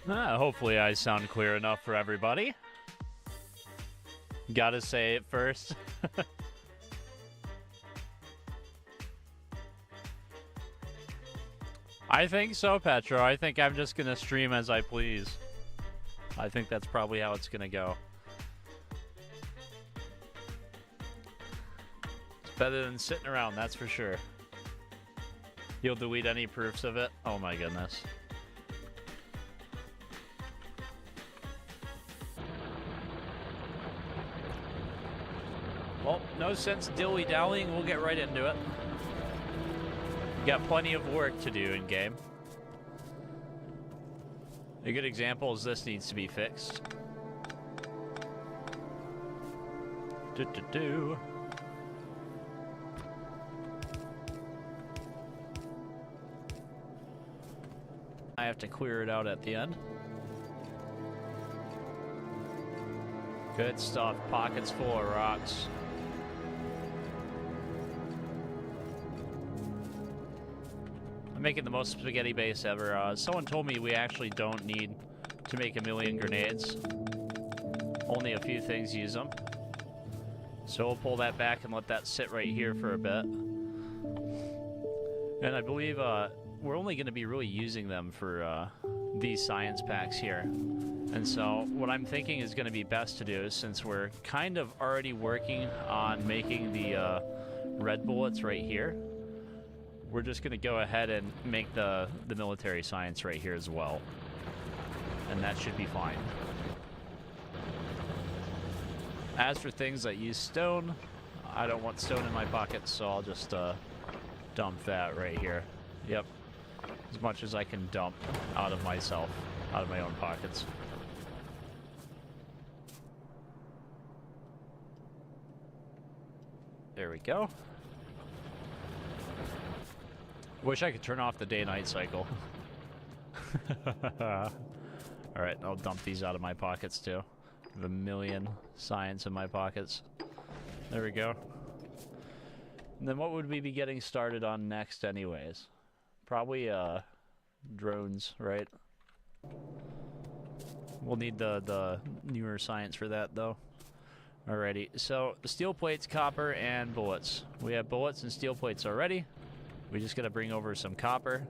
Hopefully I sound clear enough for everybody. Gotta say it first. I think so, Petro. I think I'm just gonna stream as I please. I think that's probably how it's gonna go. It's better than sitting around, that's for sure. You'll delete any proofs of it? Oh my goodness. Well, no sense dilly-dallying. We'll get right into it. Got plenty of work to do in game. A good example is this needs to be fixed. I have to clear it out at the end. Good stuff. Pockets full of rocks. I'm making the most spaghetti base ever. Someone told me we actually don't need to make a million grenades. Only a few things use them. So we'll pull that back and let that sit right here for a bit. And I believe we're only going to be really using them for these science packs here. And so what I'm thinking is going to be best to do, since we're kind of already working on making the red bullets right here, we're just going to go ahead and make the military science right here as well. And that should be fine. As for things that use stone, I don't want stone in my pockets, so I'll just dump that right here. Yep. As much as I can dump out of myself, out of my own pockets. There we go. Wish I could turn off the day-night cycle. Alright, I'll dump these out of my pockets too. I have a million science in my pockets. There we go. And then what would we be getting started on next anyways? Probably drones, right? We'll need the newer science for that though. Alrighty, so the steel plates, copper, and bullets. We have bullets and steel plates already. We just gotta bring over some copper,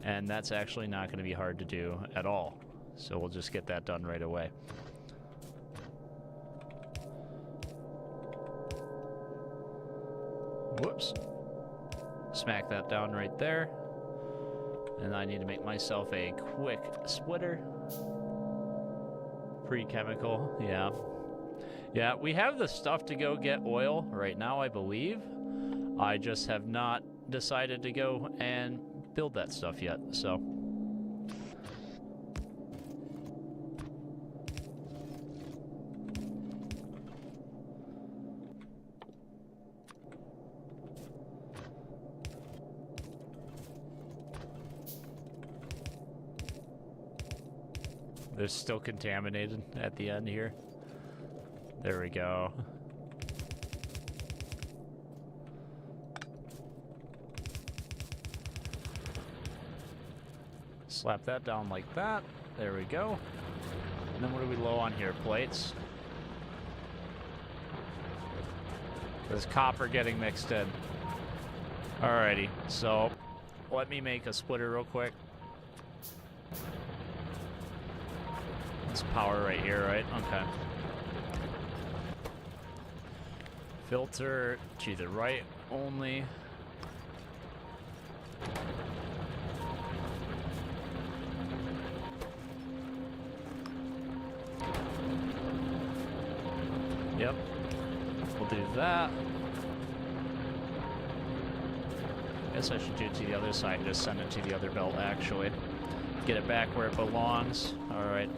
and that's actually not gonna be hard to do at all. So we'll just get that done right away. Whoops. Smack that down right there. And I need to make myself a quick splitter. Pre-chemical, yeah. Yeah, we have the stuff to go get oil right now, I believe. I just have not decided to go and build that stuff yet, so. They're still contaminated at the end here. There we go. Slap that down like that. There we go. And then what are we low on here? Plates. There's copper getting mixed in. Alrighty, so let me make a splitter real quick. It's power right here, right? Okay. Filter to the right only. Yep. We'll do that. Guess I should do it to the other side, just send it to the other belt actually. Get it back where it belongs. Alright.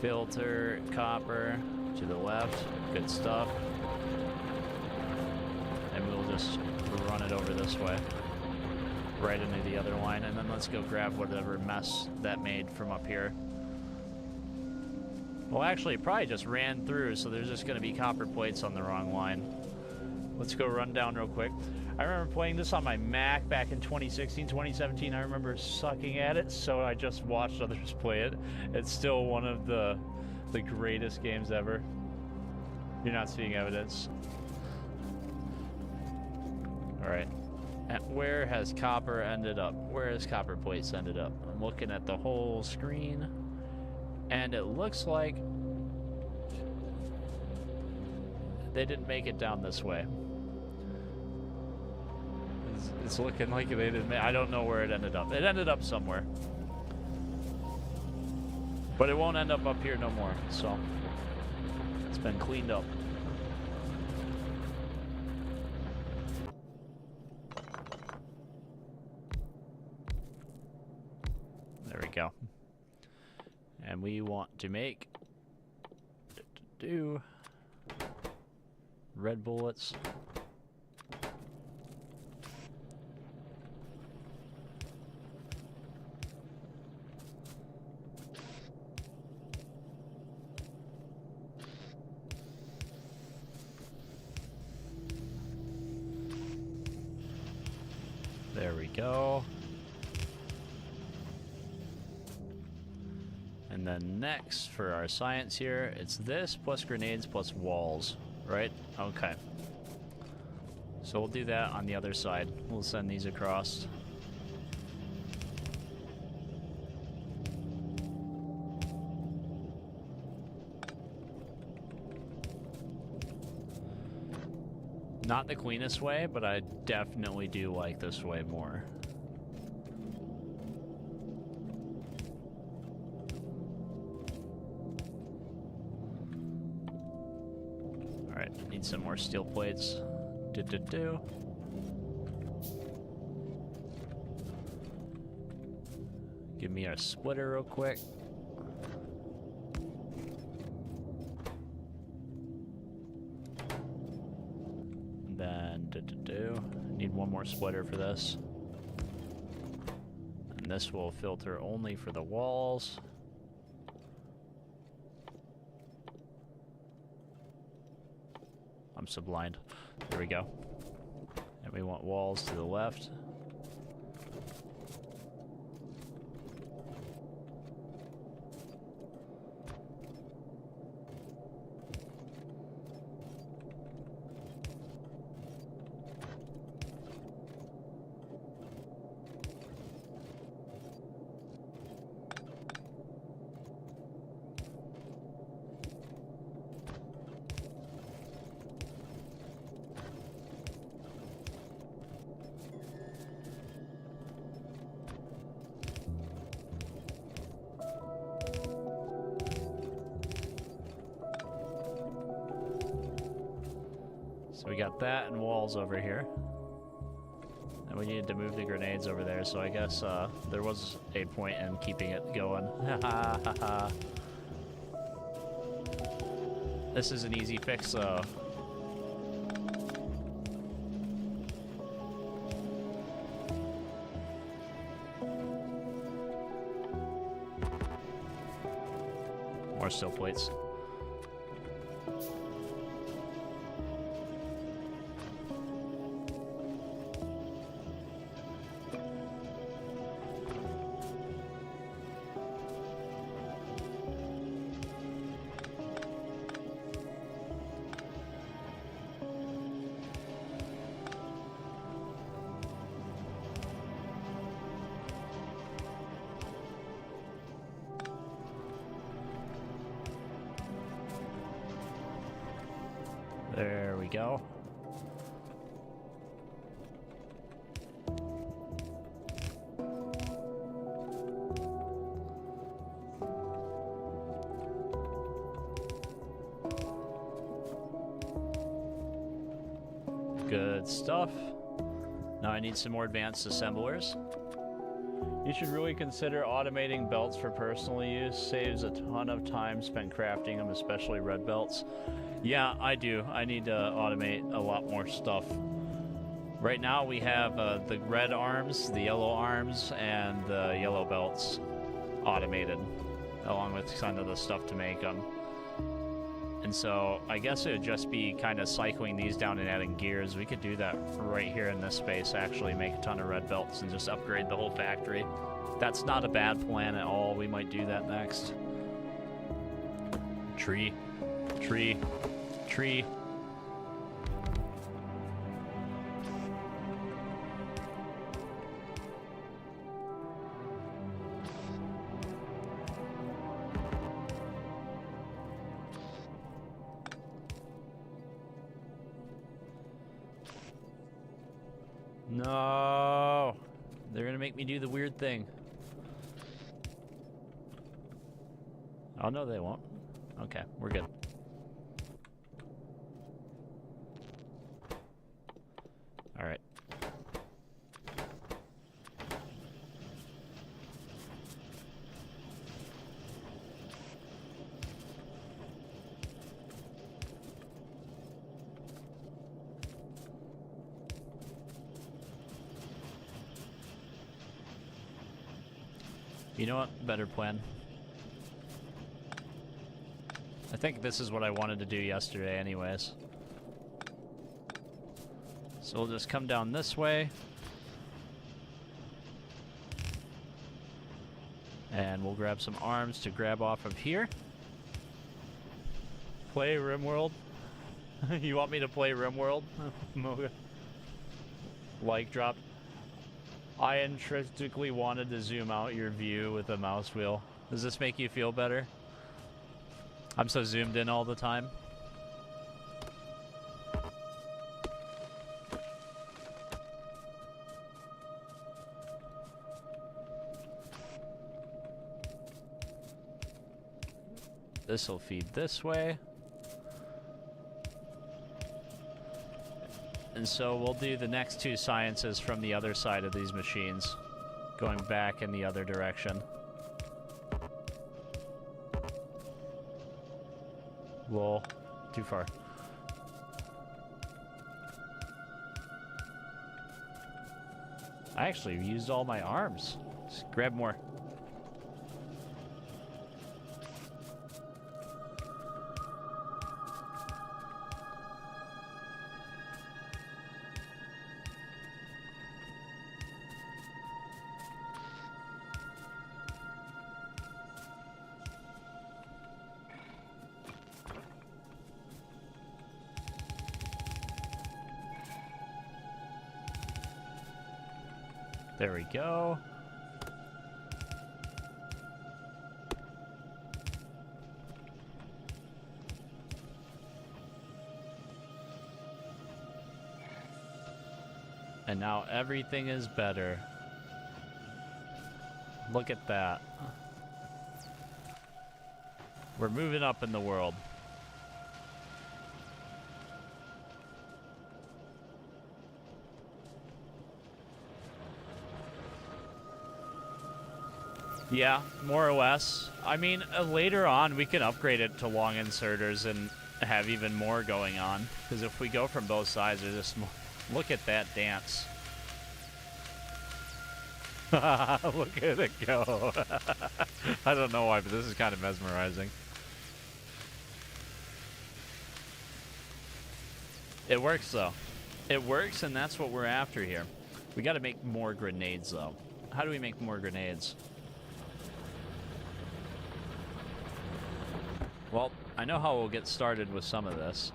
Filter, copper, to the left. Good stuff. And we'll just run it over this way. Right into the other line. And then let's go grab whatever mess that made from up here. Well, actually, it probably just ran through, so there's just going to be copper plates on the wrong line. Let's go run down real quick. I remember playing this on my Mac back in 2016, 2017. I remember sucking at it, so I just watched others play it. It's still one of the greatest games ever. You're not seeing evidence. Alright. And where has copper ended up? Where has copper plates ended up? I'm looking at the whole screen, and it looks like they didn't make it down this way. It's looking like they didn't I don't know where it ended up. It ended up somewhere. But it won't end up here no more, so it's been cleaned up. There we go. And we want to make red bullets. There we go. And then next for our science here, it's this plus grenades plus walls, right? Okay. So we'll do that on the other side. We'll send these across. Not the cleanest way, but I definitely do like this way more. Alright, need some more steel plates. Give me our splitter real quick. Need one more splitter for this. And this will filter only for the walls. I'm so blind. There we go. And we want walls to the left. So we got that and walls over here. And we needed to move the grenades over there, so I guess there was a point in keeping it going. This is an easy fix, though. More steel plates. There we go. Good stuff. Now I need some more advanced assemblers. You should really consider automating belts for personal use. Saves a ton of time spent crafting them, especially red belts. Yeah, I do. I need to automate a lot more stuff. Right now we have the red arms, the yellow arms, and the yellow belts automated, along with kind of the stuff to make them. And so I guess it would just be kind of cycling these down and adding gears. We could do that right here in this space, actually make a ton of red belts and just upgrade the whole factory. That's not a bad plan at all. We might do that next. Tree. Tree. Tree. No, they're gonna make me do the weird thing. Oh no, they won't. Okay, we're good. All right. You know what? Better plan. I think this is what I wanted to do yesterday anyways. So we'll just come down this way. And we'll grab some arms to grab off of here. Play RimWorld? You want me to play RimWorld? Moga. Like dropped. I intrinsically wanted to zoom out your view with a mouse wheel. Does this make you feel better? I'm so zoomed in all the time. This will feed this way. And so we'll do the next two sciences from the other side of these machines, going back in the other direction. Lol, too far. I actually used all my arms. Just grab more. There we go. And now everything is better. Look at that. We're moving up in the world. Yeah, more or less. I mean, later on we can upgrade it to long inserters and have even more going on. Because if we go from both sides, there's just more. Look at that dance. Look at it go. I don't know why, but this is kind of mesmerizing. It works, though. It works, and that's what we're after here. We got to make more grenades, though. How do we make more grenades? Well, I know how we'll get started with some of this.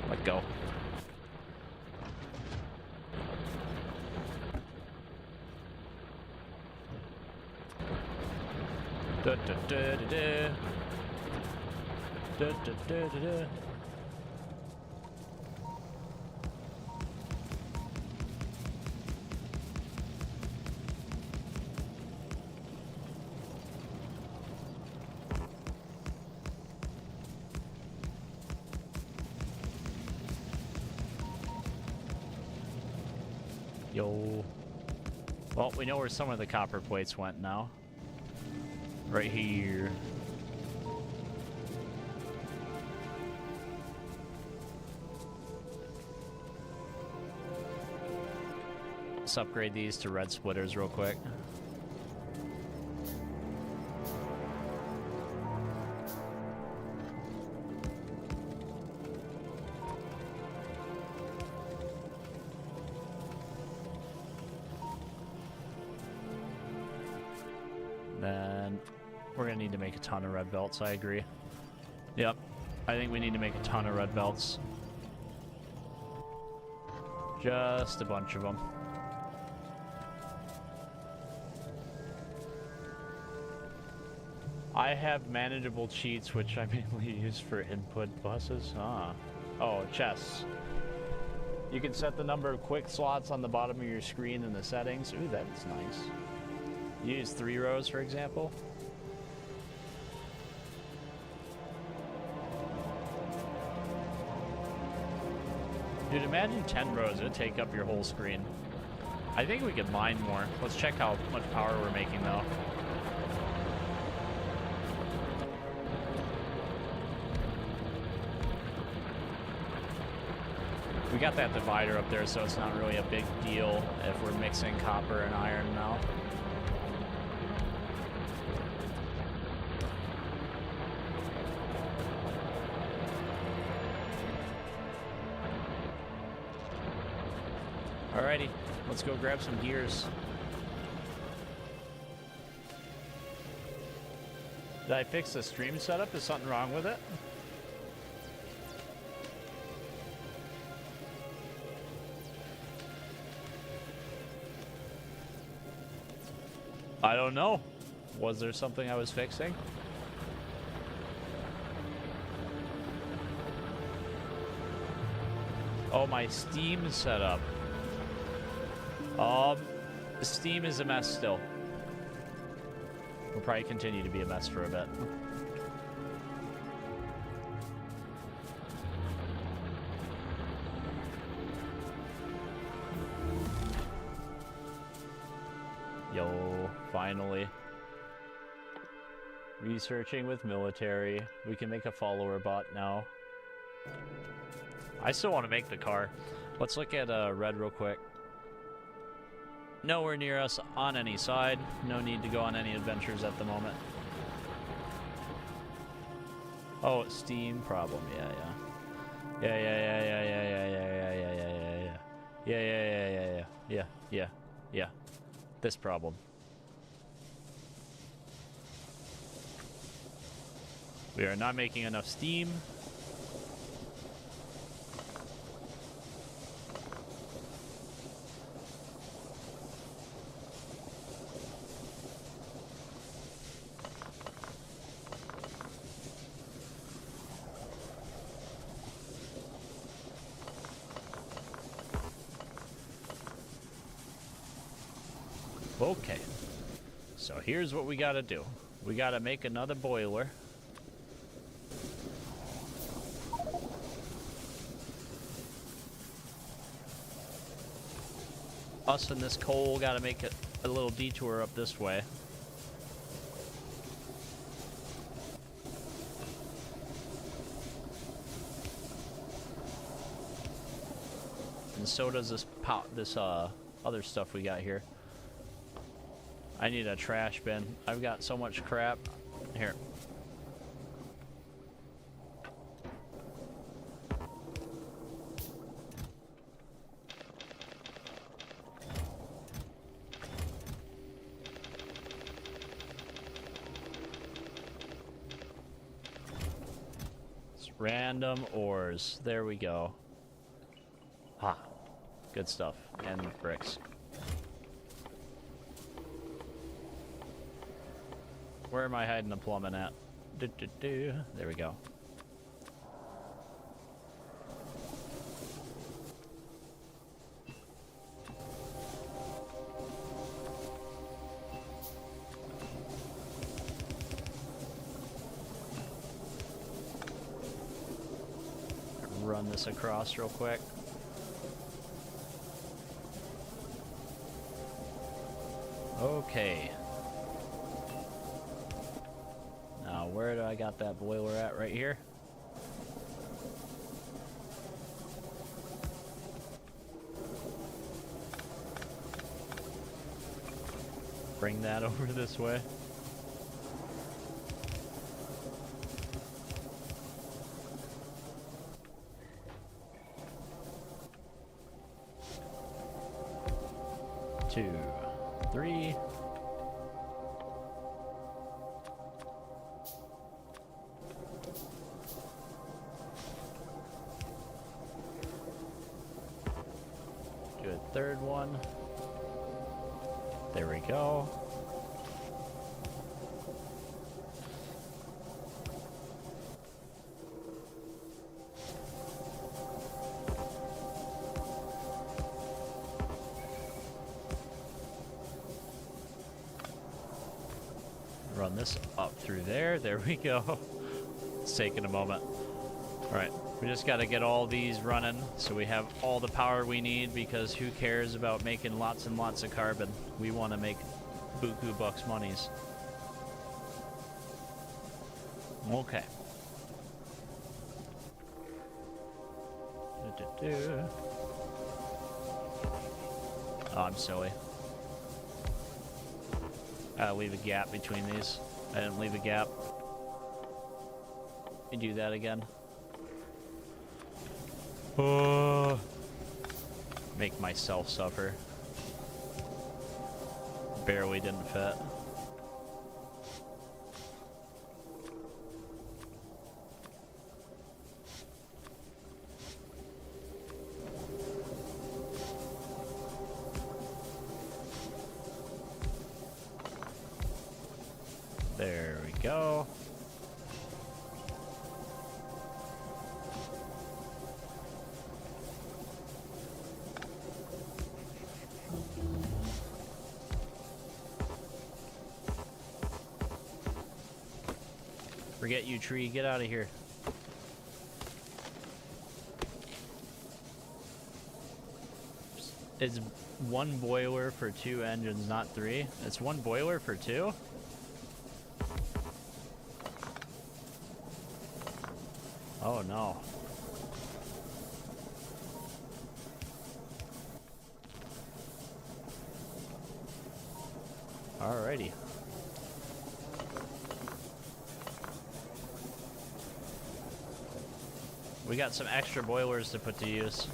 Let go. Da, da, da, da, da. Da, da, da, da, da. Yo. Well, we know where some of the copper plates went now. Right here. Let's upgrade these to red splitters real quick. We're gonna need to make a ton of red belts, I agree. Yep, I think we need to make a ton of red belts. Just a bunch of them. I have manageable cheats, which I mainly use for input buses. Ah. Oh, chests. You can set the number of quick slots on the bottom of your screen in the settings. Ooh, that's nice. You use 3 rows, for example. Dude, imagine 10 rows. It would take up your whole screen. I think we could mine more. Let's check how much power we're making, though. We got that divider up there, so it's not really a big deal if we're mixing copper and iron now. Alrighty, let's go grab some gears. Did I fix the stream setup? Is something wrong with it? I don't know. Was there something I was fixing? Oh, my Steam setup. Steam is a mess still. Will probably continue to be a mess for a bit. Yo, finally. Researching with military. We can make a follower bot now. I still want to make the car. Let's look at red real quick. Nowhere near us on any side. No need to go on any adventures at the moment. Oh, Steam problem. Yeah. Yeah. This problem. We are not making enough steam. Okay, so here's what we gotta do. We gotta make another boiler. Us and this coal gotta make a little detour up this way. And so does this other stuff we got here. I need a trash bin. I've got so much crap. Here. It's random ores. There we go. Ha. Good stuff. And bricks. Where am I hiding the plumbing at? There we go. Run this across real quick. Okay. Where do I got that boiler at? Right here? Bring that over this way. Two, three. third one. There we go. Run this up through there. There we go. It's taking a moment. All right, we just got to get all these running so we have all the power we need, because who cares about making lots and lots of carbon? We want to make buku bucks monies. Okay. Oh, I'm silly. I'll leave a gap between these. I didn't leave a gap. You do that again. Oh. Make myself suffer. Barely didn't fit. There we go. Forget you, tree. Get out of here. It's one boiler for 2 engines, not 3. It's one boiler for 2? Oh no. Alrighty. We got some extra boilers to put to use.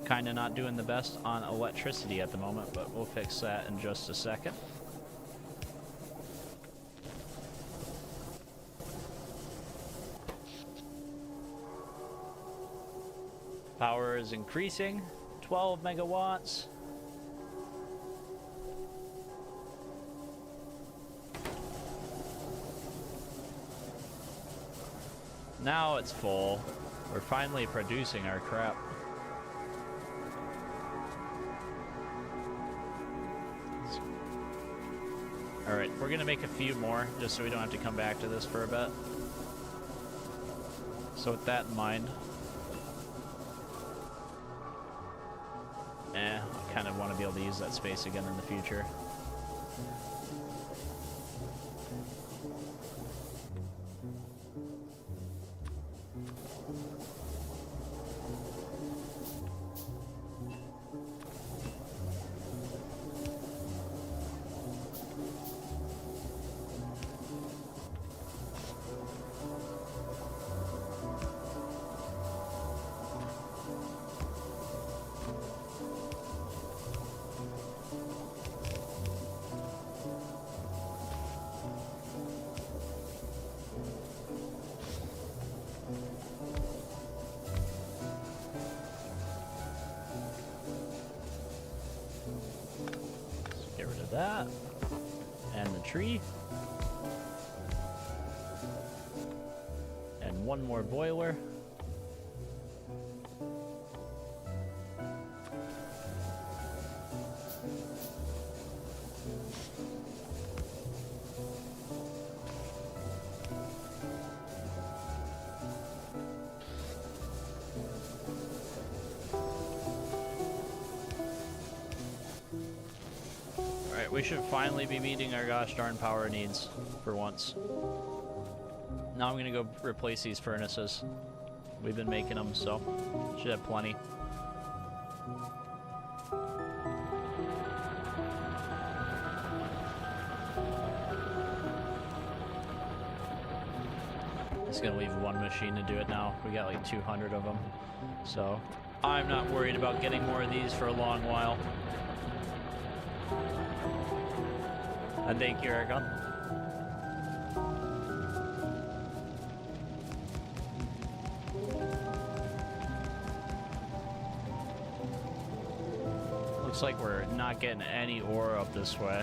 Kinda not doing the best on electricity at the moment, but we'll fix that in just a second. Power is increasing, 12 megawatts. Now it's full. We're finally producing our crap. Alright, we're gonna make a few more, just so we don't have to come back to this for a bit. So with that in mind... I kind of want to be able to use that space again in the future. That and the tree and one more boiler. We should finally be meeting our gosh darn power needs for once. Now I'm gonna go replace these furnaces. We've been making them, so should have plenty. Just gonna leave one machine to do it now. We got like 200 of them, so I'm not worried about getting more of these for a long while. And thank you, Erica. Looks like we're not getting any ore up this way.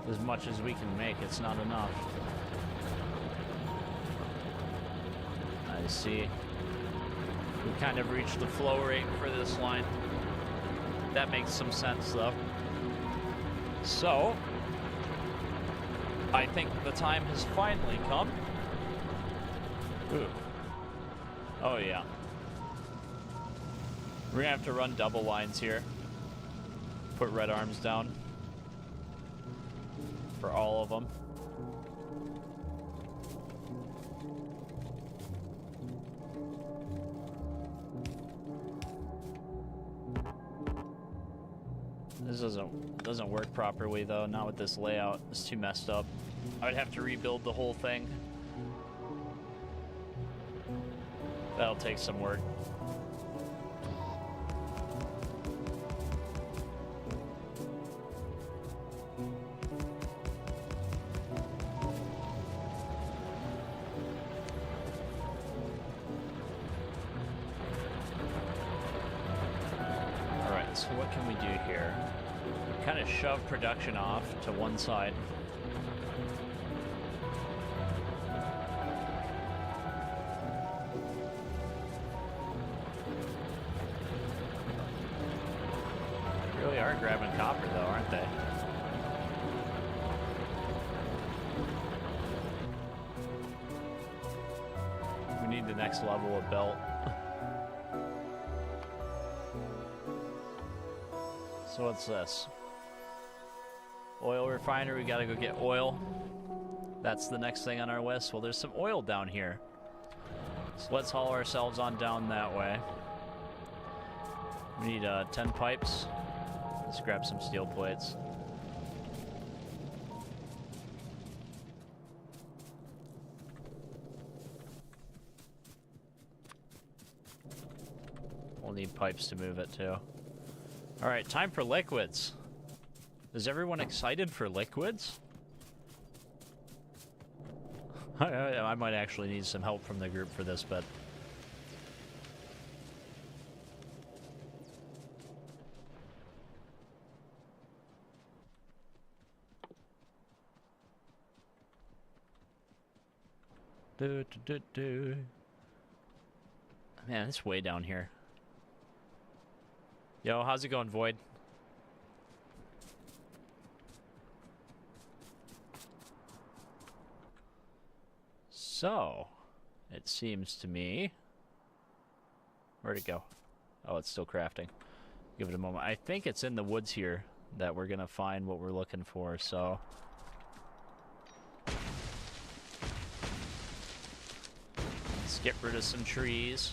As much as we can make, it's not enough. I see. We kind of reached the flow rate for this line. That makes some sense, though. So, I think the time has finally come. Ooh. Oh, yeah. We're gonna have to run double lines here. Put red arms down. For all of them. This doesn't work properly though, not with this layout. It's too messed up. I would have to rebuild the whole thing. That'll take some work. Alright, so what can we do here? Kind of shove production off to one side. They really are grabbing copper though, aren't they? We need the next level of belt. So what's this? Oil refinery, we gotta go get oil. That's the next thing on our list. Well, there's some oil down here. So let's haul ourselves on down that way. We need 10 pipes. Let's grab some steel plates. We'll need pipes to move it too. Alright, time for liquids. Is everyone excited for liquids? I might actually need some help from the group for this, but... Man, it's way down here. Yo, how's it going, Void? So, it seems to me... Where'd it go? Oh, it's still crafting. Give it a moment. I think it's in the woods here that we're gonna find what we're looking for, so... Let's get rid of some trees.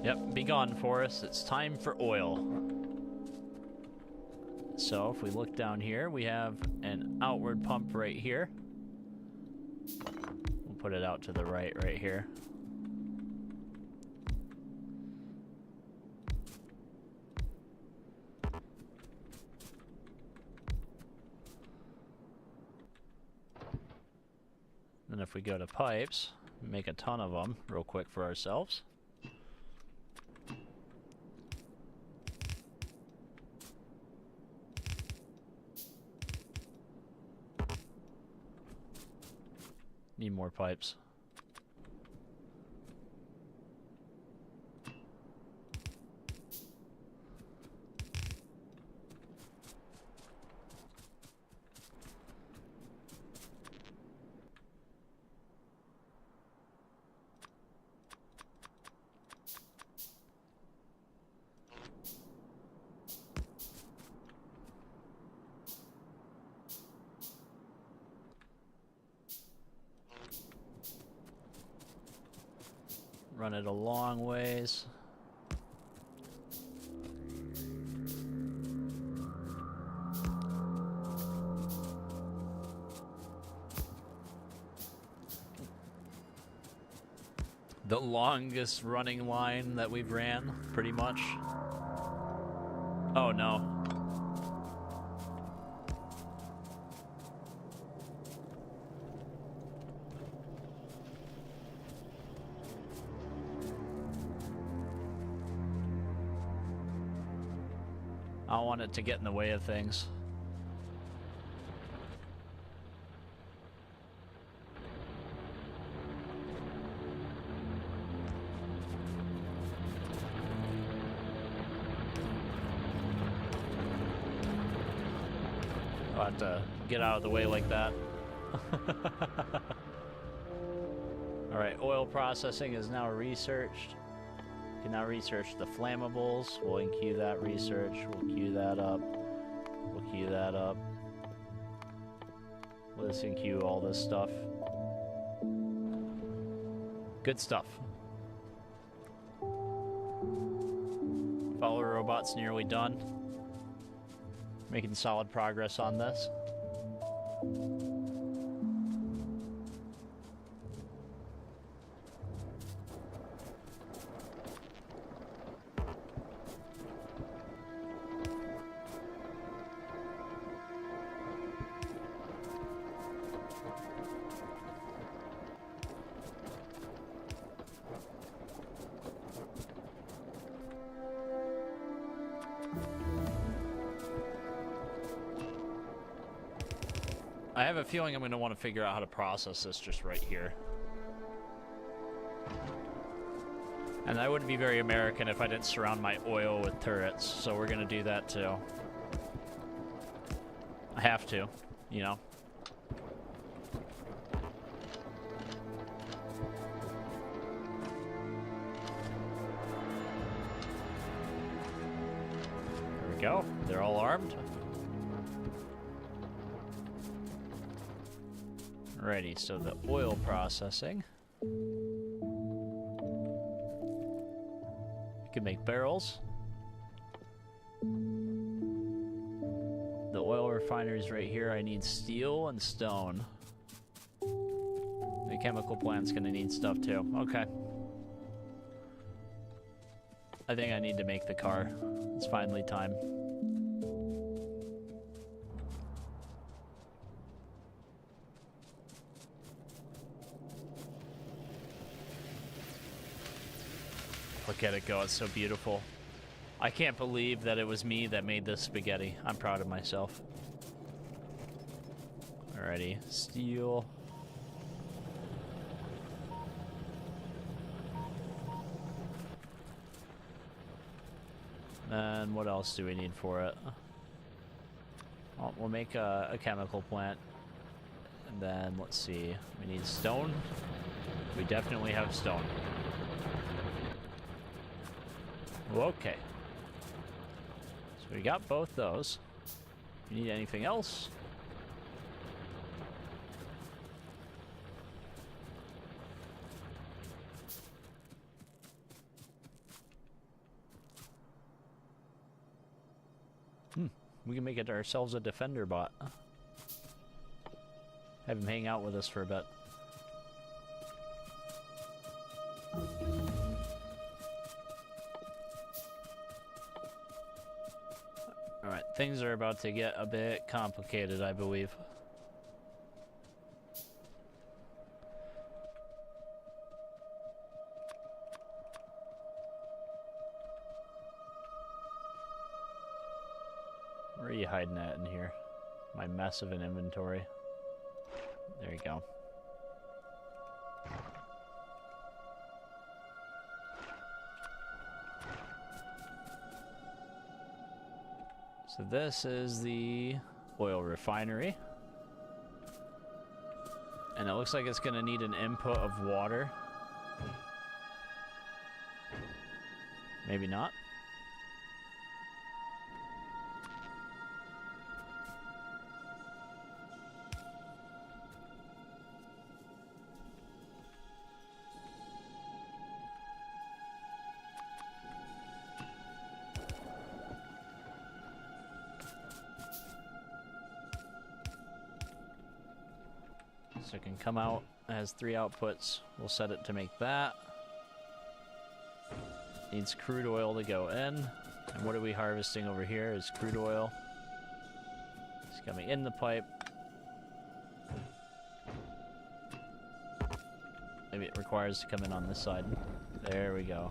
Yep, be gone, forest. It's time for oil. So, if we look down here, we have an outward pump right here. We'll put it out to the right here. Then if we go to pipes, make a ton of them real quick for ourselves. Need more pipes. Run it a long ways. longest running line that we've ran, pretty much. Oh no. I don't want it to get in the way of things. I'll have to get out of the way like that. Alright, oil processing is now researched. We can now research the flammables. We'll queue that research. We'll queue that up. We'll queue that up. We'll just queue all this stuff. Good stuff. Follower robot's nearly done. Making solid progress on this. I have a feeling I'm going to want to figure out how to process this just right here. And I wouldn't be very American if I didn't surround my oil with turrets, so we're going to do that too. I have to, you know. There we go. They're all armed. Alrighty, so the oil processing. You can make barrels. The oil refinery's right here. I need steel and stone. The chemical plant's gonna need stuff too. Okay. I think I need to make the car. It's finally time. Look at it go, it's so beautiful. I can't believe that it was me that made this spaghetti. I'm proud of myself. Alrighty, steel. And what else do we need for it? Well, we'll make a chemical plant. And then, let's see, we need stone. We definitely have stone. Okay. So we got both those. If you need anything else? We can make it ourselves a defender bot. Have him hang out with us for a bit. Alright, things are about to get a bit complicated, I believe. Where are you hiding at in here? My mess of an inventory. There you go. So this is the oil refinery. And it looks like it's going to need an input of water. Maybe not. So it can come out, it has 3 outputs. We'll set it to make that. Needs crude oil to go in. And what are we harvesting over here is crude oil. It's coming in the pipe. Maybe it requires to come in on this side. There we go.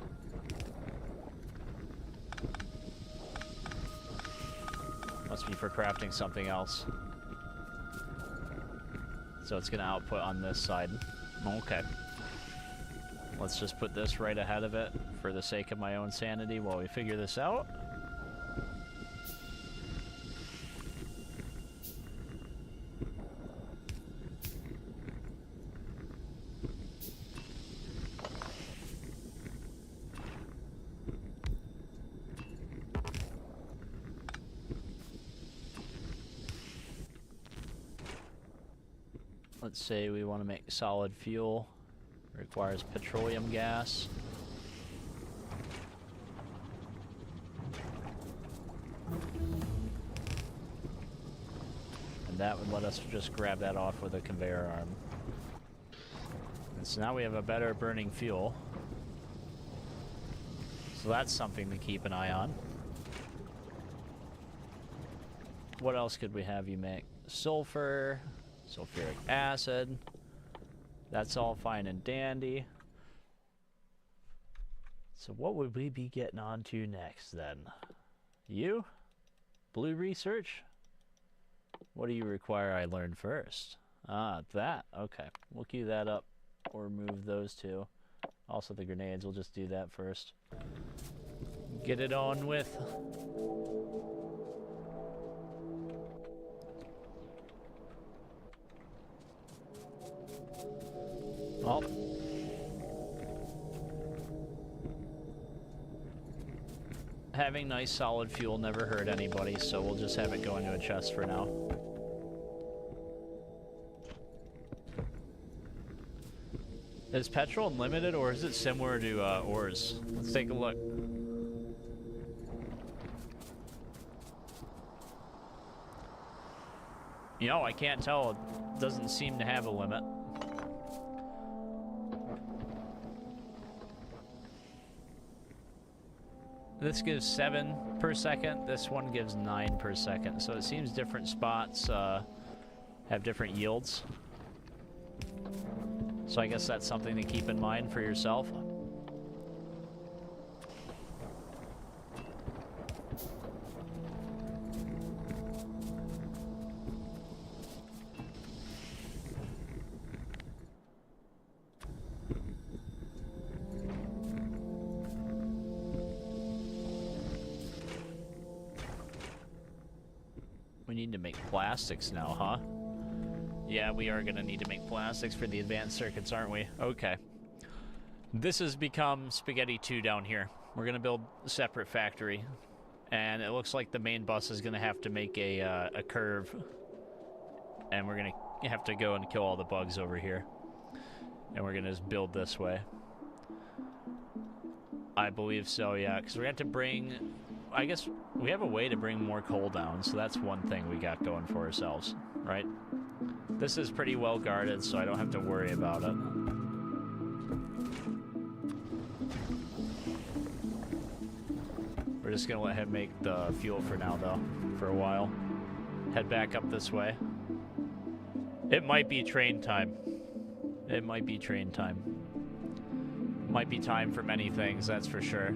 Must be for crafting something else. So it's gonna output on this side. Okay. Let's just put this right ahead of it for the sake of my own sanity while we figure this out. Let's say we want to make solid fuel. Requires petroleum gas. And that would let us just grab that off with a conveyor arm. And so now we have a better burning fuel. So that's something to keep an eye on. What else could we have you make? Sulfur. Sulfuric acid. That's all fine and dandy. So what would we be getting on to next then? You? Blue research? What do you require I learn first? Ah, that. Okay. We'll queue that up or move those two. Also the grenades, we'll just do that first. Get it on with. Well, having nice solid fuel never hurt anybody, so we'll just have it go into a chest for now. Is petrol unlimited, or is it similar to ores? Let's take a look. You know, I can't tell. It doesn't seem to have a limit. This gives 7 per second, this one gives 9 per second. So it seems different spots have different yields. So I guess that's something to keep in mind for yourself. We need to make plastics now, huh? Yeah, we are gonna need to make plastics for the advanced circuits, aren't we? Okay. This has become Spaghetti 2 down here. We're gonna build a separate factory. And it looks like the main bus is gonna have to make a curve. And we're gonna have to go and kill all the bugs over here. And we're gonna just build this way. I believe so, yeah. Because we're gonna have to bring... I guess we have a way to bring more coal down, so that's one thing we got going for ourselves, right? This is pretty well guarded, so I don't have to worry about it. We're just gonna let him make the fuel for now, though, for a while. Head back up this way. It might be train time. It might be train time. Might be time for many things, that's for sure.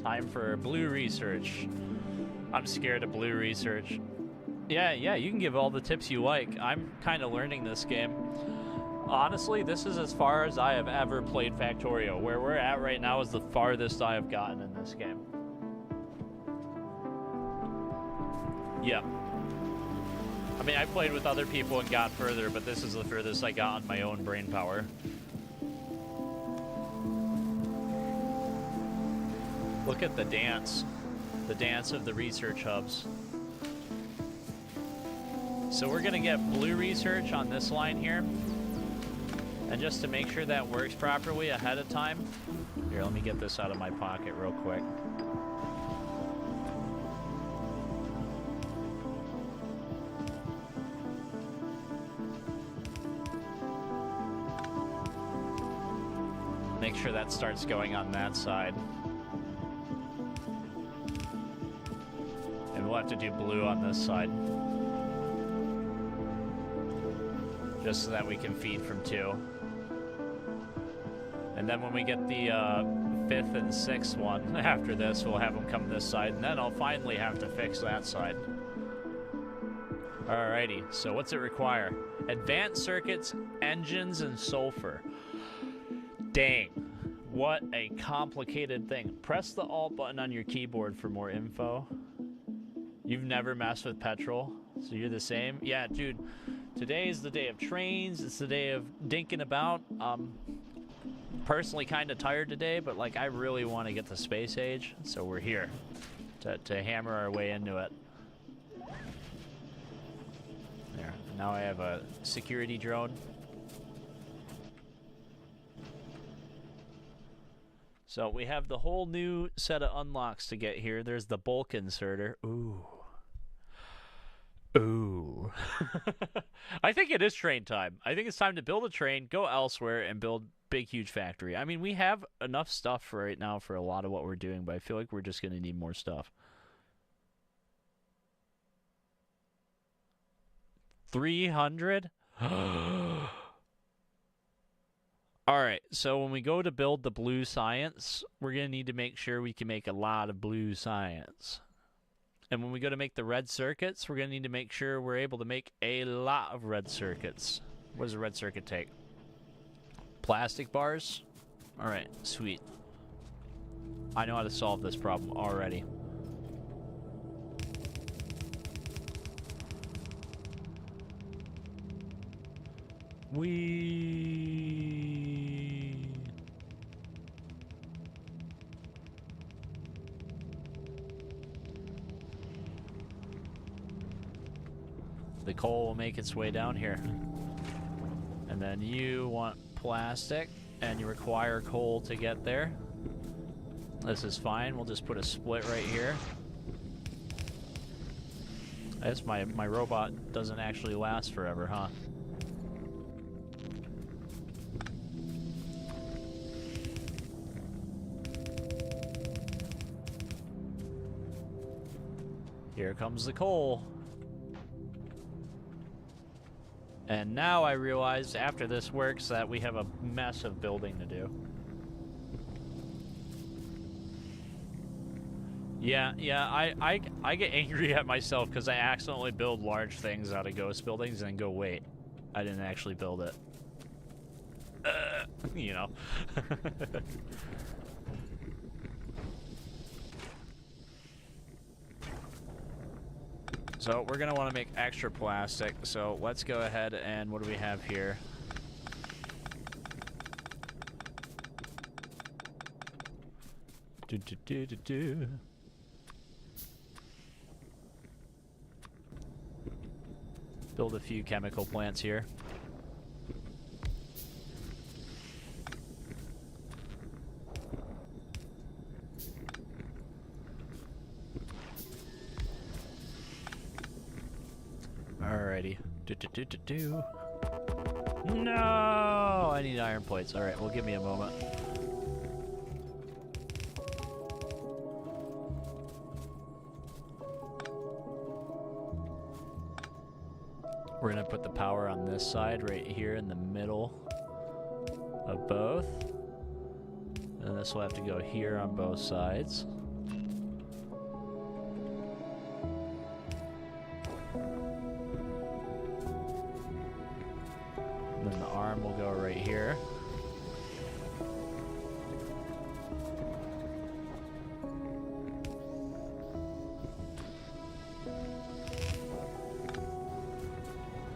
Time for blue research. I'm scared of blue research. Yeah, you can give all the tips you like. I'm kind of learning this game. Honestly, this is as far as I have ever played Factorio. Where we're at right now is the farthest I have gotten in this game. Yeah. I mean, I played with other people and got further, but this is the furthest I got on my own brain power. Look at the dance of the research hubs. So we're gonna get blue research on this line here. And just to make sure that works properly ahead of time, here, let me get this out of my pocket real quick. Make sure that starts going on that side. And we'll have to do blue on this side. Just so that we can feed from 2. And then when we get the 5th and 6th one after this, we'll have them come this side, and then I'll finally have to fix that side. Alrighty, so what's it require? Advanced circuits, engines, and sulfur. Dang, what a complicated thing. Press the Alt button on your keyboard for more info. You've never messed with petrol, so you're the same? Yeah, dude, today is the day of trains, it's the day of dinking about. Personally kind of tired today, but like I really want to get to space age, so we're here to hammer our way into it. There, now I have a security drone. So we have the whole new set of unlocks to get here. There's the bulk inserter. Ooh. Ooh. I think it is train time. I think it's time to build a train, go elsewhere, and build big, huge factory. I mean, we have enough stuff for right now for a lot of what we're doing, but I feel like we're just going to need more stuff. 300? Alright, so when we go to build the blue science, we're going to need to make sure we can make a lot of blue science. And when we go to make the red circuits, we're going to need to make sure we're able to make a lot of red circuits. What does a red circuit take? Plastic bars? Alright, sweet. I know how to solve this problem already. The coal will make its way down here. And then you want plastic, and you require coal to get there. This is fine. We'll just put a split right here. I guess my robot doesn't actually last forever, huh? Here comes the coal. And now I realize after this works that we have a mess of building to do. Yeah, I get angry at myself because I accidentally build large things out of ghost buildings and then go, wait, I didn't actually build it. You know. So we're going to want to make extra plastic, so let's go ahead and what do we have here? Build a few chemical plants here. Alrighty. No! I need iron plates. Alright, well, give me a moment. We're gonna put the power on this side right here in the middle of both. And this will have to go here on both sides. And then the arm will go right here.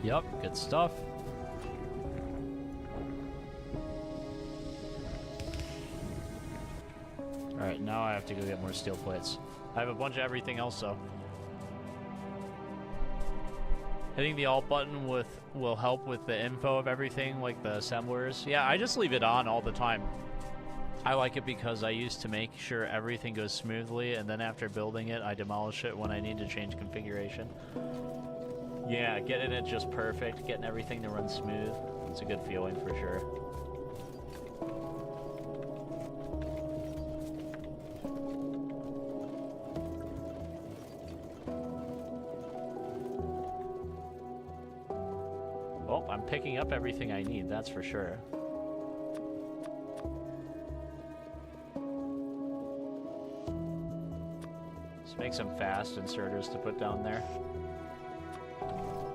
Yep, good stuff. Alright, now I have to go get more steel plates. I have a bunch of everything else, though. Hitting the Alt button will help with the info of everything, like the assemblers. Yeah, I just leave it on all the time. I like it because I used to make sure everything goes smoothly, and then after building it, I demolish it when I need to change configuration. Yeah, getting it just perfect, getting everything to run smooth. It's a good feeling for sure. up everything I need, that's for sure. Let's make some fast inserters to put down there.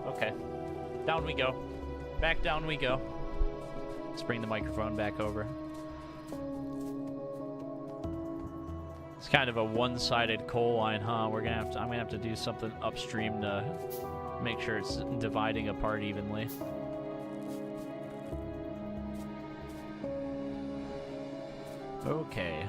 Okay. Down we go. Back down we go. Let's bring the microphone back over. It's kind of a one-sided coal line, huh? I'm gonna have to do something upstream to make sure it's dividing apart evenly. Okay.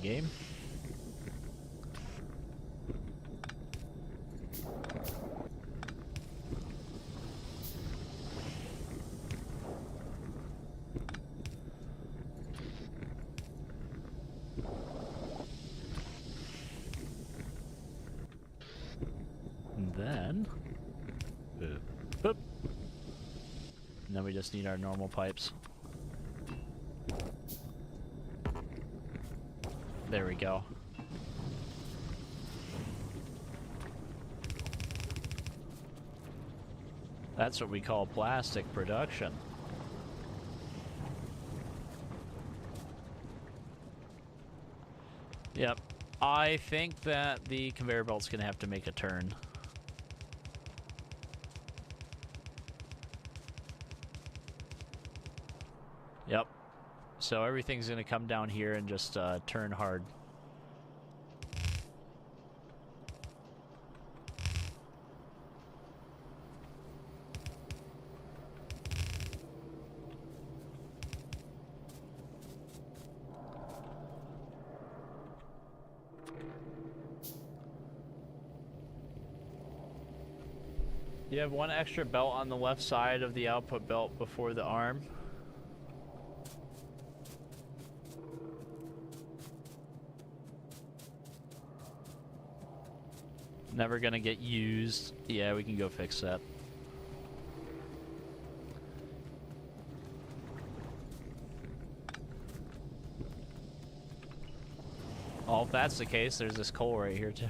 Game. And then, boop. And then we just need our normal pipes. There we go. That's what we call plastic production. Yep. I think that the conveyor belt's gonna have to make a turn. Yep. So everything's gonna come down here and just turn hard. You have one extra belt on the left side of the output belt before the arm. Never gonna get used. Yeah, we can go fix that. Oh, if that's the case, there's this coal right here too.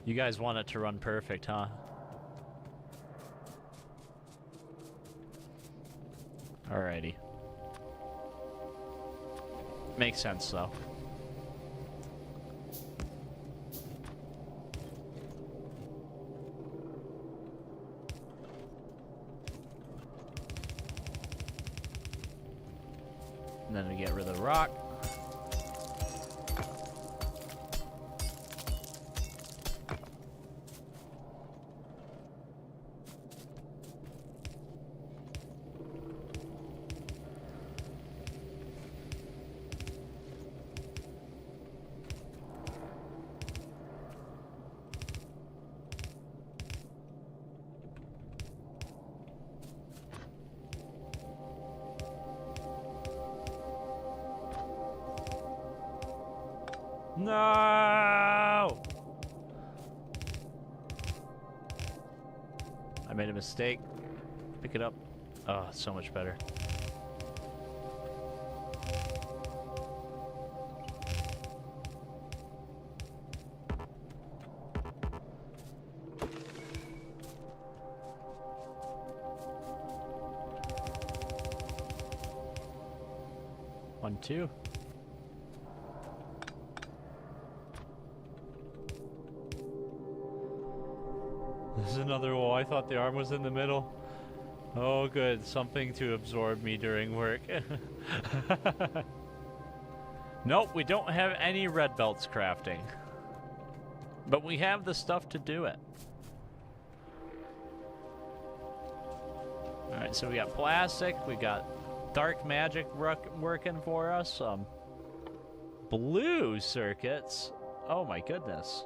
You guys want it to run perfect, huh? Alrighty. Makes sense, though. And then we get rid of the rock. No! I made a mistake. Pick it up. Oh, so much better. One, two. This is another wall. I thought the arm was in the middle. Oh, good. Something to absorb me during work. Nope, we don't have any red belts crafting. But we have the stuff to do it. Alright, so we got plastic. We got dark magic working for us. Blue circuits. Oh my goodness.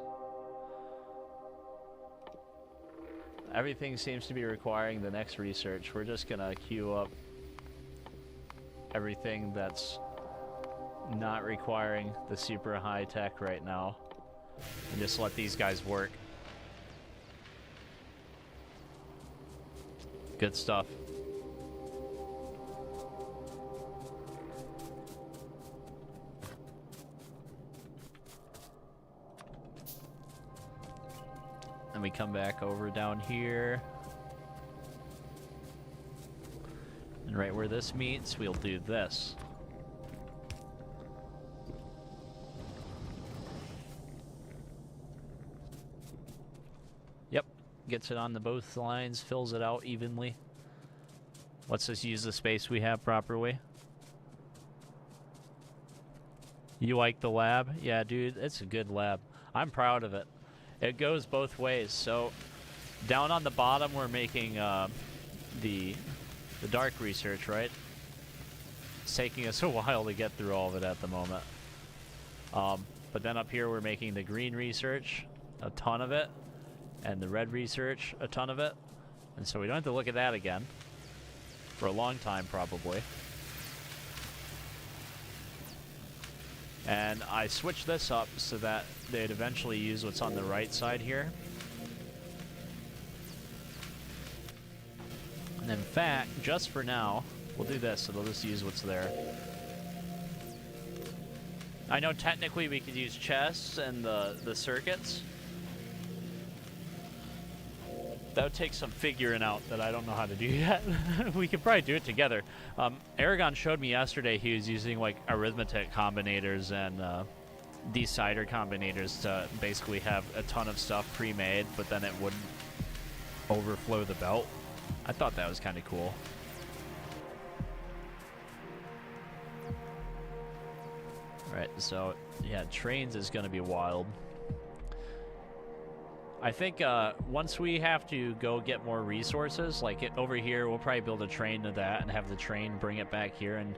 Everything seems to be requiring the next research. We're just gonna queue up everything that's not requiring the super high tech right now and just let these guys work. Good stuff. Then we come back over down here. And right where this meets, we'll do this. Yep, gets it on the both lines, fills it out evenly. Lets us use the space we have properly. You like the lab? Yeah, dude, it's a good lab. I'm proud of it. It goes both ways. So down on the bottom, we're making the dark research, right? It's taking us a while to get through all of it at the moment. But then up here, we're making the green research, a ton of it, and the red research, a ton of it. And so we don't have to look at that again for a long time, probably. And I switched this up so that they'd eventually use what's on the right side here. And in fact, just for now, we'll do this, so they'll just use what's there. I know technically we could use chests and the circuits. That would take some figuring out that I don't know how to do yet. We could probably do it together. Aragon showed me yesterday he was using like arithmetic combinators and decider combinators to basically have a ton of stuff pre-made, but then it wouldn't overflow the belt. I thought that was kind of cool. Alright, so yeah, trains is going to be wild. I think once we have to go get more resources, like over here, we'll probably build a train to that and have the train bring it back here. And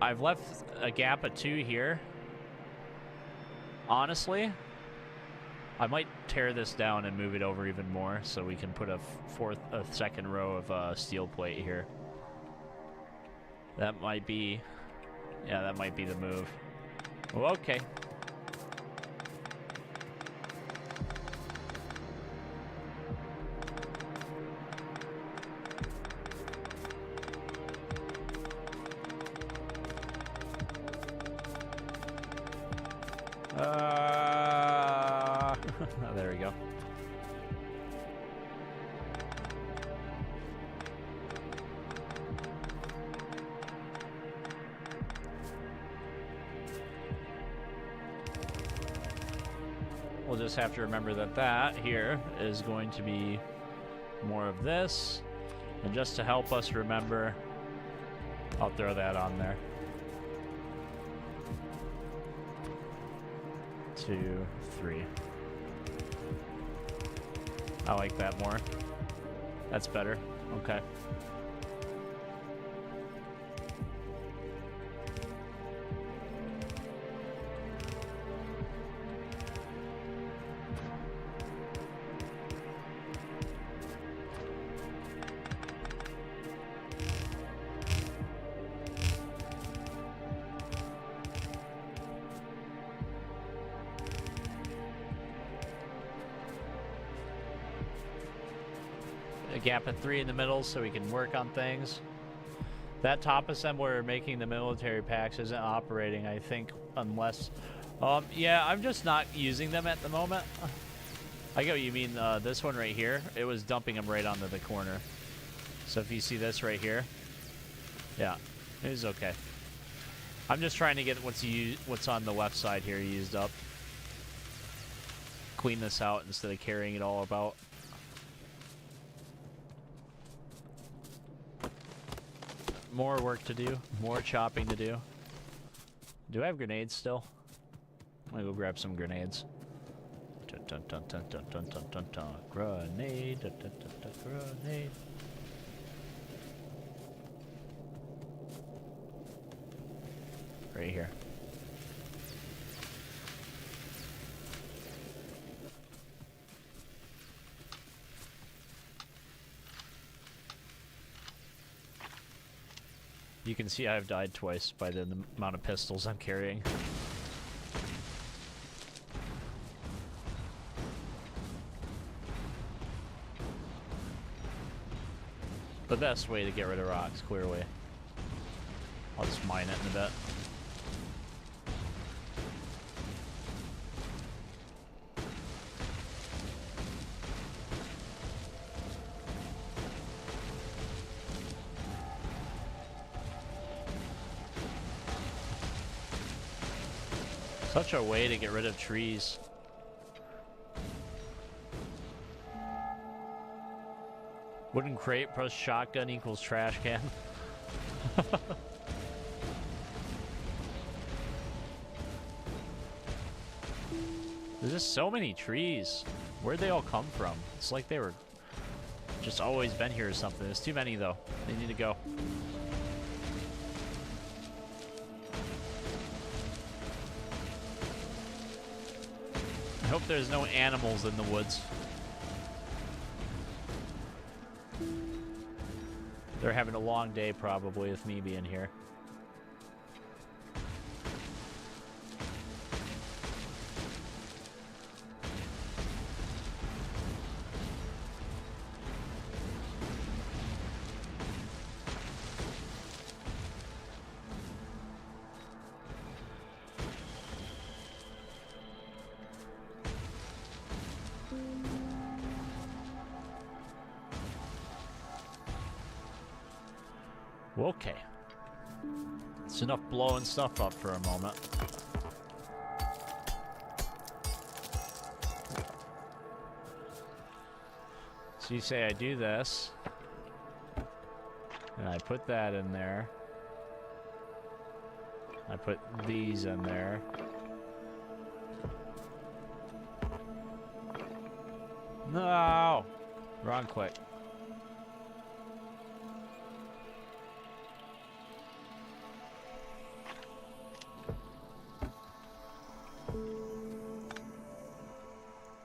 I've left a gap of 2 here. Honestly, I might tear this down and move it over even more so we can put a second row of steel plate here. That might be, yeah, that might be the move. Well, okay. There we go. We'll just have to remember that that here is going to be more of this. And just to help us remember, I'll throw that on there. 2, 3. I like that more. That's better. Okay. A gap of 3 in the middle so we can work on things. That top assembler making the military packs isn't operating, I think, unless... yeah, I'm just not using them at the moment. I get what you mean. This one right here, it was dumping them right onto the corner. So if you see this right here, yeah, it was okay. I'm just trying to get what's on the left side here used up. Clean this out instead of carrying it all about. More work to do, more chopping to do. Do I have grenades still? I'm gonna go grab some grenades. Dun, dun, dun, dun, dun, dun, dun, dun, dun. Grenade, dun, dun, dun, dun, grenade. Right here. You can see I've died twice by the amount of pistols I'm carrying. The best way to get rid of rocks, clearly. I'll just mine it in a bit. Such a way to get rid of trees. Wooden crate plus shotgun equals trash can. There's just so many trees. Where'd they all come from? It's like they were just always been here or something. There's too many though. They need to go. I hope there's no animals in the woods. They're having a long day probably with me being here. Okay. It's enough blowing stuff up for a moment. So you say I do this, and I put that in there. I put these in there. No! Wrong click.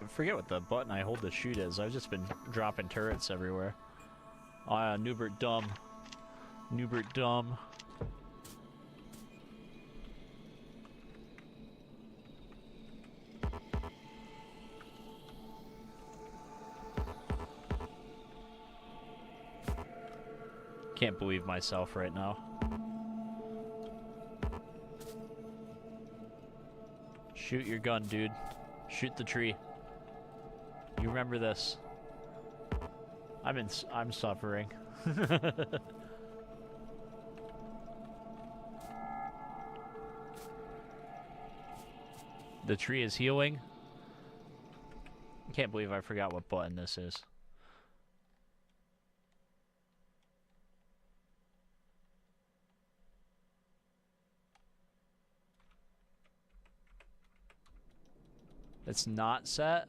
I forget what the button I hold to shoot is. I've just been dropping turrets everywhere. Oh yeah, Noobert dumb. Noobert dumb. Can't believe myself right now. Shoot your gun, dude. Shoot the tree. You remember this. I'm suffering. The tree is healing. Can't believe I forgot what button this is. It's not set?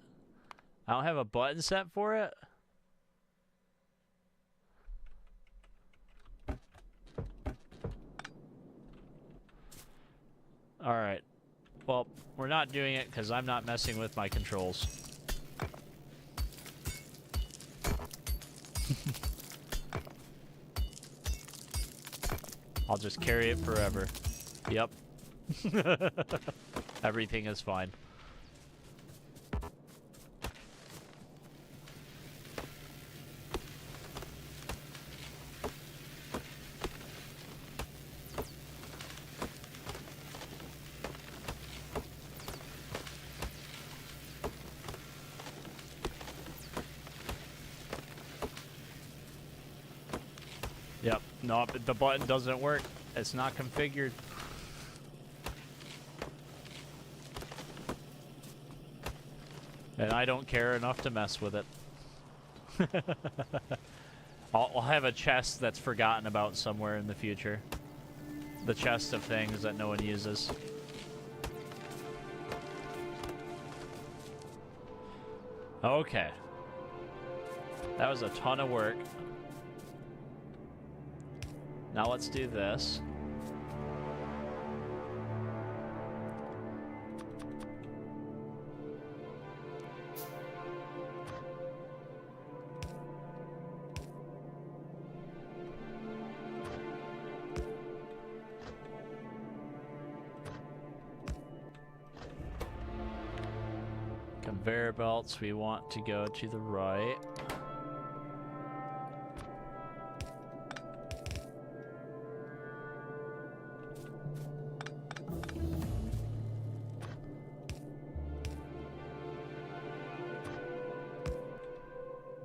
I don't have a button set for it? Alright. Well, we're not doing it because I'm not messing with my controls. I'll just carry it forever. Yep. Everything is fine. Yep. No, the button doesn't work. It's not configured. And I don't care enough to mess with it. I'll have a chest that's forgotten about somewhere in the future. The chest of things that no one uses. Okay. That was a ton of work. Now let's do this. Conveyor belts, we want to go to the right.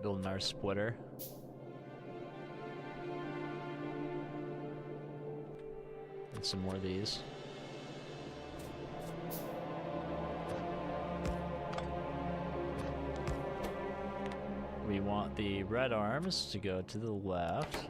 Building our splitter. And some more of these. We want the red arms to go to the left.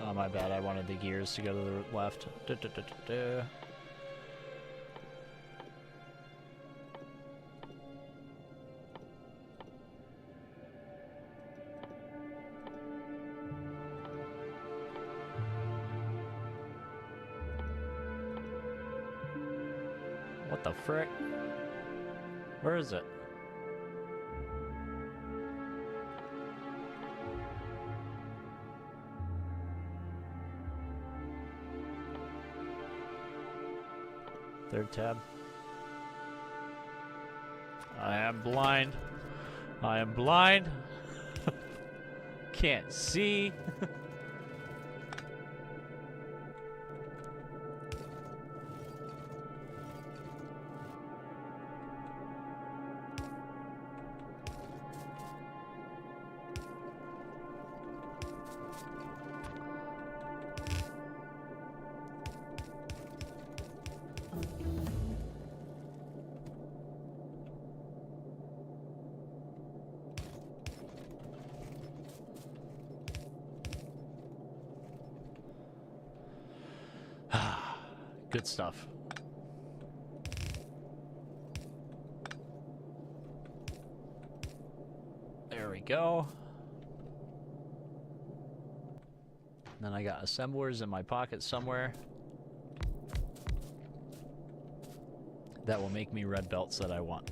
Oh, my bad. I wanted the gears to go to the left. What the frick? Where is it? Third tab. I am blind. I am blind. Can't see. Good stuff. There we go. Then I got assemblers in my pocket somewhere. That will make me red belts that I want.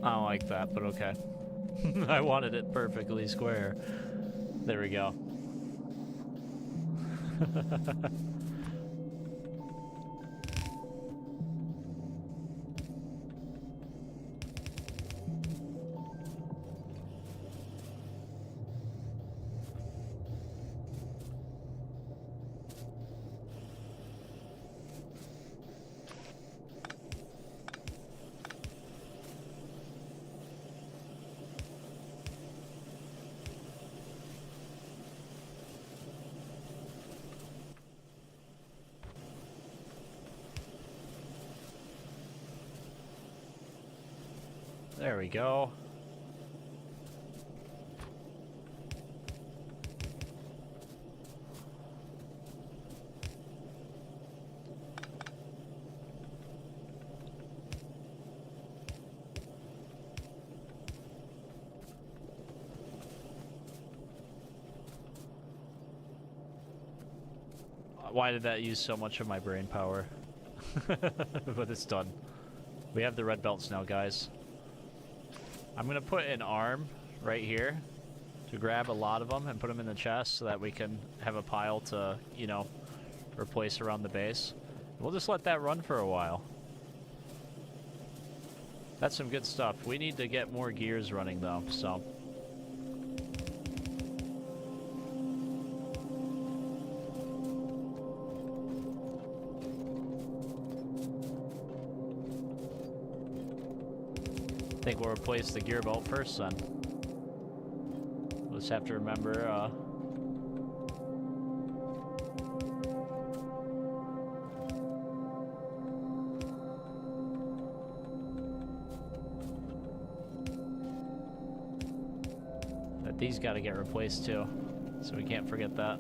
I don't like that, but okay. I wanted it perfectly square. There we go. There we go. Why did that use so much of my brain power? But it's done. We have the red belts now, guys. I'm gonna put an arm right here to grab a lot of them and put them in the chest so that we can have a pile to, you know, replace around the base. We'll just let that run for a while. That's some good stuff. We need to get more gears running though, so. go replace the gear belt first then. We'll just have to remember, that these gotta get replaced too. So we can't forget that.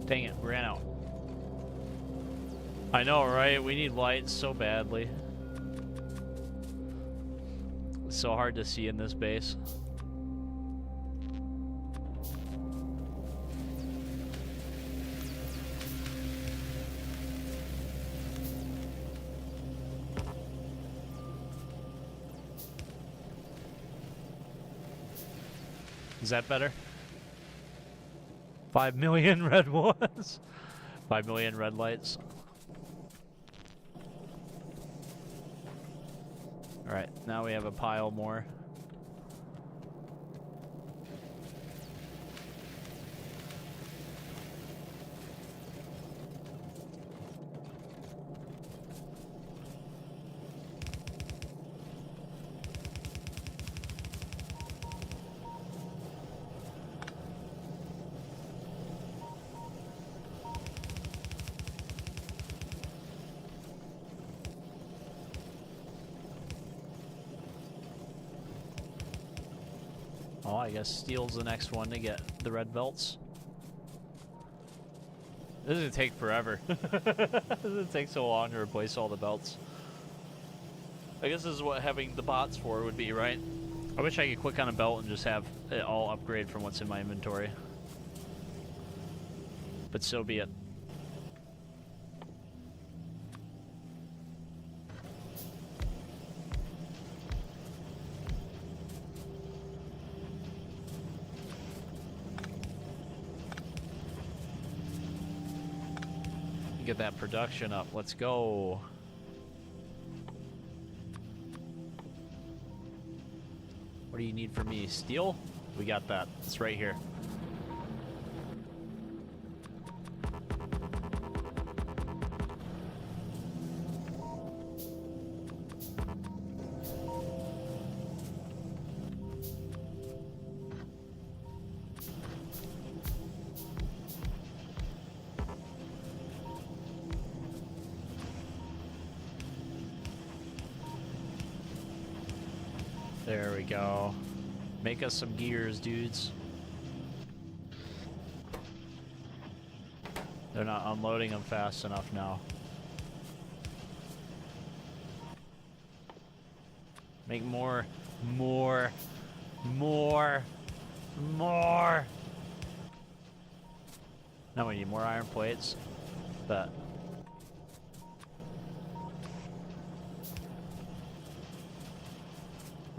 Dang it, ran out. I know, right? We need lights so badly. It's so hard to see in this base. Is that better? 5 million red ones. 5 million red lights. Alright, now we have a pile more. Oh, I guess steel's the next one to get the red belts. This is gonna take forever. This is gonna take so long to replace all the belts. I guess this is what having the bots for would be, right? I wish I could click on a belt and just have it all upgrade from what's in my inventory. But so be it. Get that production up. Let's go. What do you need from me? Steel? We got that. It's right here. There we go. Make us some gears, dudes. They're not unloading them fast enough now. Make more. Now we need more iron plates. But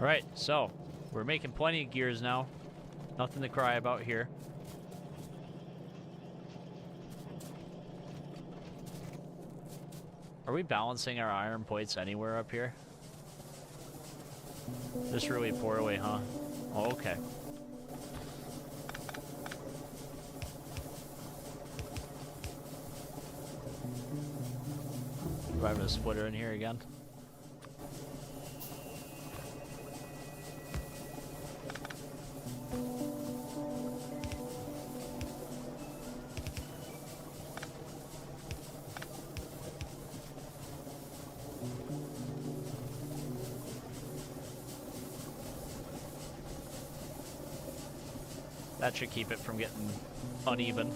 alright, so we're making plenty of gears now. Nothing to cry about here. Are we balancing our iron plates anywhere up here? Just really poorly, huh? Oh, okay. Do I have a splitter in here again? That should keep it from getting uneven.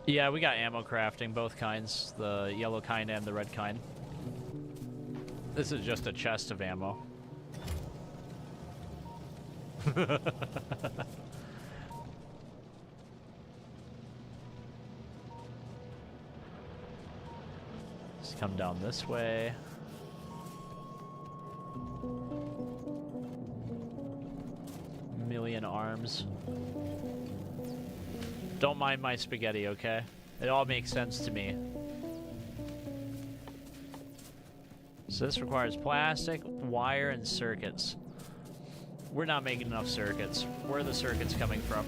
Yeah, we got ammo crafting, both kinds, the yellow kind and the red kind. This is just a chest of ammo. to come down this way. Million arms. Don't mind my spaghetti, okay? It all makes sense to me. So this requires plastic, wire, and circuits. We're not making enough circuits. Where are the circuits coming from?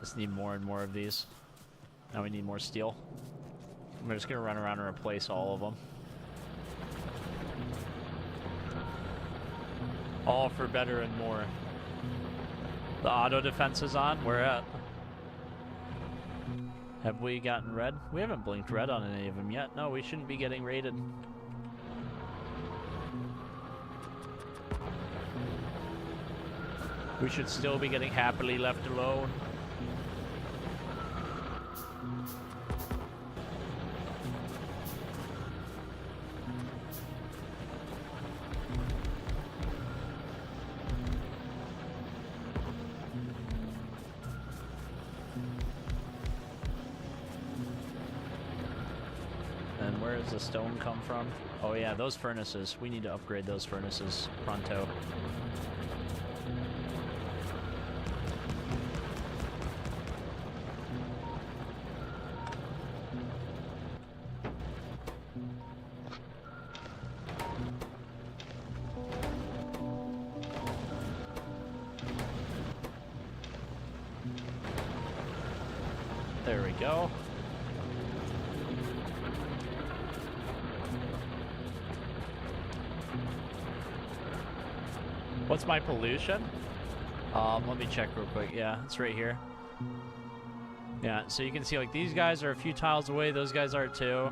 Just need more and more of these. Now we need more steel. I'm just gonna run around and replace all of them. All for better and more. The auto defense is on. We're at. Have we gotten red? We haven't blinked red on any of them yet. No, we shouldn't be getting raided. We should still be getting happily left alone. And where does the stone come from? Oh yeah, those furnaces. We need to upgrade those furnaces pronto. There we go. What's my pollution? Let me check real quick. Yeah, it's right here. Yeah, so you can see like these guys are a few tiles away, those guys are too.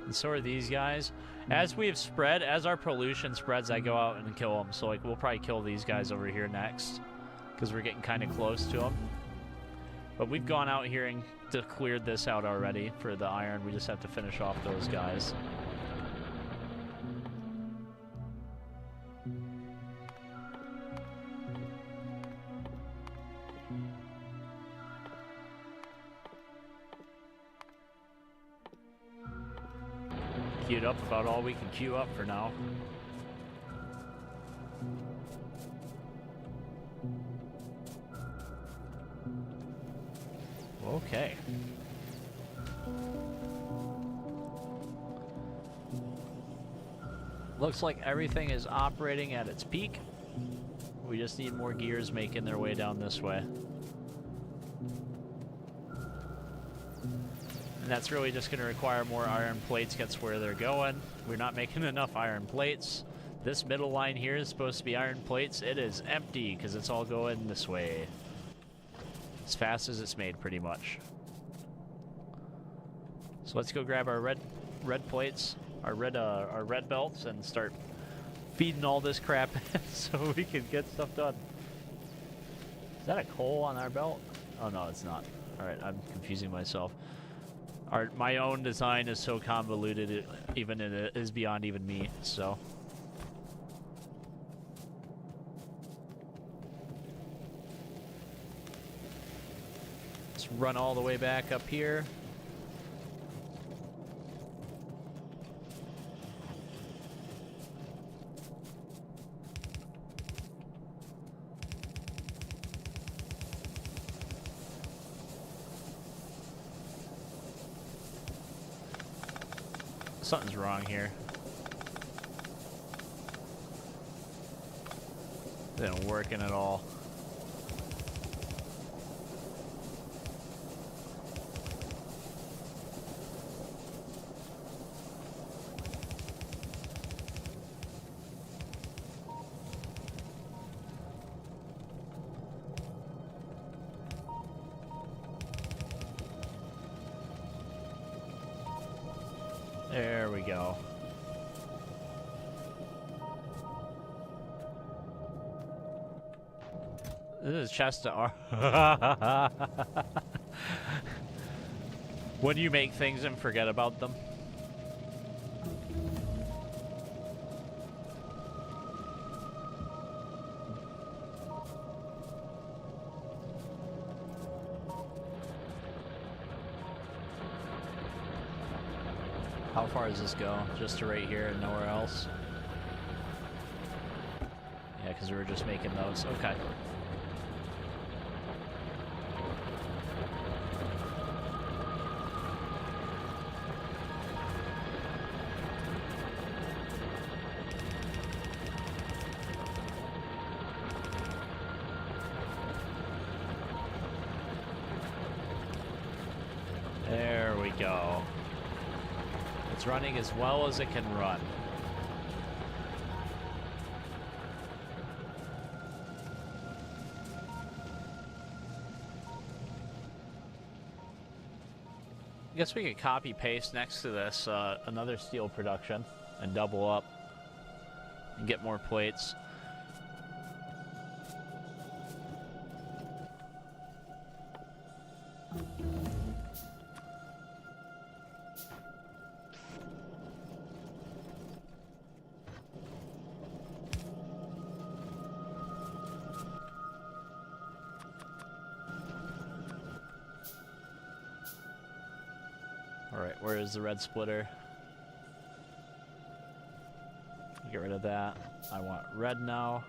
And so are these guys. As we have spread, as our pollution spreads, I go out and kill them. So like we'll probably kill these guys over here next, because we're getting kind of close to them. But we've gone out here and cleared this out already for the iron. We just have to finish off those guys. Queued up about all we can queue up for now. Okay. Looks like everything is operating at its peak. We just need more gears making their way down this way. And that's really just going to require more iron plates, gets where they're going. We're not making enough iron plates. This middle line here is supposed to be iron plates. It is empty because it's all going this way. As fast as it's made, pretty much. So let's go grab our red plates, our red belts, and start feeding all this crap so we can get stuff done. Is that a coal on our belt? Oh no, it's not. All right, I'm confusing myself. My own design is so convoluted, it is beyond even me. So. Let's run all the way back up here. Something's wrong here. It isn't working at all. There we go. This is chest to when you make things and forget about them. How far does this go? Just to right here and nowhere else? Yeah, because we were just making those. Okay. There we go. It's running as well as it can run. I guess we could copy paste next to this another steel production and double up and get more plates. Alright, where is the red splitter? Get rid of that. I want red now.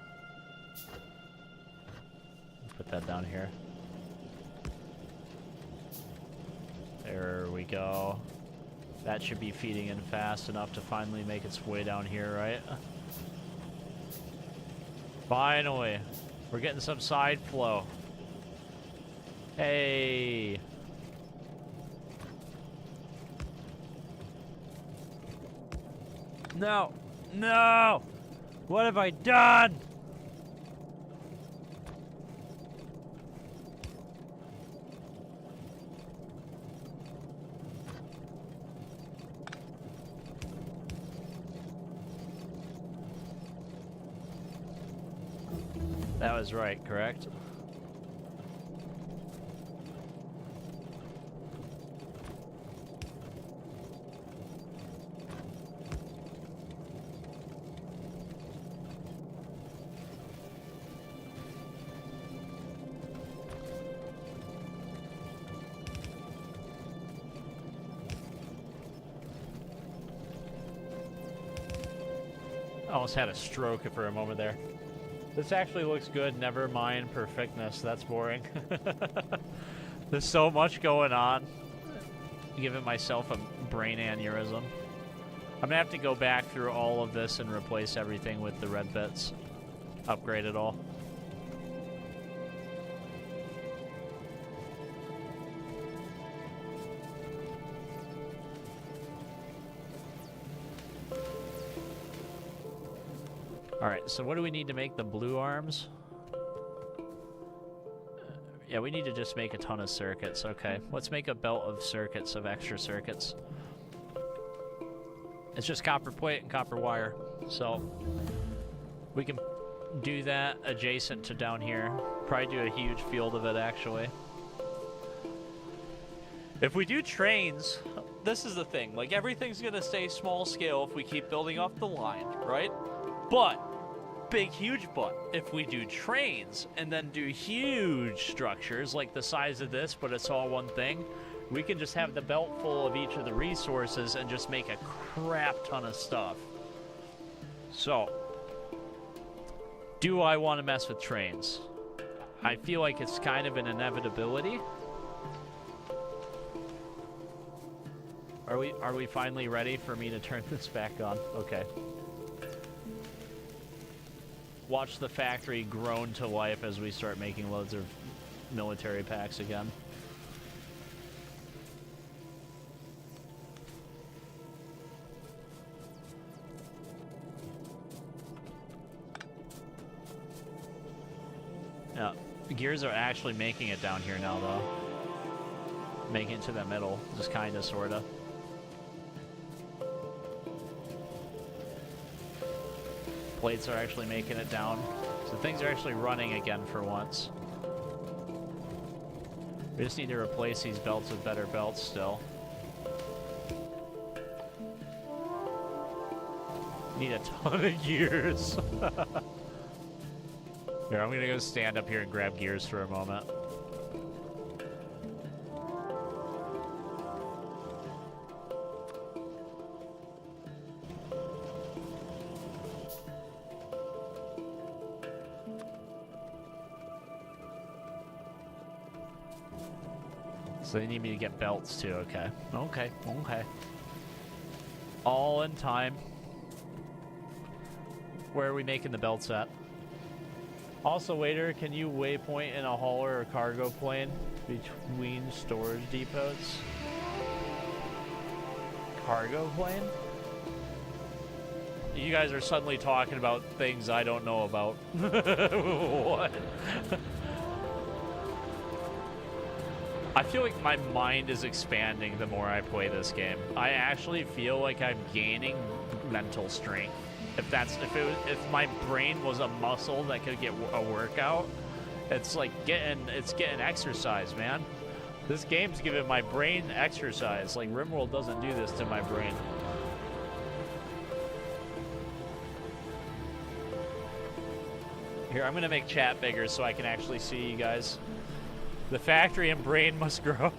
Put that down here. There we go. That should be feeding in fast enough to finally make its way down here, right? Finally! We're getting some side flow. Hey! No! No! What have I done? That was right, correct? Almost had a stroke for a moment there. This actually looks good. Never mind perfectness. That's boring. There's so much going on. Giving myself a brain aneurysm. I'm gonna have to go back through all of this and replace everything with the red bits. Upgrade it all. Alright, so what do we need to make the blue arms? Yeah, we need to just make a ton of circuits. Okay, let's make a belt of circuits, of extra circuits. It's just copper plate and copper wire. So, we can do that adjacent to down here. Probably do a huge field of it, actually. If we do trains, this is the thing. Like, everything's gonna stay small scale if we keep building up the line, right? But, big huge but, if we do trains and then do huge structures like the size of this, but it's all one thing, we can just have the belt full of each of the resources and just make a crap ton of stuff. So, do I want to mess with trains? I feel like it's kind of an inevitability. Are we finally ready for me to turn this back on? Okay. Watch the factory groan to life as we start making loads of military packs again. Yeah, the gears are actually making it down here now, though. Making it to the middle, just kinda, sorta. Plates are actually making it down. So things are actually running again for once. We just need to replace these belts with better belts still. Need a ton of gears. Here, I'm gonna go stand up here and grab gears for a moment. So they need me to get belts too, okay. Okay. All in time. Where are we making the belts at? Also, waiter, can you waypoint in a hauler or cargo plane between storage depots? Cargo plane? You guys are suddenly talking about things I don't know about. What? I feel like my mind is expanding the more I play this game. I actually feel like I'm gaining mental strength. If my brain was a muscle that could get a workout, it's like getting exercise, man. This game's giving my brain exercise. Like RimWorld doesn't do this to my brain. Here, I'm gonna make chat bigger so I can actually see you guys. The factory and brain must grow.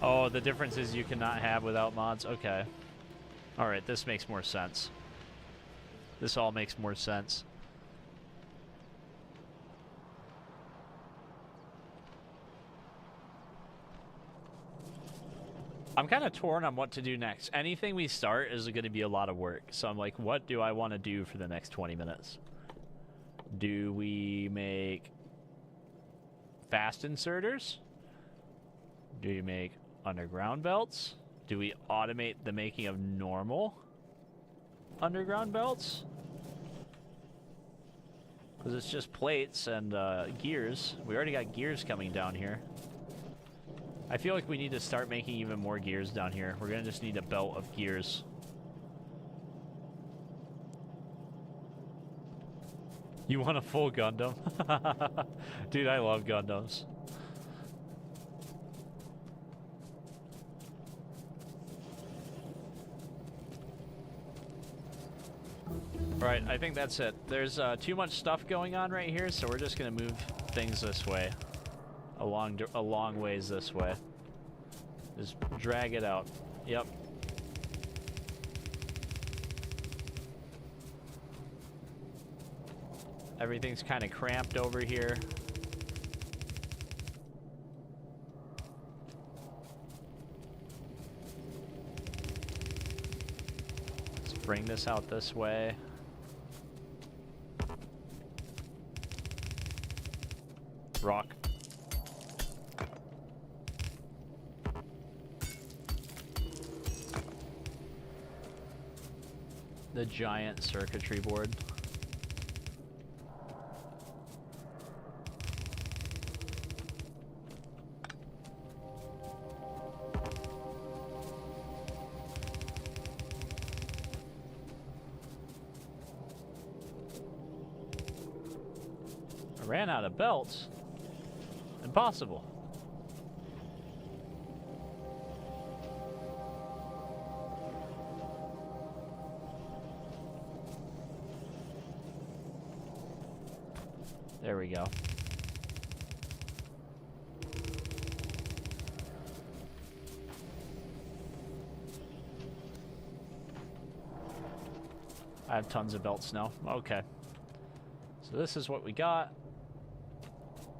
Oh, the difference is you cannot have without mods? Okay. Alright, this makes more sense. This all makes more sense. I'm kind of torn on what to do next. Anything we start is going to be a lot of work. So I'm like, what do I want to do for the next 20 minutes? Do we make fast inserters? Do we make underground belts? Do we automate the making of normal underground belts? Because it's just plates and gears. We already got gears coming down here. I feel like we need to start making even more gears down here. We're gonna just need a belt of gears. You want a full Gundam? Dude, I love Gundams. Alright, I think that's it. There's too much stuff going on right here, so we're just gonna move things this way. A long ways this way. Just drag it out. Yep. Everything's kind of cramped over here. Let's bring this out this way. Rock. The giant circuitry board. I ran out of belts. Impossible. There we go. I have tons of belts now. Okay. So this is what we got.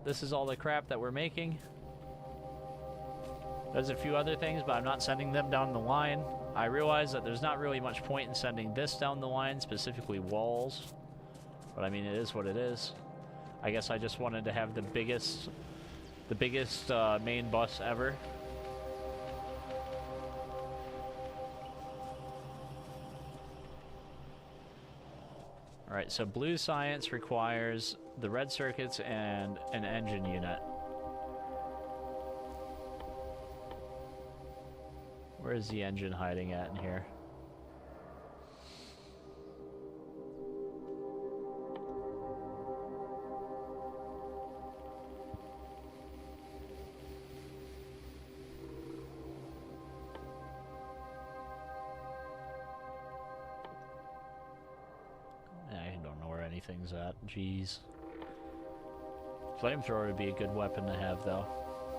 This is all the crap that we're making. There's a few other things, but I'm not sending them down the line. I realize that there's not really much point in sending this down the line, specifically walls. But I mean, it is what it is. I guess I just wanted to have the biggest main bus ever. Alright, so blue science requires the red circuits and an engine unit. Where is the engine hiding at in here? many things at. Jeez. Flamethrower would be a good weapon to have, though.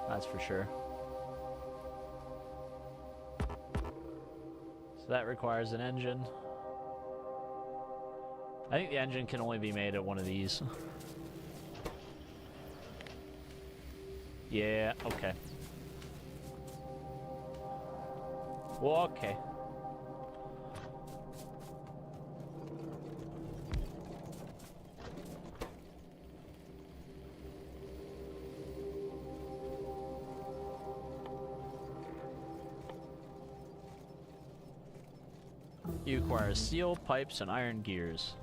That's for sure. So that requires an engine. I think the engine can only be made at one of these. Yeah, okay. Well, okay. You acquire steel, pipes, and iron gears.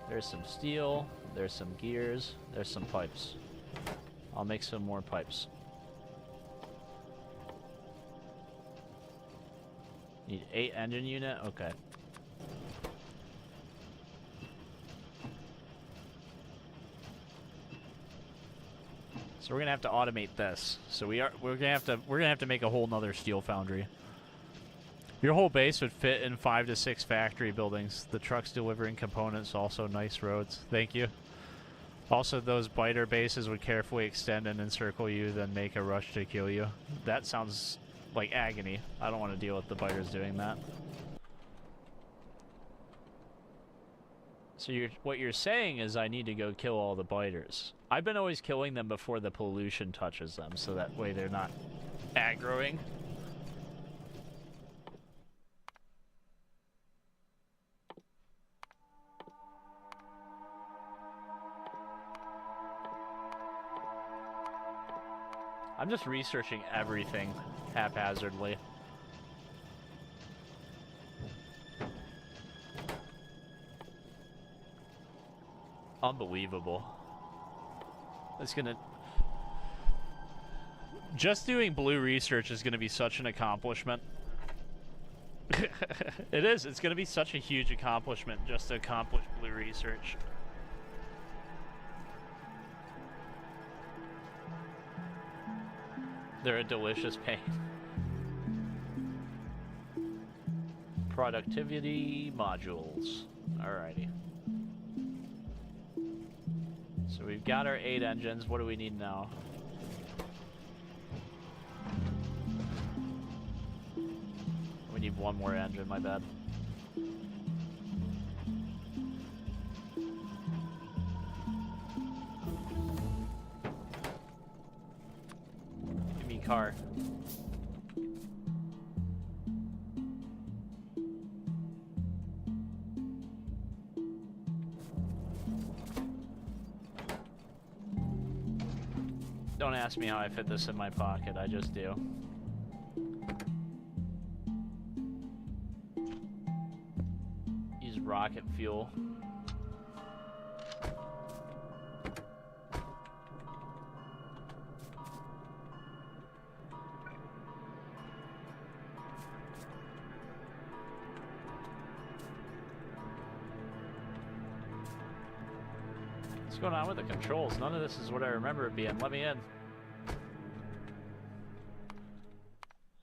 There's some steel, there's some gears, there's some pipes. I'll make some more pipes. Need 8 engine unit? Okay. So we're gonna have to automate this. So we're gonna have to make a whole nother steel foundry. Your whole base would fit in 5 to 6 factory buildings. The trucks delivering components, also nice roads. Thank you. Also, those biter bases would carefully extend and encircle you, then make a rush to kill you. That sounds like agony. I don't want to deal with the biters doing that. So what you're saying is I need to go kill all the biters. I've been always killing them before the pollution touches them, so that way they're not aggroing. I'm just researching everything haphazardly. Unbelievable. It's gonna... Just doing blue research is gonna be such an accomplishment. It is. It's gonna be such a huge accomplishment just to accomplish blue research. They're a delicious pain. Productivity modules. Alrighty. So we've got our 8 engines. What do we need now? We need 1 more engine, my bad. Give me car. Don't ask me how I fit this in my pocket, I just do. Use rocket fuel. What's going on with the controls? None of this is what I remember it being. Let me in.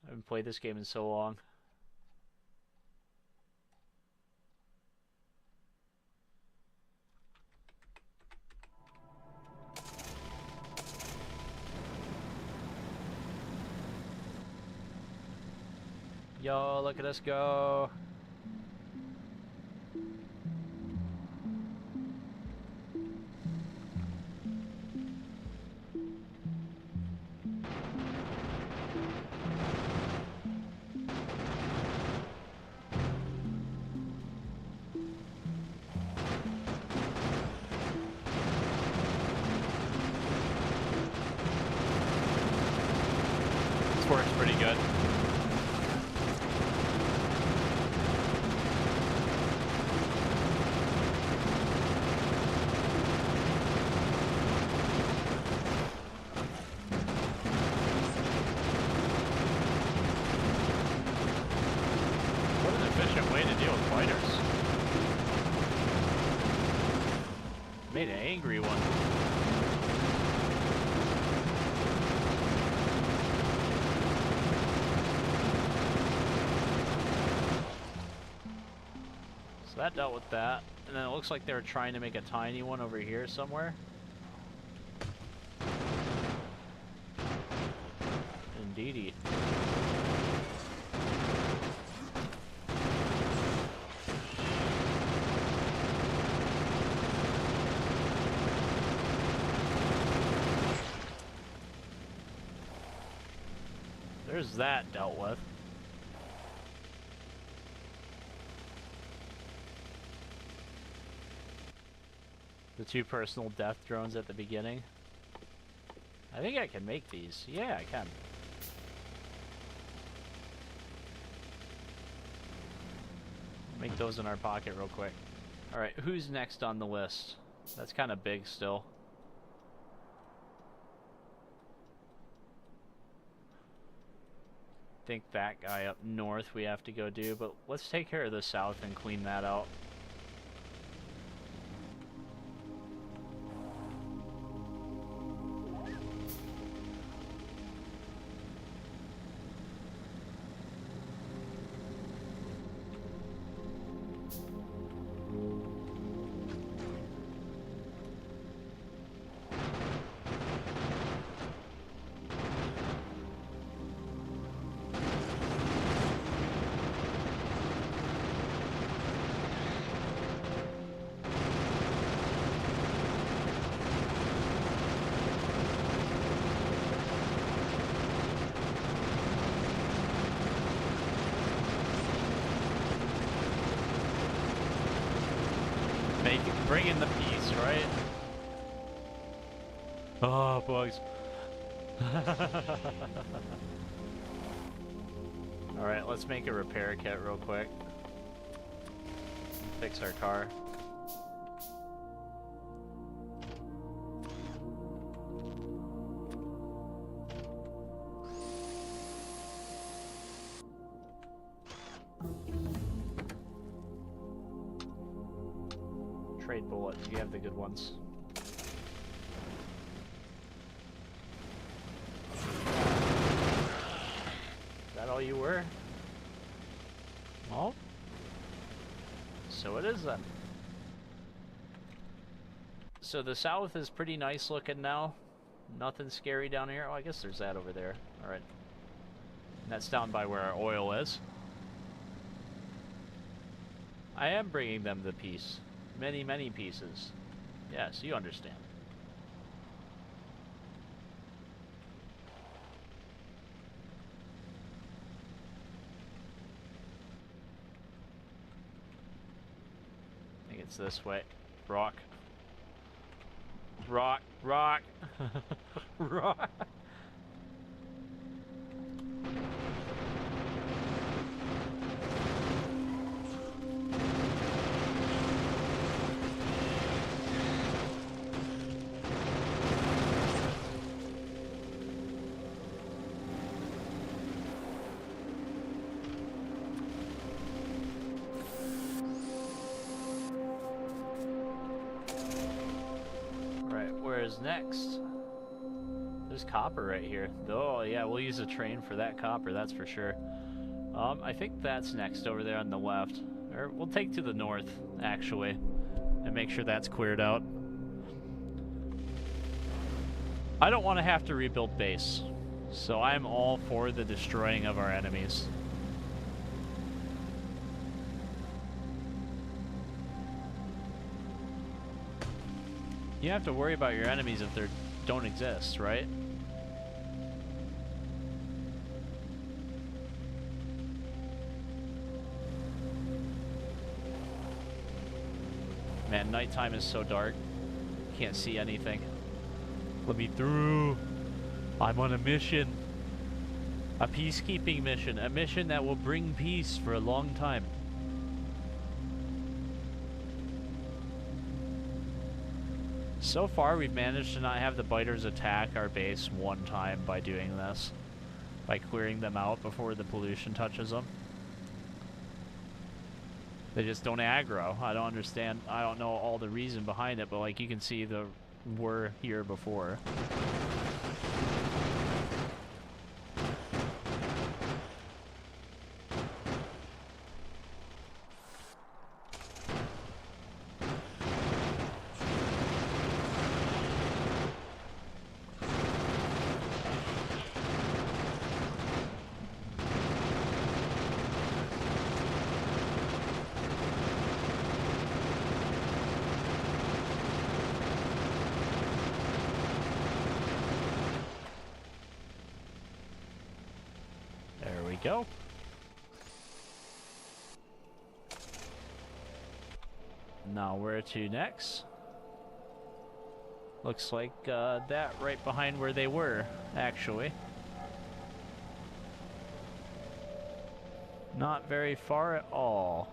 I haven't played this game in so long. Yo, look at us go. This works pretty good. Made an angry one. So that dealt with that. And then it looks like they were trying to make a tiny one over here somewhere. Indeedy. There's that dealt with. The 2 personal death drones at the beginning. I think I can make these. Yeah, I can. Make those in our pocket real quick. Alright, who's next on the list? That's kind of big still. Think that guy up north we have to go do, but let's take care of the south and clean that out. Bring in the peace, right? Oh, bugs. Alright, let's make a repair kit real quick. Fix our car. Trade bullets, you have the good ones. Is that all you were? Well, so it is then. So the south is pretty nice looking now. Nothing scary down here. Oh, I guess there's that over there. Alright. That's down by where our oil is. I am bringing them the piece. Many, many pieces. Yes, you understand. I think it's this way. Rock. Rock. Rock. Rock. Next, there's copper right here. Oh yeah, we'll use a train for that copper, that's for sure. I think that's next over there on the left, or we'll take to the north actually and make sure that's cleared out. I don't want to have to rebuild base, so I'm all for the destroying of our enemies. You have to worry about your enemies if they don't exist, right? Man, nighttime is so dark. Can't see anything. Let me through. I'm on a mission. A peacekeeping mission. A mission that will bring peace for a long time. So far, we've managed to not have the biters attack our base one time by doing this. By clearing them out before the pollution touches them. They just don't aggro. I don't understand. I don't know all the reason behind it, but like you can see, the were here before. go. Now where to next? Looks like that right behind where they were, actually. Not very far at all.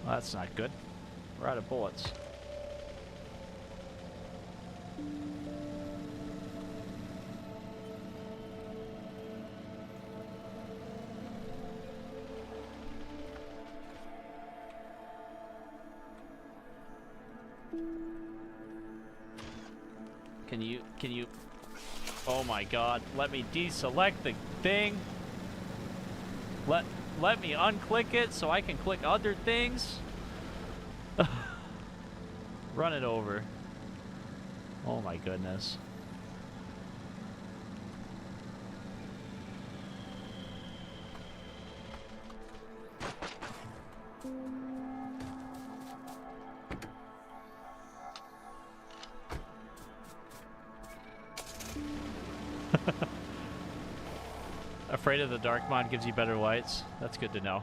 Well, that's not good. We're out of bullets. Can you, oh my god, let me deselect the thing. Let me unclick it so I can click other things. Run it over. Oh my goodness. Afraid of the dark mod gives you better lights. That's good to know.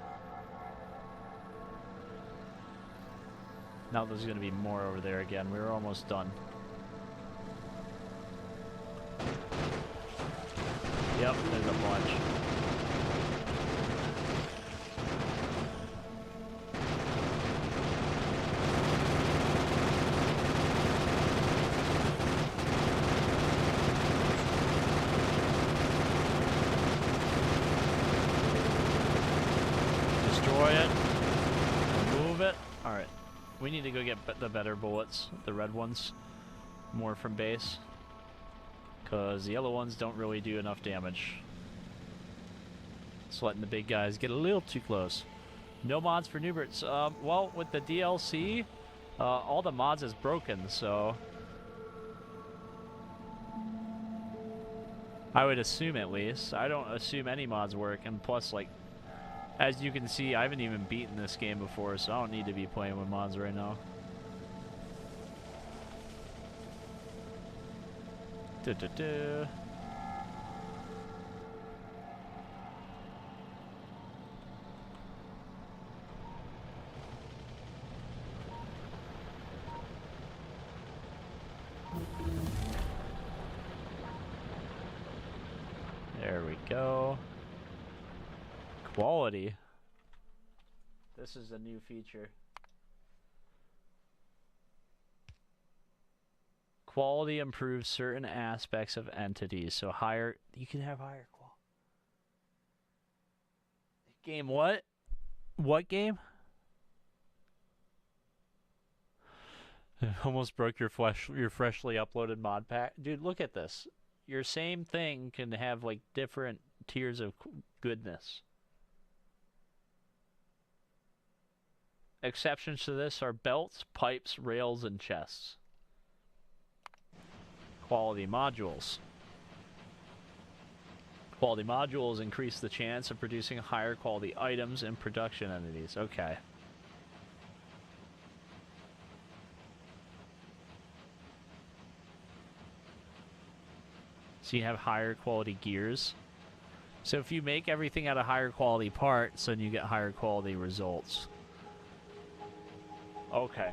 Now there's going to be more over there again. We were almost done. Yep, there's a bunch. Destroy it. Remove it. Alright. We need to go get the better bullets, the red ones, more from base, because the yellow ones don't really do enough damage. It's letting the big guys get a little too close. No mods for Nooberts. Well, with the DLC, all the mods is broken, so I would assume, at least. I don't assume any mods work, and plus, like, as you can see, I haven't even beaten this game before, so I don't need to be playing with mods right now. Du-du-du. There we go. Quality. This is a new feature. Quality improves certain aspects of entities. So higher, you can have higher quality. Game what? What game? Almost broke your freshly uploaded mod pack. Dude, look at this. Your same thing can have like different tiers of goodness. Exceptions to this are belts, pipes, rails, and chests. Quality modules. Quality modules increase the chance of producing higher quality items and production entities. Okay. So you have higher quality gears. So if you make everything out of higher quality parts, then you get higher quality results. Okay.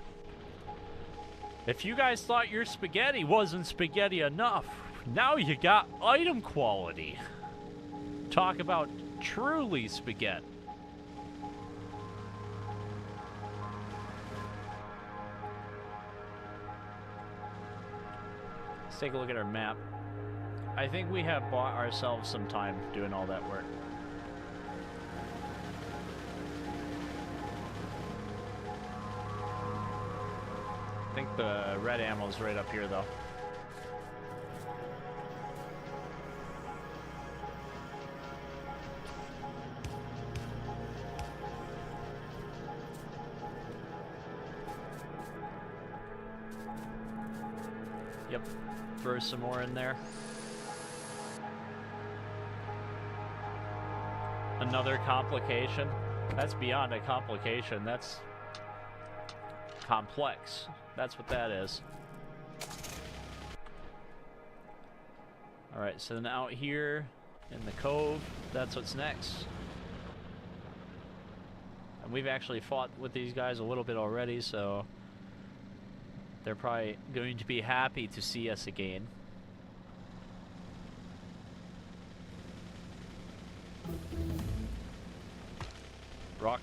If you guys thought your spaghetti wasn't spaghetti enough, now you got item quality. Talk about truly spaghetti. Let's take a look at our map. I think we have bought ourselves some time doing all that work. I think the red ammo's right up here, though. Yep. Throw some more in there. Another complication? That's beyond a complication. That's complex. That's what that is. Alright, so then out here in the cove, that's what's next. And we've actually fought with these guys a little bit already, so they're probably going to be happy to see us again. Rock.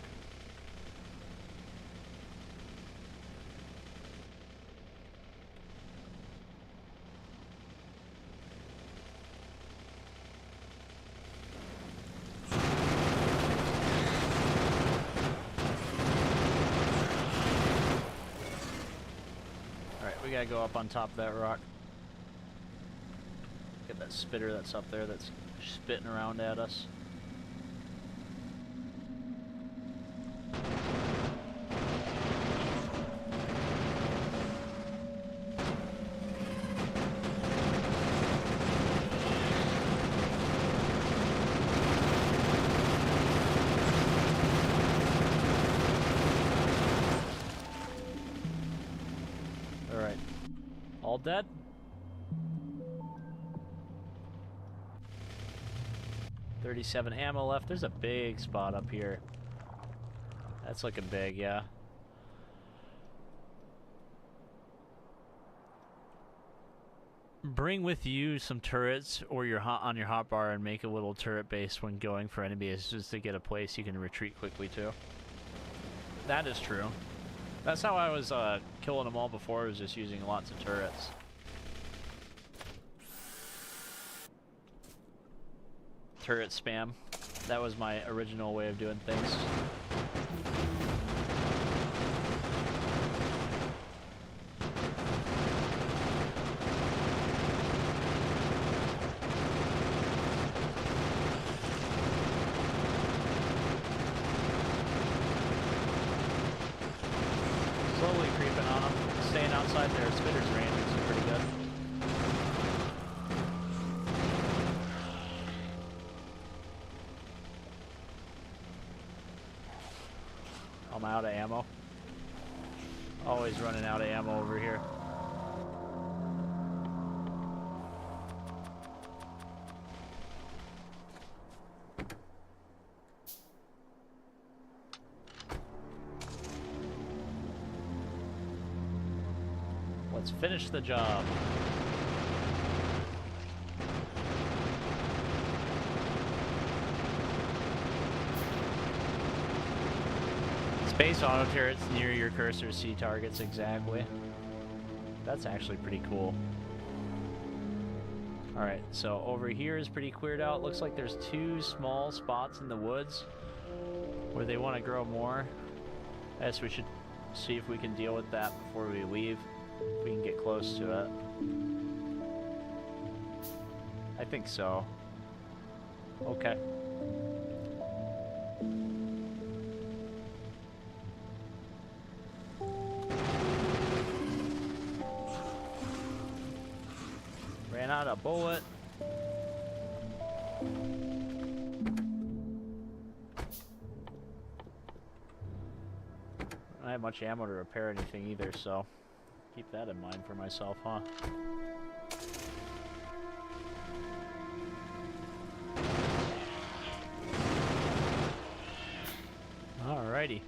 Alright, we gotta go up on top of that rock. Get that spitter that's up there that's spitting around at us. Alright. All dead? .37 ammo left. There's a big spot up here. That's looking big, yeah. Bring with you some turrets or your on your hotbar and make a little turret base when going for enemies just to get a place you can retreat quickly to. That is true. That's how I was killing them all before, was just using lots of turrets. Turret spam. That was my original way of doing things. Slowly creeping on them. Staying outside their spitter's range is pretty good. I'm out of ammo. Always running out of ammo over here. Let's finish the job. Space auto turrets near your cursor see targets exactly. That's actually pretty cool. Alright, so over here is pretty cleared out. Looks like there's 2 small spots in the woods where they want to grow more. I guess we should see if we can deal with that before we leave. If we can get close to it. I think so. Okay. Ran out of bullet. I don't have much ammo to repair anything either, so keep that in mind for myself, huh? Alrighty.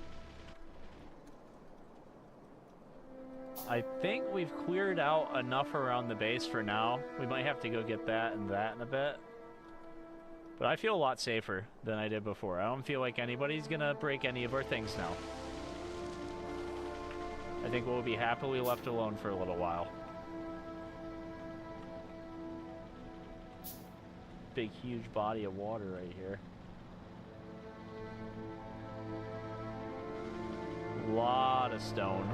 I think we've cleared out enough around the base for now. We might have to go get that and that in a bit. But I feel a lot safer than I did before. I don't feel like anybody's gonna break any of our things now. I think we'll be happily left alone for a little while. Big, huge body of water right here. Lot of stone.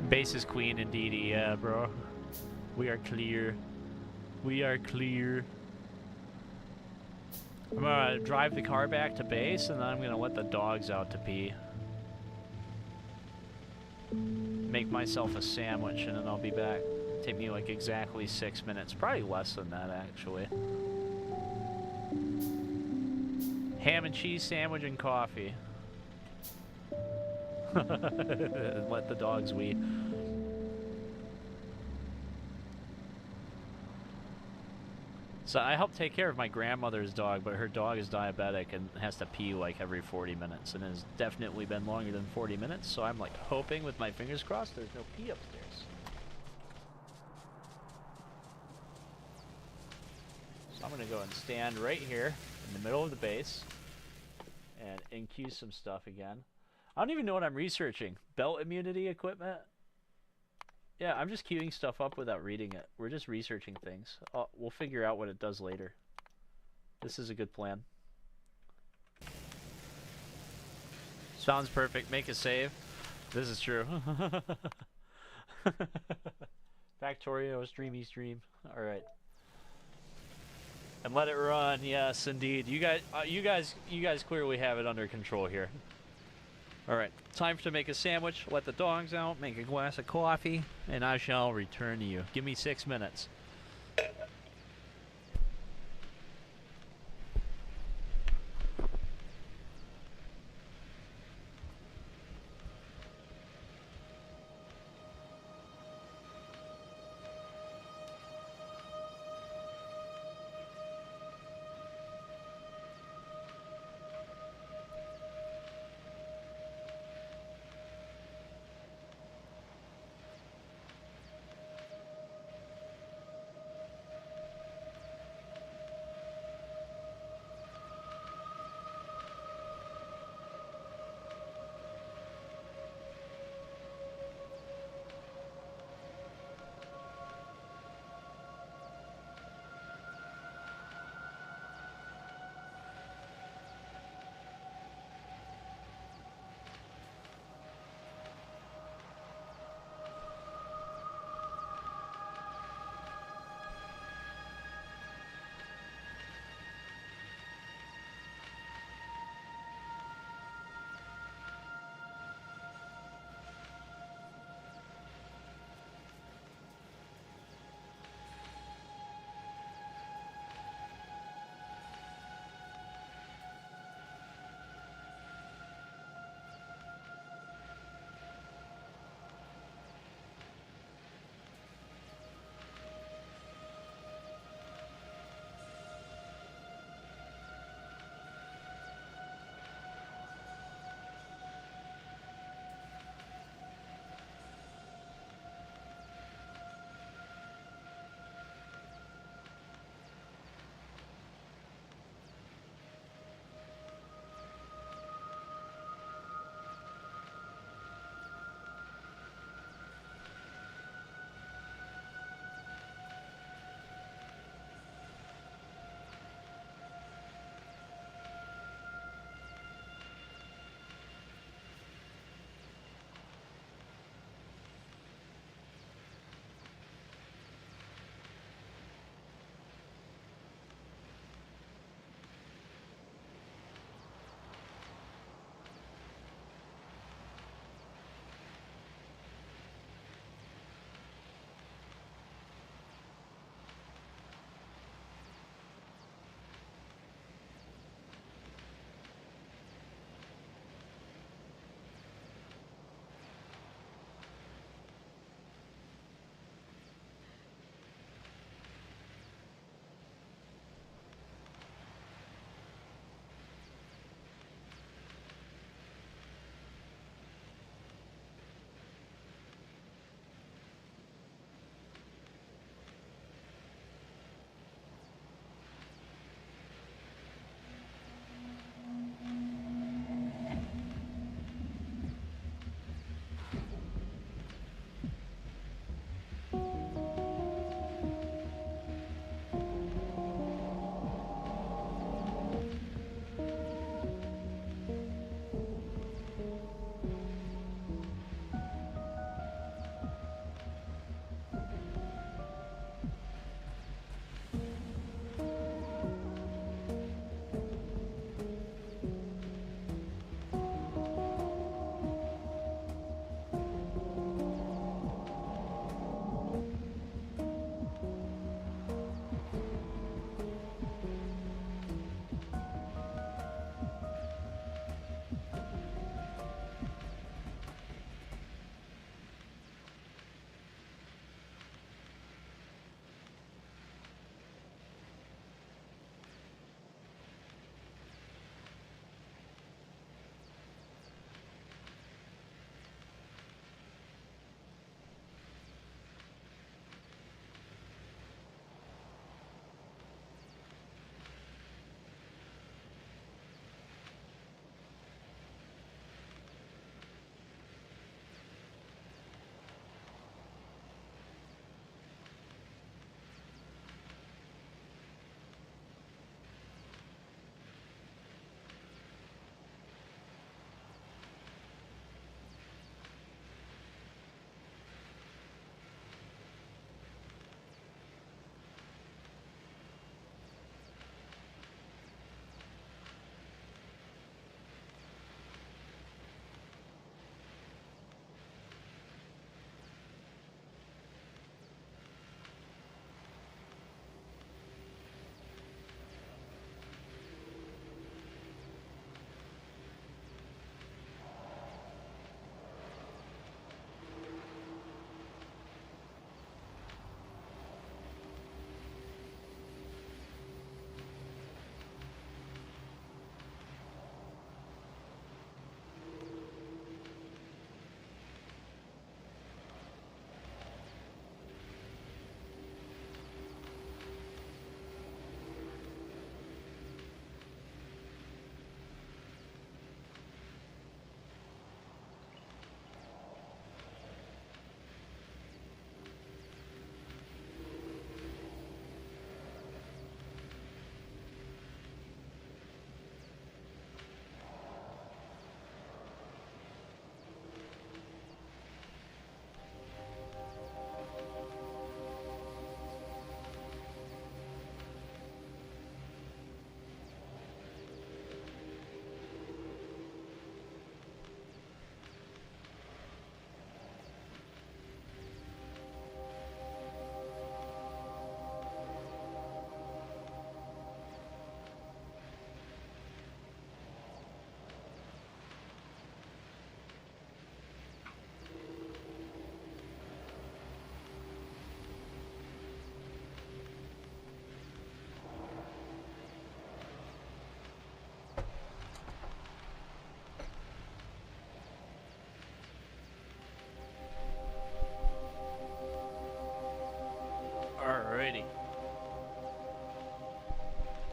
Base is queen indeed, yeah, bro. We are clear. We are clear. I'm gonna drive the car back to base, and then I'm gonna let the dogs out to pee. Make myself a sandwich, and then I'll be back. Take me like exactly 6 minutes. Probably less than that, actually. Ham and cheese sandwich and coffee. Let the dogs wee. So I help take care of my grandmother's dog, but her dog is diabetic and has to pee like every 40 minutes, and has definitely been longer than 40 minutes, so I'm like hoping with my fingers crossed there's no pee upstairs. So I'm gonna go and stand right here in the middle of the base and NQ some stuff again. I don't even know what I'm researching. Belt immunity equipment? Yeah, I'm just queuing stuff up without reading it. We're just researching things. We'll figure out what it does later. This is a good plan. Sounds perfect. Make a save. This is true. Factorio, stream. All right. And let it run. Yes, indeed. You guys clearly have it under control here. All right, time to make a sandwich, let the dogs out, make a glass of coffee, and I shall return to you. Give me 6 minutes.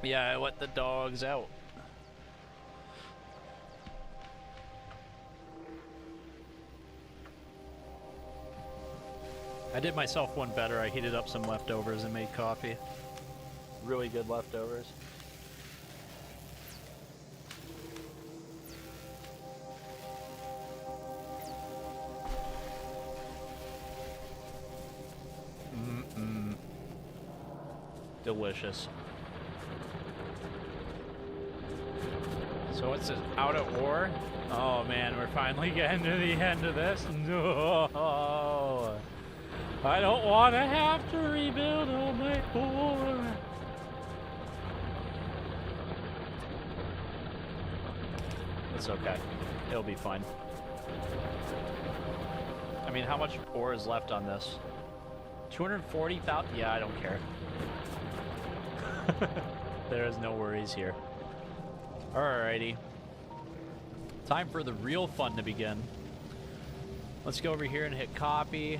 Yeah, I let the dogs out. I did myself one better. I heated up some leftovers and made coffee. Really good leftovers. Delicious. So it's out at war? Oh man, we're finally getting to the end of this. No, I don't want to have to rebuild all my core. It's okay. It'll be fine. I mean, how much ore is left on this? 240,000? Yeah, I don't care. There is no worries here. Alrighty. Time for the real fun to begin. Let's go over here and hit copy.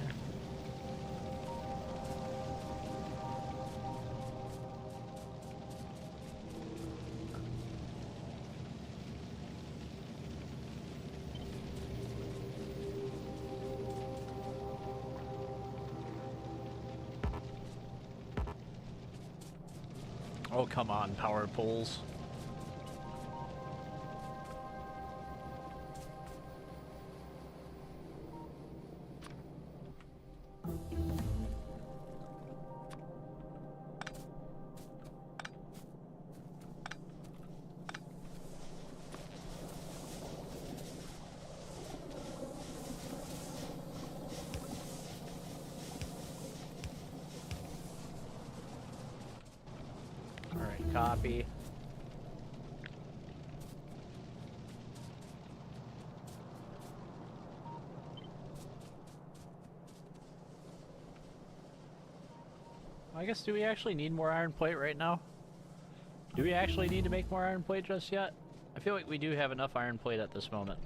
Oh, come on, power poles. Copy. I guess, do we actually need more iron plate right now? Do we actually need to make more iron plate just yet? I feel like we do have enough iron plate at this moment.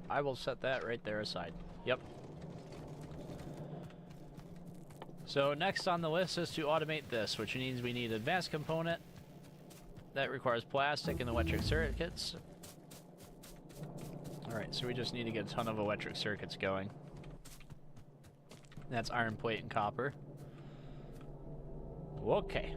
I will set that right there aside. Yep. So next on the list is to automate this, which means we need advanced component. That requires plastic and electric circuits. Alright, so we just need to get a ton of electric circuits going. That's iron plate and copper. Okay.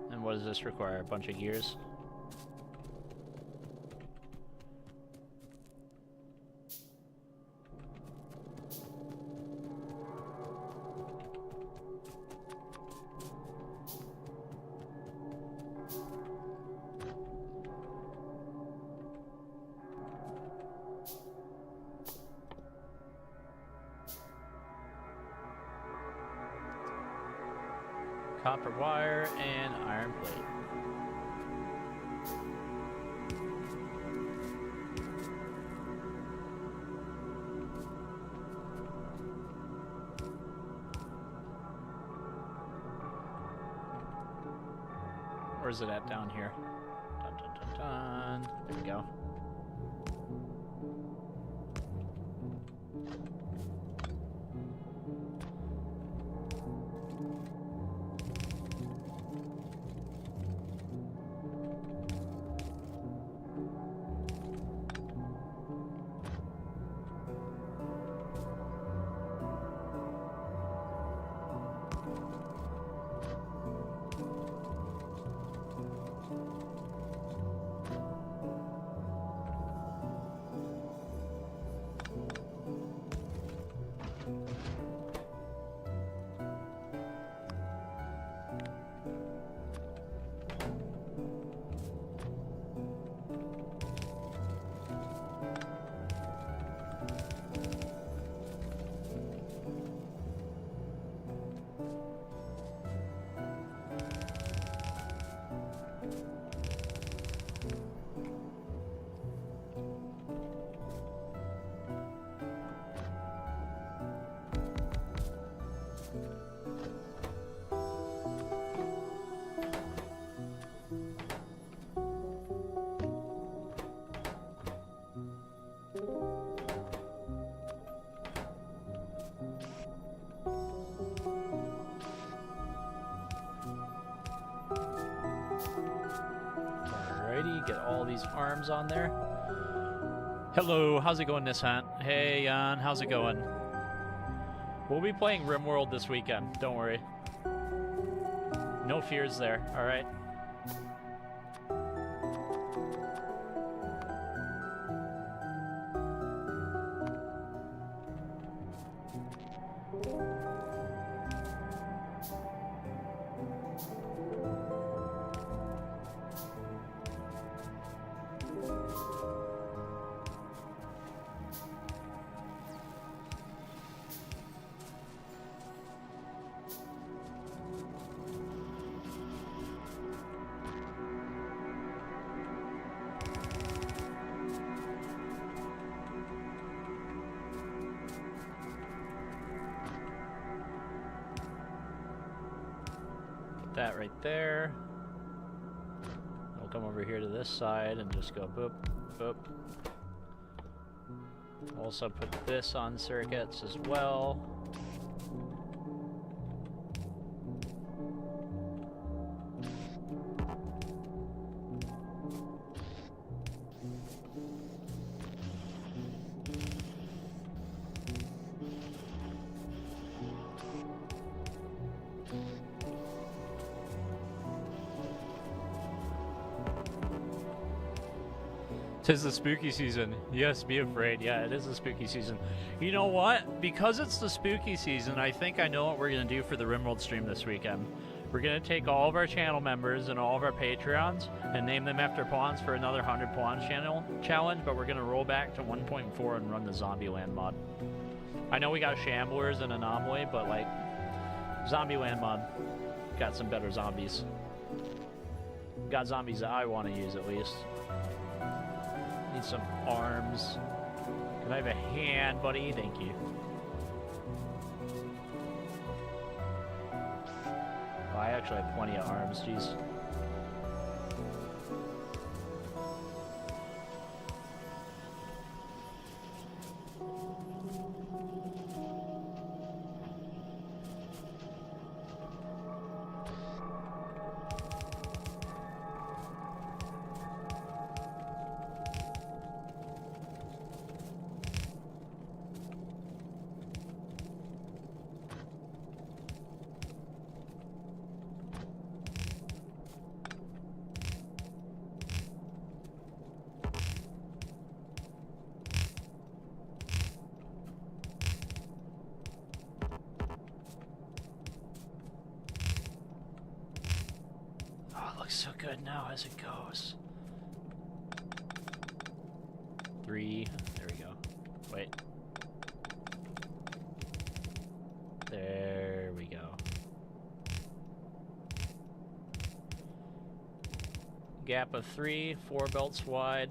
And what does this require? A bunch of gears? Copper wire and iron plate. Where's it at down here? Dun, dun, dun, dun. There we go. these arms on there. Hello, how's it going, Nissan? Hey, Jan, how's it going? We'll be playing RimWorld this weekend, don't worry. No fears there, alright? That right there. We'll come over here to this side and just go boop, boop. Also put this on circuits as well. Tis the spooky season. Yes, be afraid. Yeah, it is the spooky season. You know what? Because it's the spooky season, I think I know what we're going to do for the RimWorld stream this weekend. We're going to take all of our channel members and all of our Patreons and name them after pawns for another 100 pawns challenge, but we're going to roll back to 1.4 and run the Zombieland mod. I know we got Shamblers and Anomaly, but like, Zombieland mod got some better zombies. Got zombies that I want to use at least. Need some arms. Can I have a hand, buddy? Thank you. Oh, I actually have plenty of arms, jeez. So good now as it goes. 3. There we go. Wait. There we go. Gap of 3, 4 belts wide.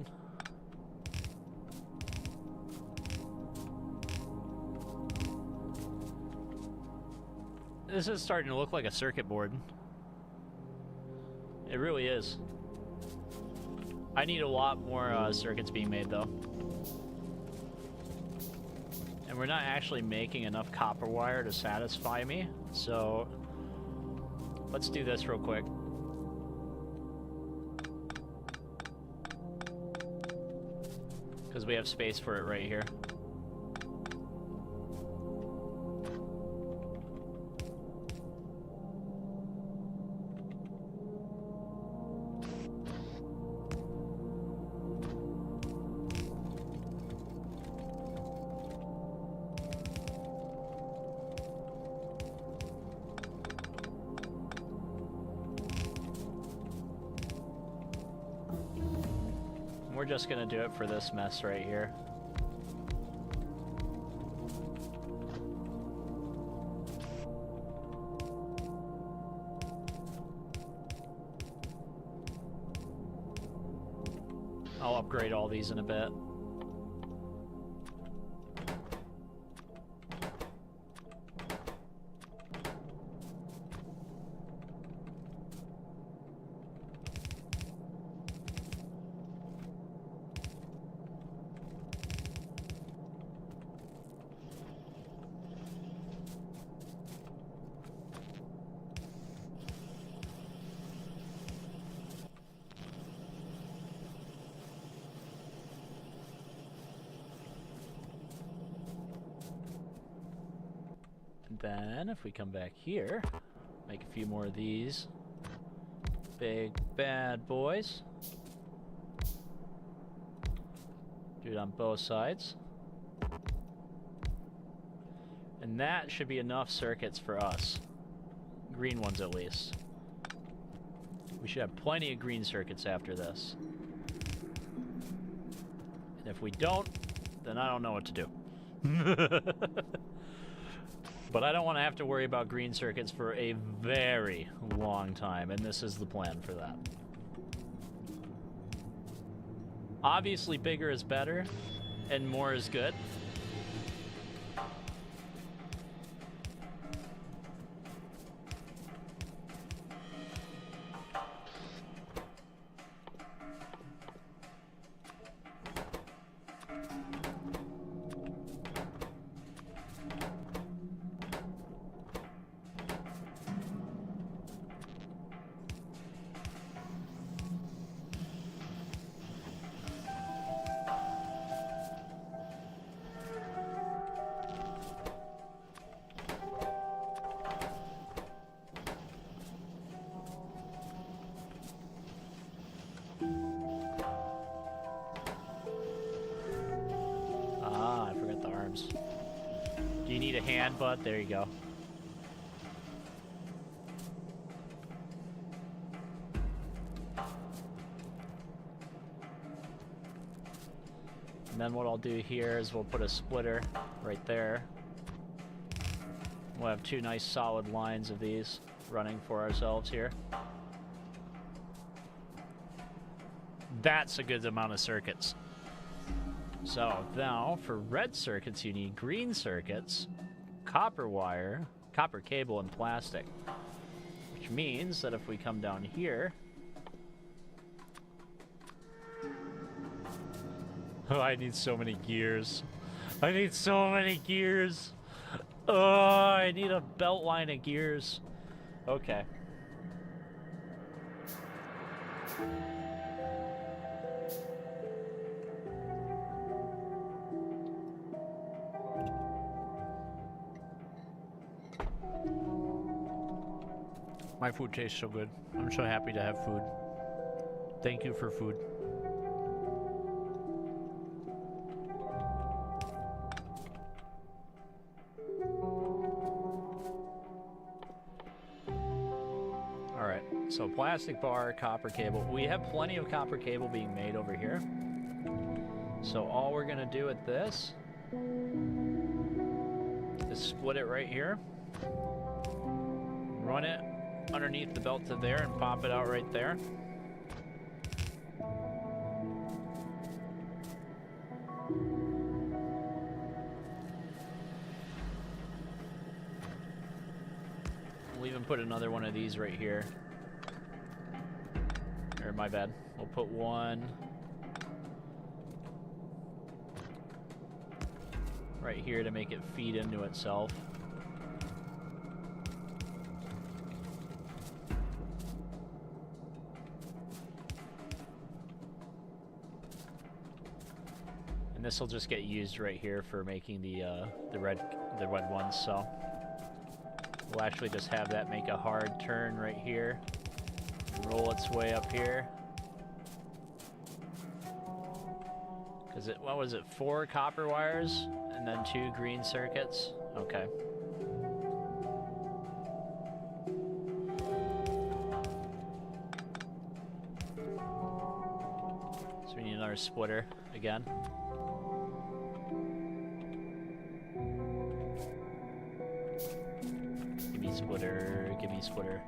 This is starting to look like a circuit board. It really is. I need a lot more circuits being made though. And we're not actually making enough copper wire to satisfy me, so let's do this real quick. Because we have space for it right here. We're just gonna do it for this mess right here. I'll upgrade all these in a bit. Then, if we come back here, make a few more of these big bad boys. Do it on both sides. And that should be enough circuits for us. Green ones at least. We should have plenty of green circuits after this. And if we don't, then I don't know what to do. But I don't want to have to worry about green circuits for a very long time, and this is the plan for that. Obviously, bigger is better, and more is good. Do you need a hand, bud? There you go. And then what I'll do here is we'll put a splitter right there. We'll have two nice solid lines of these running for ourselves here. That's a good amount of circuits. So now for red circuits you need green circuits, copper wire, copper cable, and plastic. Which means that if we come down here... Oh, I need so many gears. I need so many gears. Oh, I need a belt line of gears. Okay. My food tastes so good. I'm so happy to have food. Thank you for food. Alright, so plastic bar, copper cable. We have plenty of copper cable being made over here. So all we're gonna do with this is split it right here. Run it underneath the belt to there and pop it out right there. We'll even put another one of these right here. Or my bad. We'll put one right here to make it feed into itself. And this will just get used right here for making the red ones. So we'll actually just have that make a hard turn right here, roll its way up here. Cause it, what was it? 4 copper wires and then 2 green circuits. Okay. So we need another splitter again. Splitter, give me splitter.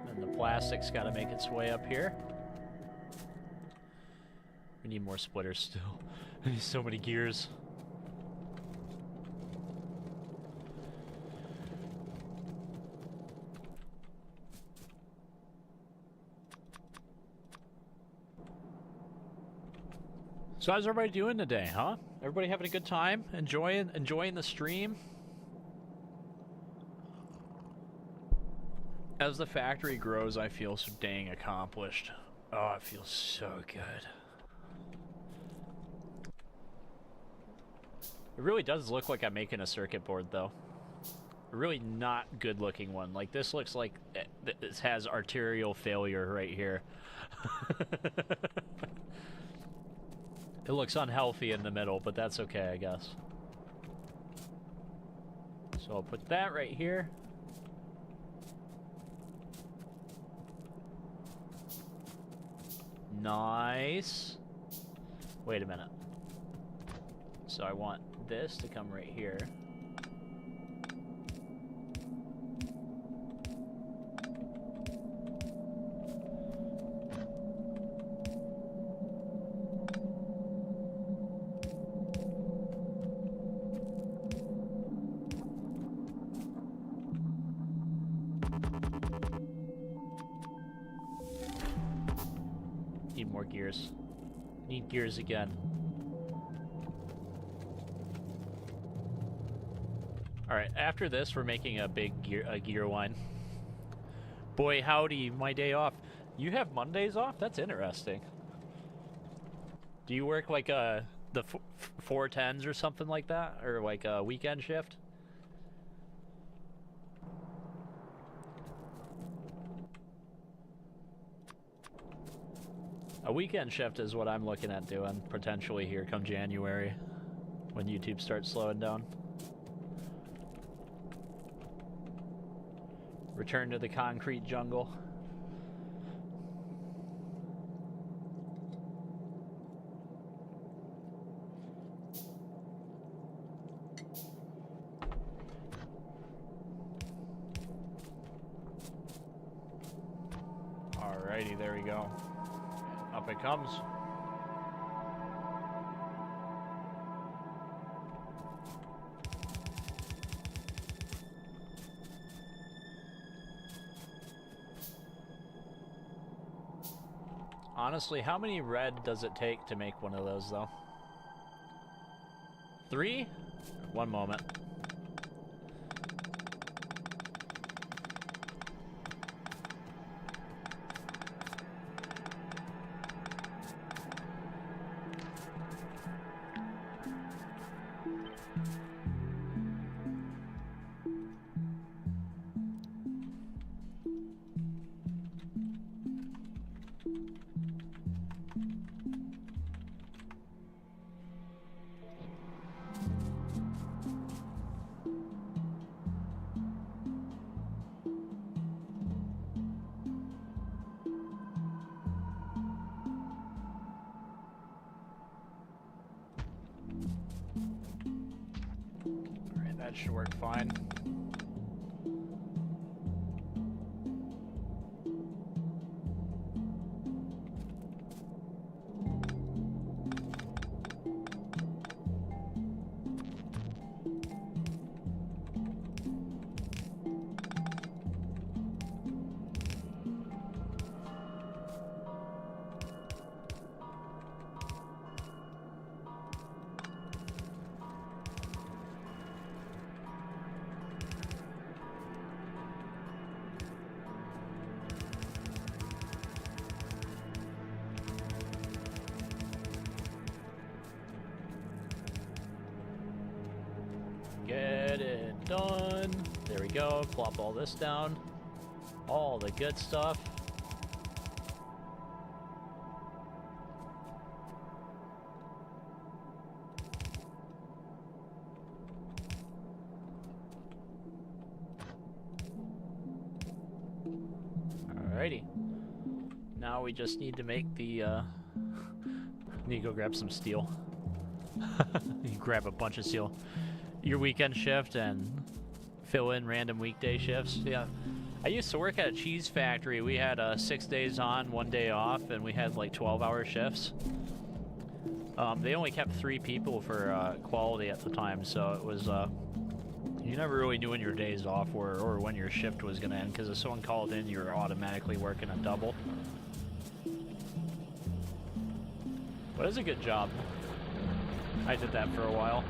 And the plastic's got to make its way up here. We need more splitters still. I need so many gears. So how's everybody doing today, huh? Everybody having a good time? Enjoying the stream? As the factory grows, I feel so dang accomplished. Oh, it feels so good. It really does look like I'm making a circuit board, though. A really not good-looking one. Like, this looks like this has arterial failure right here. It looks unhealthy in the middle, but that's okay, I guess. So I'll put that right here. Nice. Wait a minute. So I want this to come right here. Need more gears. Need gears again. Alright, after this, we're making a big gear line. Boy, howdy, my day off. You have Mondays off? That's interesting. Do you work like the 410s or something like that? Or like a weekend shift? A weekend shift is what I'm looking at doing, potentially here come January, when YouTube starts slowing down. Return to the concrete jungle. Alrighty, there we go. Up it comes. Honestly, how many red does it take to make one of those, though? 3? One moment. That should work fine. Get it done. There we go. Plop all this down. All the good stuff. Alrighty. Now we just need to make the, need to go grab some steel. You grab a bunch of steel. Your weekend shift and fill in random weekday shifts. Yeah. I used to work at a cheese factory. We had 6 days on, 1 day off, and we had like 12-hour shifts. They only kept 3 people for quality at the time, so it was, you never really knew when your days off were or when your shift was going to end, because if someone called in, you were automatically working a double. But it's a good job. I did that for a while.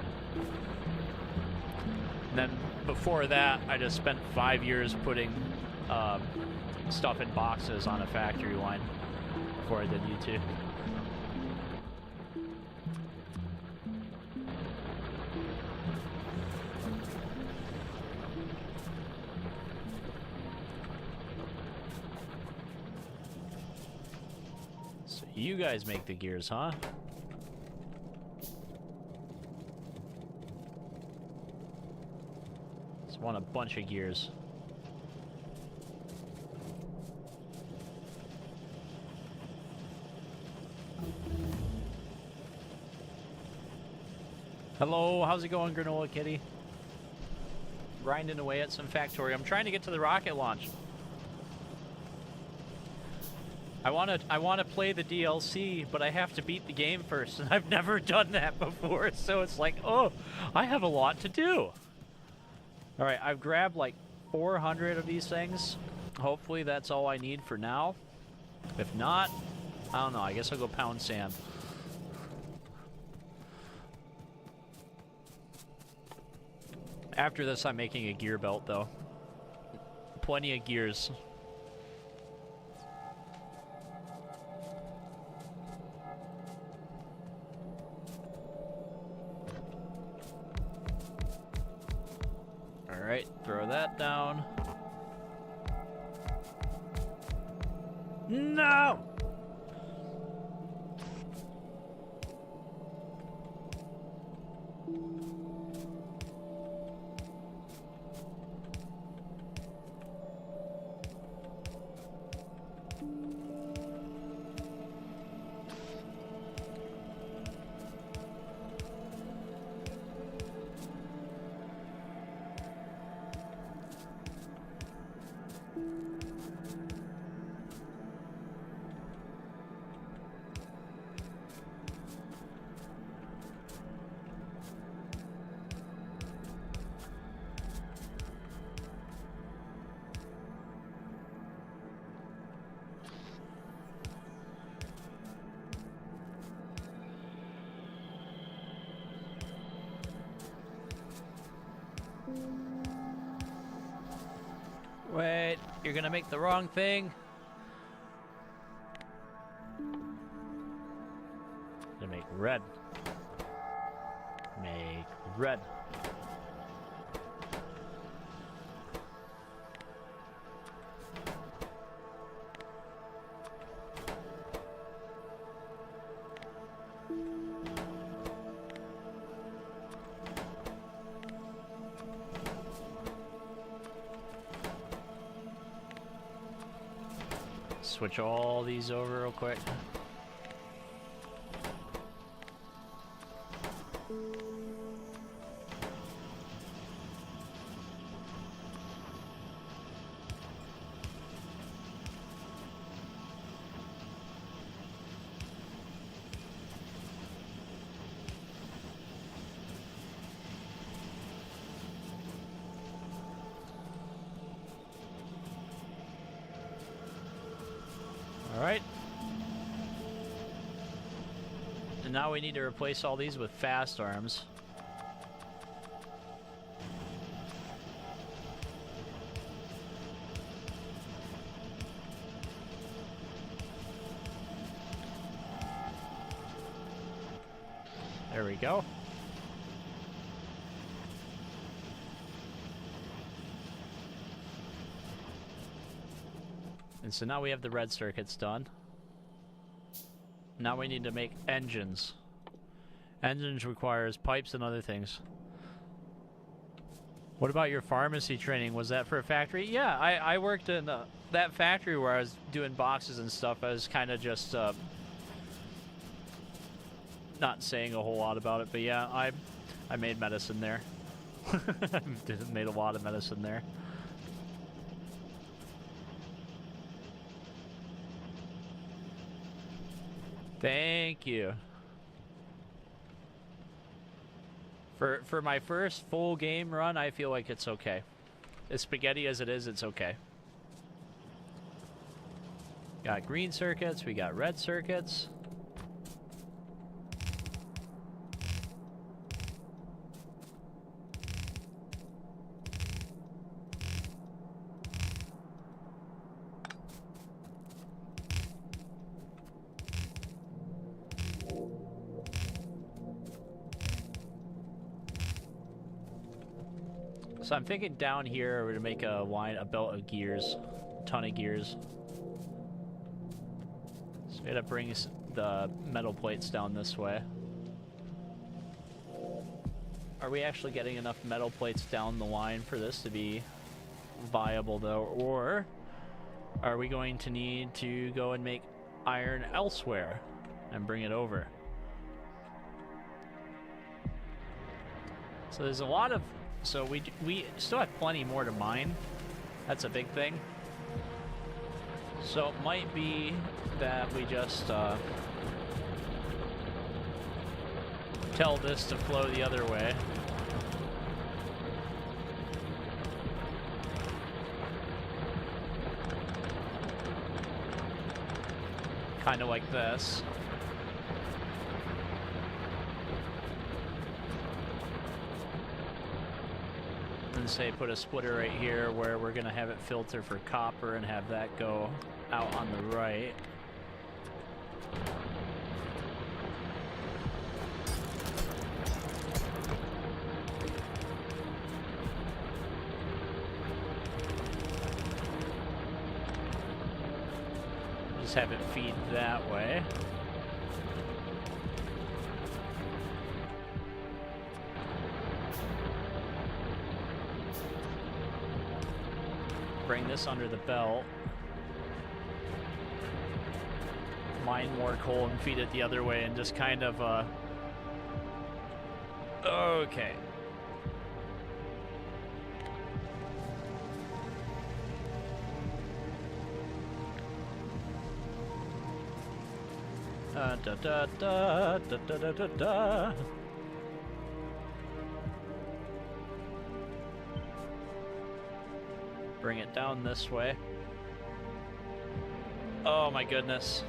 And then before that, I just spent 5 years putting stuff in boxes on a factory line before I did YouTube. So you guys make the gears, huh? Just want a bunch of gears. Hello, how's it going, Granola Kitty? Grinding away at some Factorio. I'm trying to get to the rocket launch. I wanna play the DLC, but I have to beat the game first, and I've never done that before, so it's like, oh, I have a lot to do. Alright, I've grabbed like 400 of these things. Hopefully that's all I need for now. If not, I don't know, I guess I'll go pound sand. After this, I'm making a gear belt, though. Plenty of gears. Alright, throw that down. No! Wait, you're gonna make the wrong thing. Gonna make red. Make red. Switch all these over real quick. Alright. And now we need to replace all these with fast arms. There we go. And so now we have the red circuits done. Now we need to make engines. Engines requires pipes and other things. What about your pharmacy training? Was that for a factory? Yeah, I worked in that factory where I was doing boxes and stuff. I was kind of just not saying a whole lot about it, but yeah, I made medicine there. Made a lot of medicine there. Thank you. For my first full game run, I feel like it's okay. As spaghetti as it is, it's okay. Got green circuits, we got red circuits. So I'm thinking down here we're gonna make a belt of gears, a ton of gears. So we gotta bring the metal plates down this way. Are we actually getting enough metal plates down the line for this to be viable though? Or are we going to need to go and make iron elsewhere and bring it over? So there's a lot of... So we still have plenty more to mine. That's a big thing. So it might be that we just tell this to flow the other way. Kind of like this. And say put a splitter right here where we're gonna have it filter for copper and have that go out on the right. Just have it feed that way. Bring this under the belt. Mine more coal and feed it the other way and just kind of, okay. Da da da da da da da da. Bring it down this way. Oh my goodness.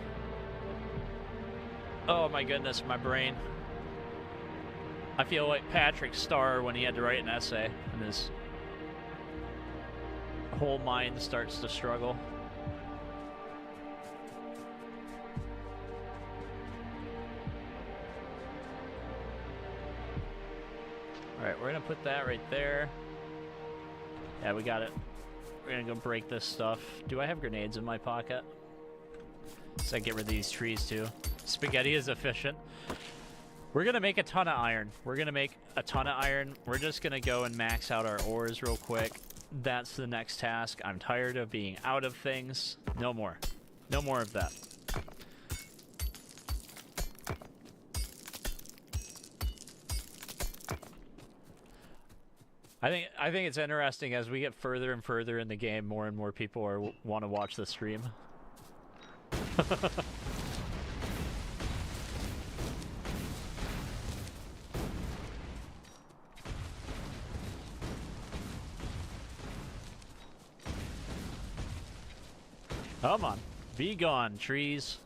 Oh my goodness, my brain. I feel like Patrick Starr when he had to write an essay and his whole mind starts to struggle. Alright, we're gonna put that right there. Yeah, we got it. We're gonna go break this stuff. Do I have grenades in my pocket? So I get rid of these trees too. Spaghetti is efficient. We're gonna make a ton of iron. We're gonna make a ton of iron. We're just gonna go and max out our ores real quick. That's the next task. I'm tired of being out of things. No more. No more of that. I think it's interesting as we get further and further in the game, more and more people want to watch the stream. Come on, be gone, trees.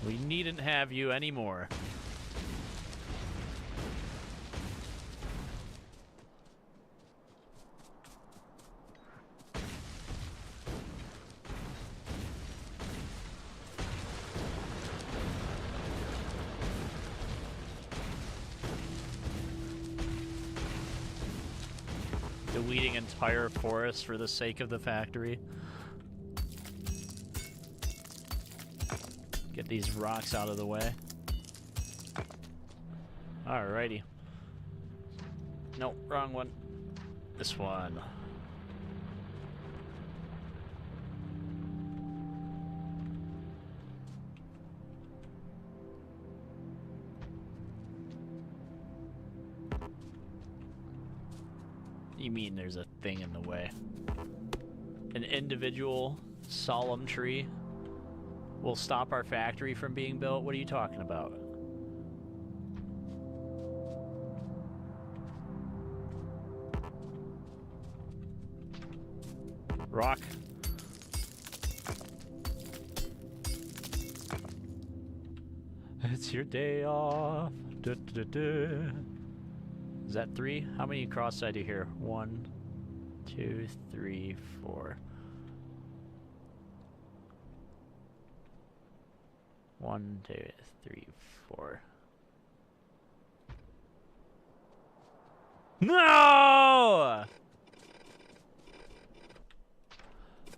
We needn't have you anymore. Deleting entire forests for the sake of the factory. Get these rocks out of the way. Alrighty. Nope, wrong one. This one. You mean there's a thing in the way? An individual solemn tree will stop our factory from being built? What are you talking about? Rock. It's your day off. Du, du, du, du. Is that 3? How many cross-side do you hear? 1, 2, 3, 4. 1, 2, 3, 4. No!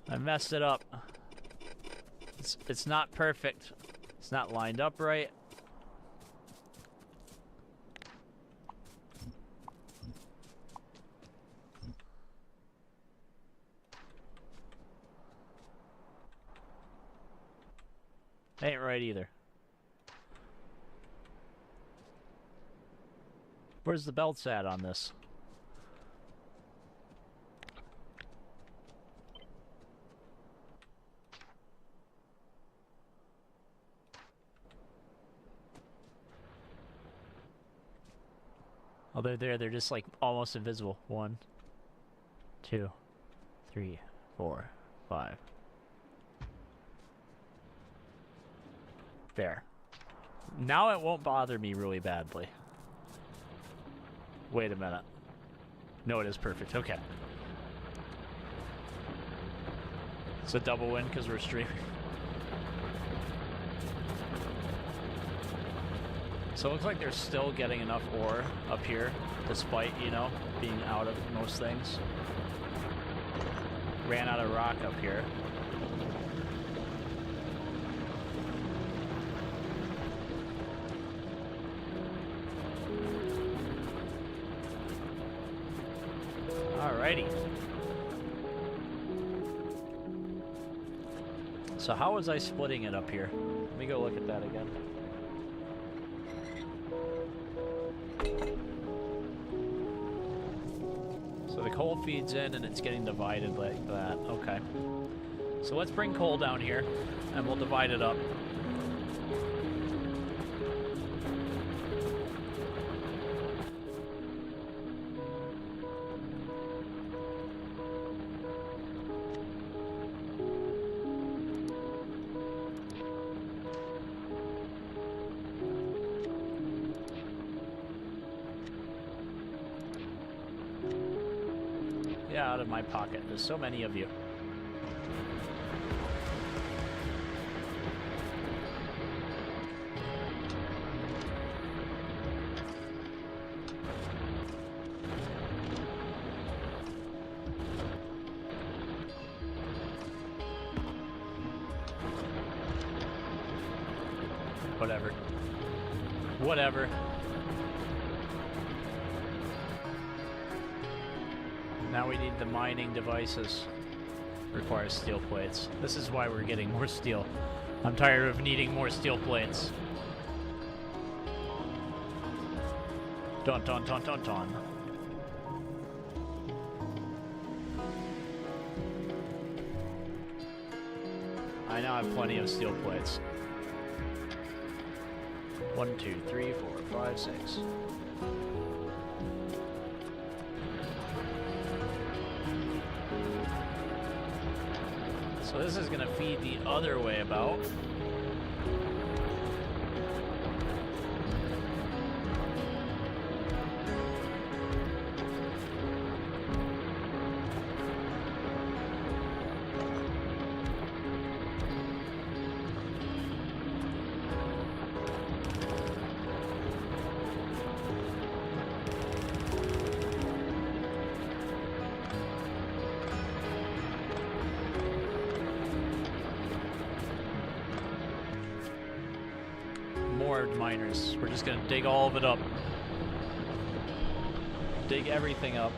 I messed it up. It's not perfect. It's not lined up right. Ain't right either. Where's the belts at on this? Oh, they're there. They're just like almost invisible. 1, 2, 3, 4, 5. There. Now it won't bother me really badly. Wait a minute. No, it is perfect. Okay. It's a double win because we're streaming. So it looks like they're still getting enough ore up here, despite, you know, being out of most things. Ran out of rock up here. Alrighty. So how was I splitting it up here? Let me go look at that again. So the coal feeds in and it's getting divided like that. Okay. So let's bring coal down here and we'll divide it up. Yeah, out of my pocket. There's so many of you. Whatever. Whatever. Now we need the mining devices. Requires steel plates. This is why we're getting more steel. I'm tired of needing more steel plates. Dun dun dun dun dun. I now have plenty of steel plates. 1, 2, 3, 4, 5, 6. So this is gonna feed the other way about. Miners. We're just gonna dig all of it up. Dig everything up.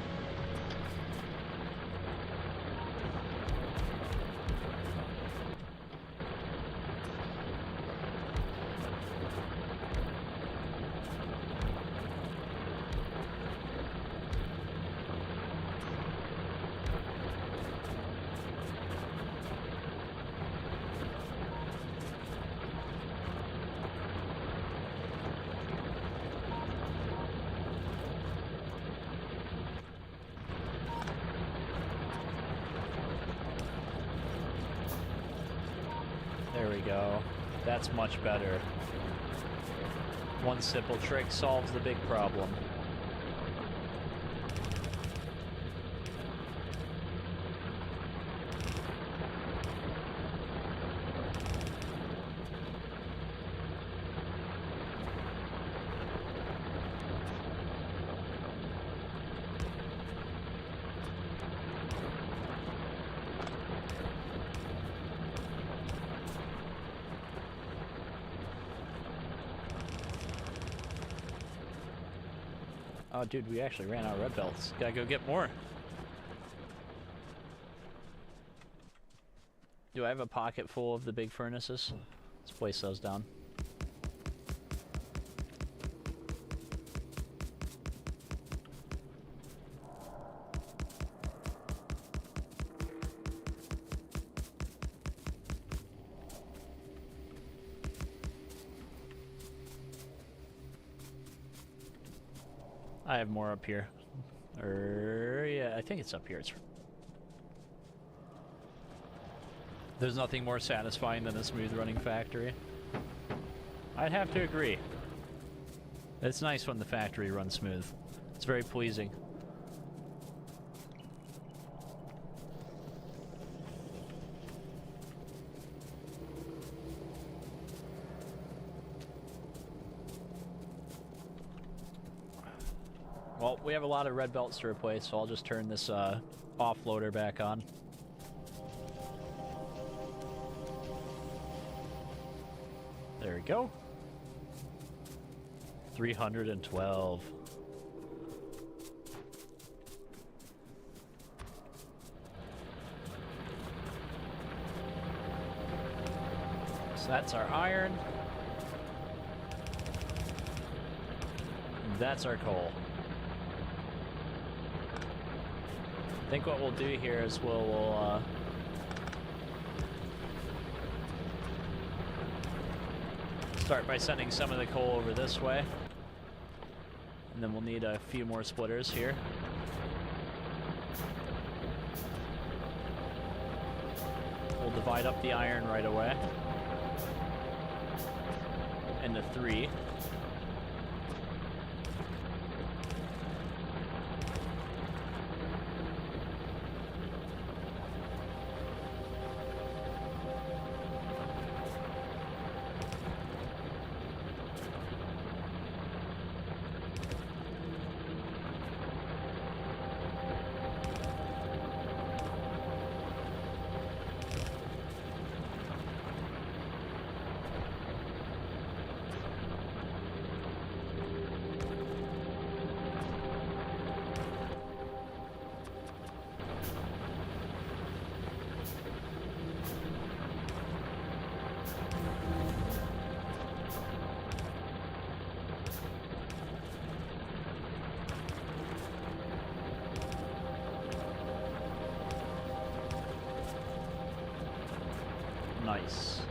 There we go. That's much better. One simple trick solves the big problem. Oh, dude, we actually ran out of red belts. Gotta go get more. Do I have a pocket full of the big furnaces? Let's place those down. I have more up here. Yeah, I think it's up here. There's nothing more satisfying than a smooth running factory. I'd have to agree. It's nice when the factory runs smooth. It's very pleasing. Well, we have a lot of red belts to replace, so I'll just turn this offloader back on. There we go. 312. So that's our iron. That's our coal. I think what we'll do here is we'll start by sending some of the coal over this way. And then we'll need a few more splitters here. We'll divide up the iron right away into 3. Nice.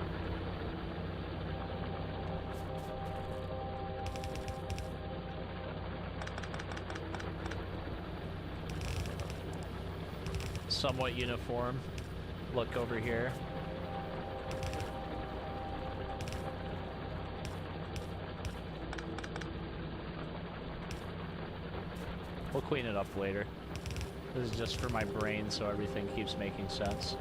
Somewhat uniform look over here. We'll clean it up later. This is just for my brain, so everything keeps making sense.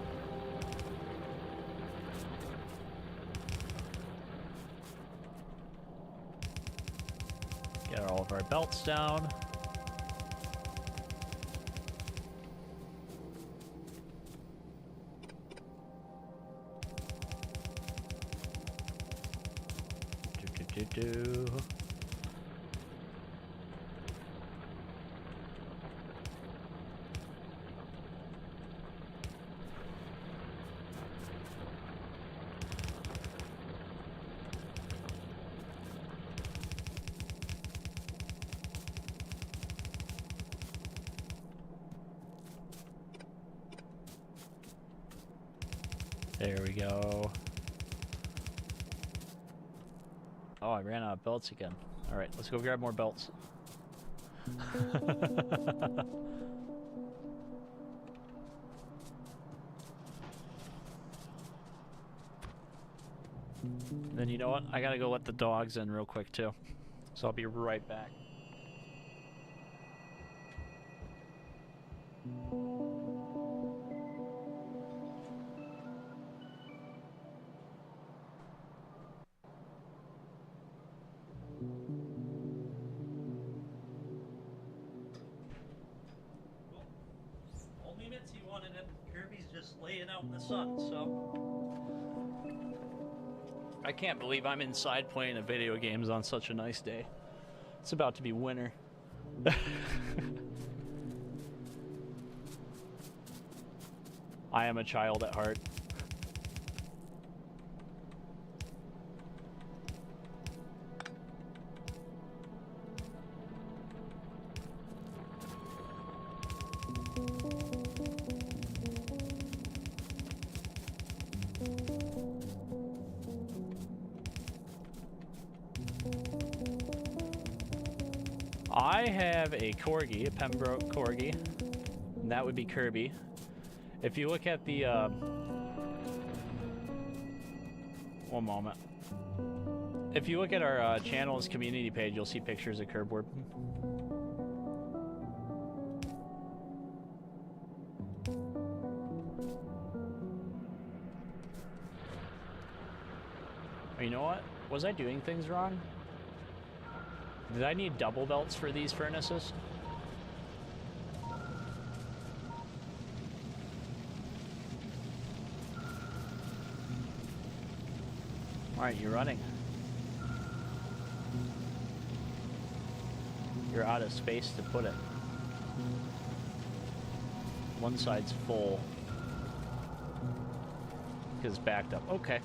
Get all of our belts down. Do. There we go. Oh, I ran out of belts again. All right, let's go grab more belts. Then you know what? I gotta go let the dogs in real quick too. So I'll be right back. Laying out in the sun, so I can't believe I'm inside playing a video games on such a nice day. It's about to be winter. I am a child at heart. I have a Corgi, a Pembroke Corgi, and that would be Kirby. If you look at the, one moment. If you look at our channel's community page, you'll see pictures of Kerbward. You know what? Was I doing things wrong? Did I need double belts for these furnaces? Alright, you're running. You're out of space to put it. One side's full. Because it's backed up. Okay.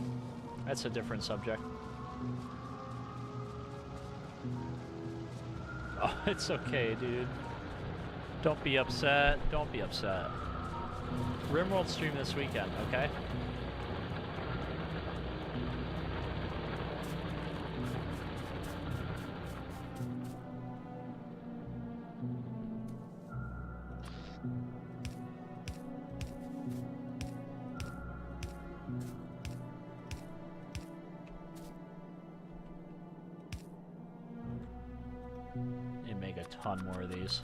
That's a different subject. Oh, it's okay, dude. Don't be upset. Don't be upset. RimWorld stream this weekend, okay? You make a ton more of these.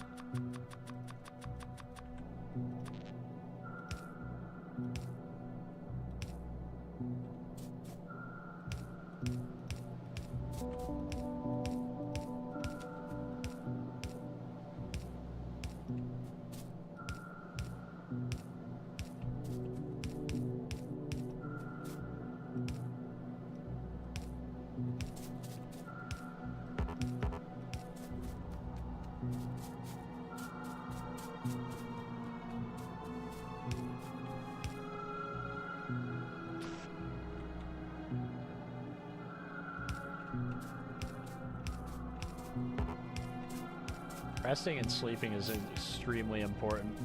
Resting and sleeping is extremely important.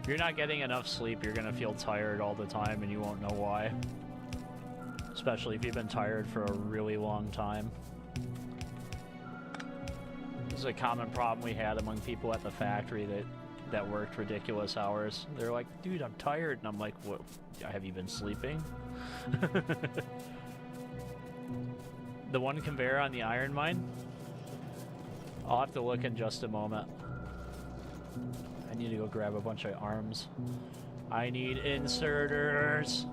If you're not getting enough sleep, you're gonna feel tired all the time and you won't know why. Especially if you've been tired for a really long time. This is a common problem we had among people at the factory that worked ridiculous hours. They're like, dude, I'm tired. And I'm like, what? Have you been sleeping? The one conveyor on the iron mine? I'll have to look in just a moment. I need to go grab a bunch of arms. I need inserters.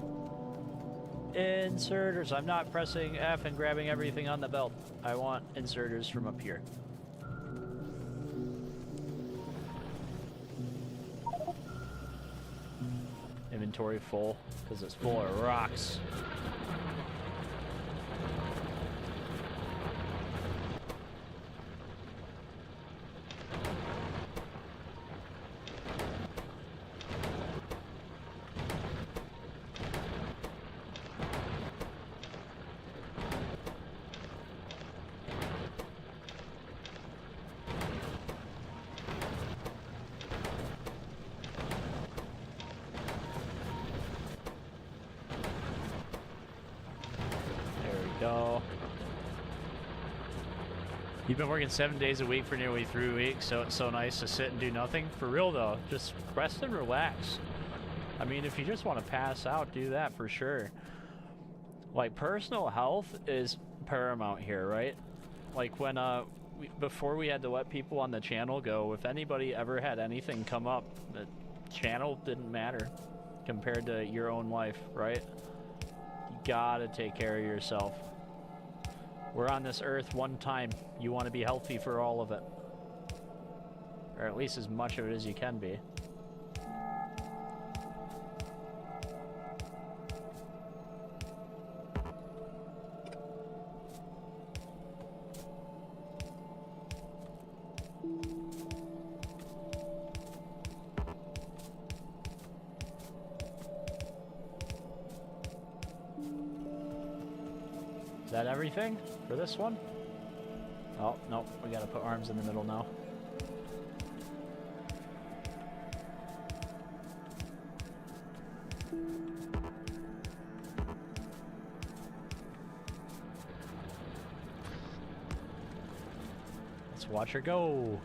Inserters. I'm not pressing F and grabbing everything on the belt. I want inserters from up here. Inventory full, because it's full of rocks. Go. You've been working 7 days a week for nearly 3 weeks, so it's so nice to sit and do nothing. For real though, just rest and relax. I mean, if you just want to pass out, do that for sure. Like, personal health is paramount here, right? Like when before we had to let people on the channel go, if anybody ever had anything come up, the channel didn't matter compared to your own life, right? You gotta take care of yourself. We're on this earth one time. You want to be healthy for all of it. Or at least as much of it as you can be. Is that everything for this one? Oh, no, we gotta put arms in the middle now. Let's watch her go.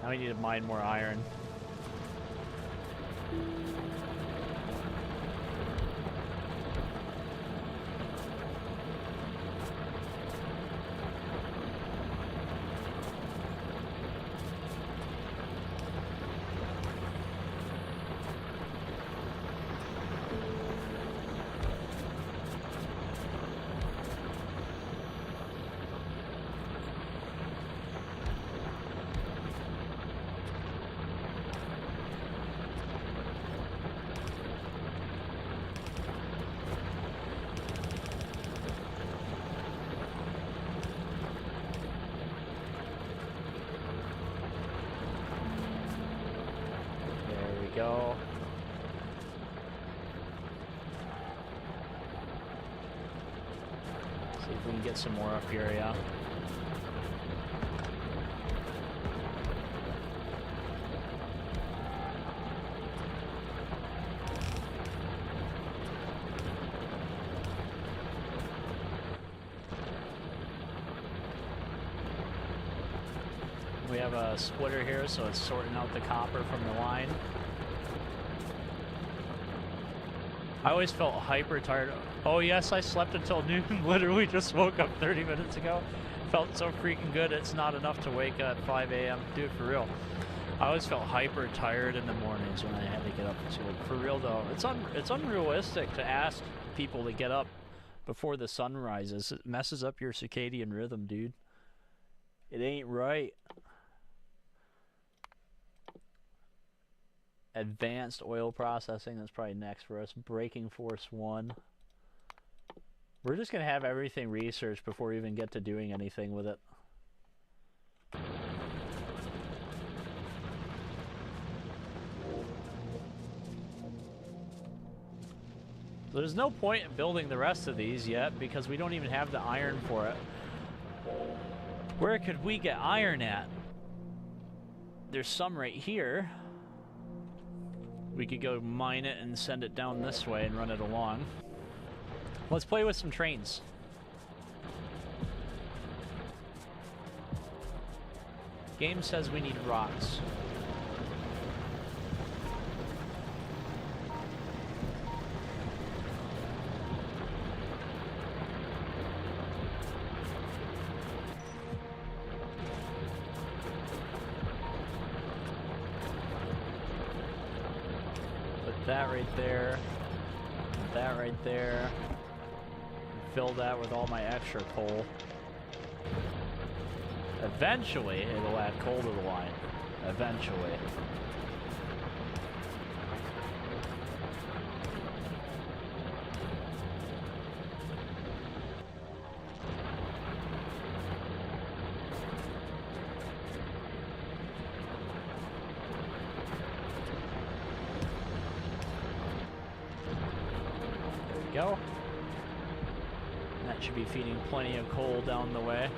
Now we need to mine more iron. Go. See if we can get some more up here, yeah. We have a splitter here, so it's sorting out the copper from the line. I always felt hyper tired. Oh yes, I slept until noon. Literally just woke up 30 minutes ago. Felt so freaking good. It's not enough to wake up at 5 a.m. Dude, for real. I always felt hyper tired in the mornings when I had to get up to it. For real though, it's unrealistic to ask people to get up before the sun rises. It messes up your circadian rhythm, dude. It ain't right. Advanced oil processing, that's probably next for us. Braking force 1. We're just gonna have everything researched before we even get to doing anything with it. There's no point in building the rest of these yet because we don't even have the iron for it. Where could we get iron at? There's some right here. We could go mine it and send it down this way and run it along. Let's play with some trains. Game says we need rocks. That right there, that right there, fill that with all my extra coal. Eventually, it'll add coal to the line. Eventually. Go. That should be feeding plenty of coal down the way.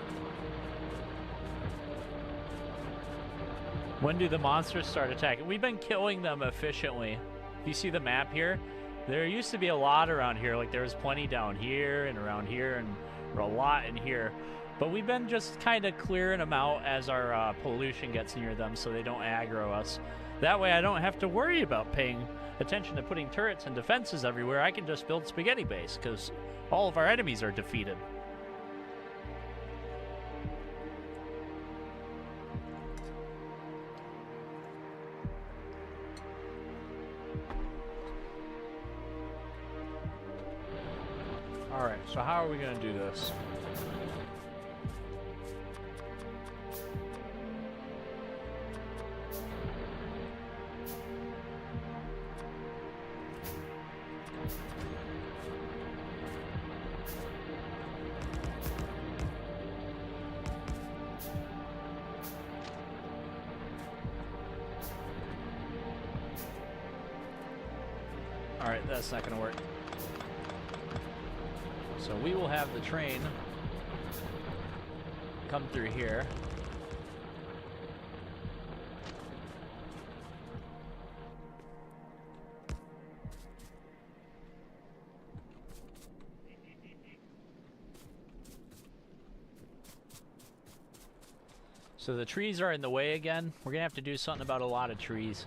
When do the monsters start attacking? We've been killing them efficiently. If you see the map here, there used to be a lot around here. Like there was plenty down here and around here and a lot in here. But we've been just kind of clearing them out as our pollution gets near them so they don't aggro us. That way I don't have to worry about paying attention to putting turrets and defenses everywhere. I can just build spaghetti base because all of our enemies are defeated. so how are we gonna do this? Alright, that's not gonna work. So we will have the train come through here. So the trees are in the way again. We're gonna have to do something about a lot of trees.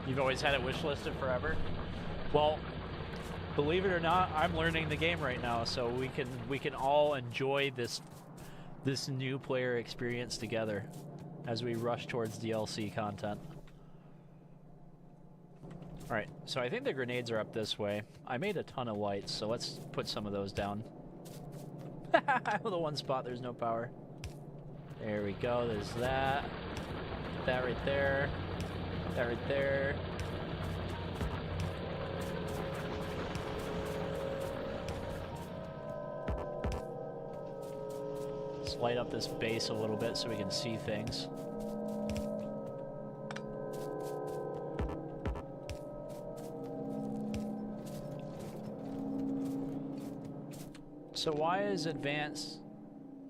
You've always had it wishlisted forever? Well, believe it or not, I'm learning the game right now, so we can all enjoy this new player experience together as we rush towards DLC content. Alright, so I think the grenades are up this way. I made a ton of lights, so let's put some of those down. The one spot there's no power. There we go, there's that. That right there. That right there. Let's light up this base a little bit so we can see things. So why is advanced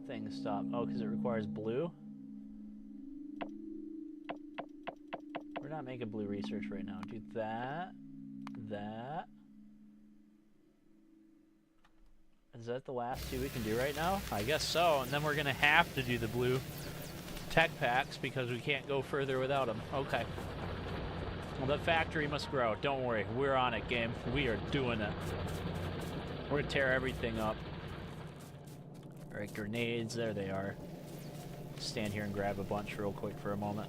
thing stop? Oh, because it requires blue? We're not making blue research right now. Do that. That. Is that the last two we can do right now? I guess so. And then we're going to have to do the blue tech packs because we can't go further without them. Okay. Well, the factory must grow. Don't worry. We're on it, game. We are doing it. We're going to tear everything up. Alright, grenades. There they are. Stand here and grab a bunch real quick for a moment.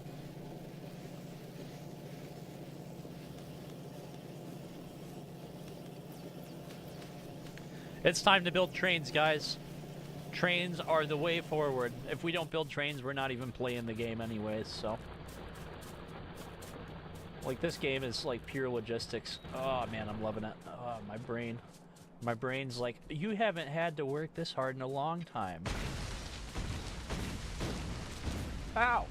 It's time to build trains, guys. Trains are the way forward. If we don't build trains, we're not even playing the game anyways, so. Like, this game is like pure logistics. Oh man, I'm loving it. Oh, my brain. My brain's like, you haven't had to work this hard in a long time. Ow!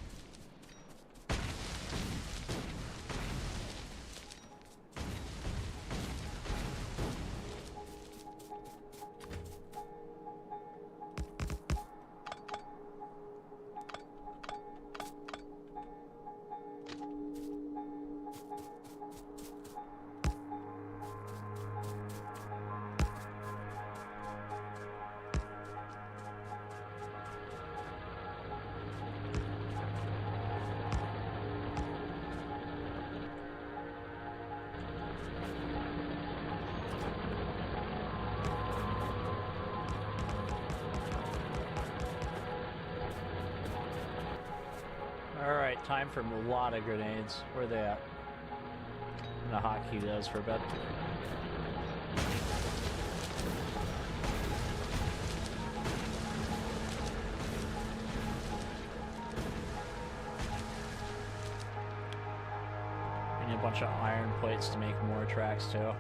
Alright, time for a lot of grenades. Where are they at? I'm gonna hotkey those for a bit. I need a bunch of iron plates to make more tracks too.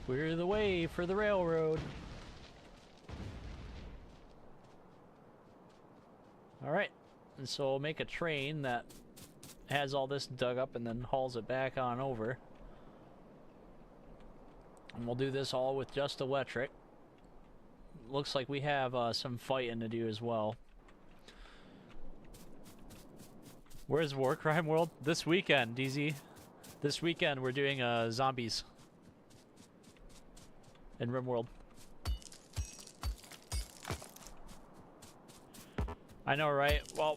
Clear the way for the railroad. Alright, and so we'll make a train that has all this dug up and then hauls it back on over. And we'll do this all with just electric. Looks like we have some fighting to do as well. Where's Warcrime World? This weekend, DZ. This weekend we're doing zombies. In RimWorld. I know, right? Well,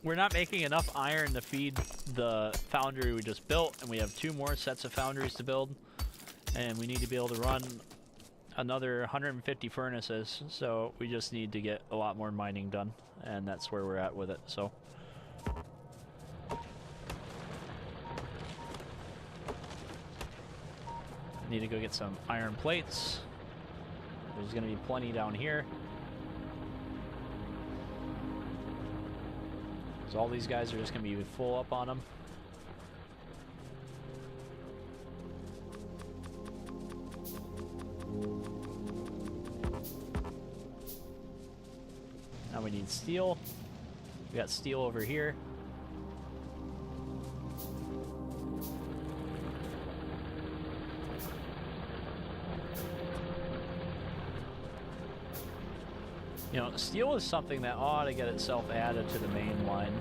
we're not making enough iron to feed the foundry we just built, and we have 2 more sets of foundries to build, and we need to be able to run another 150 furnaces, so we just need to get a lot more mining done, and that's where we're at with it. So need to go get some iron plates. There's gonna be plenty down here. So all these guys are just gonna be full up on them. Now we need steel. We got steel over here. You know, steel is something that ought to get itself added to the main line.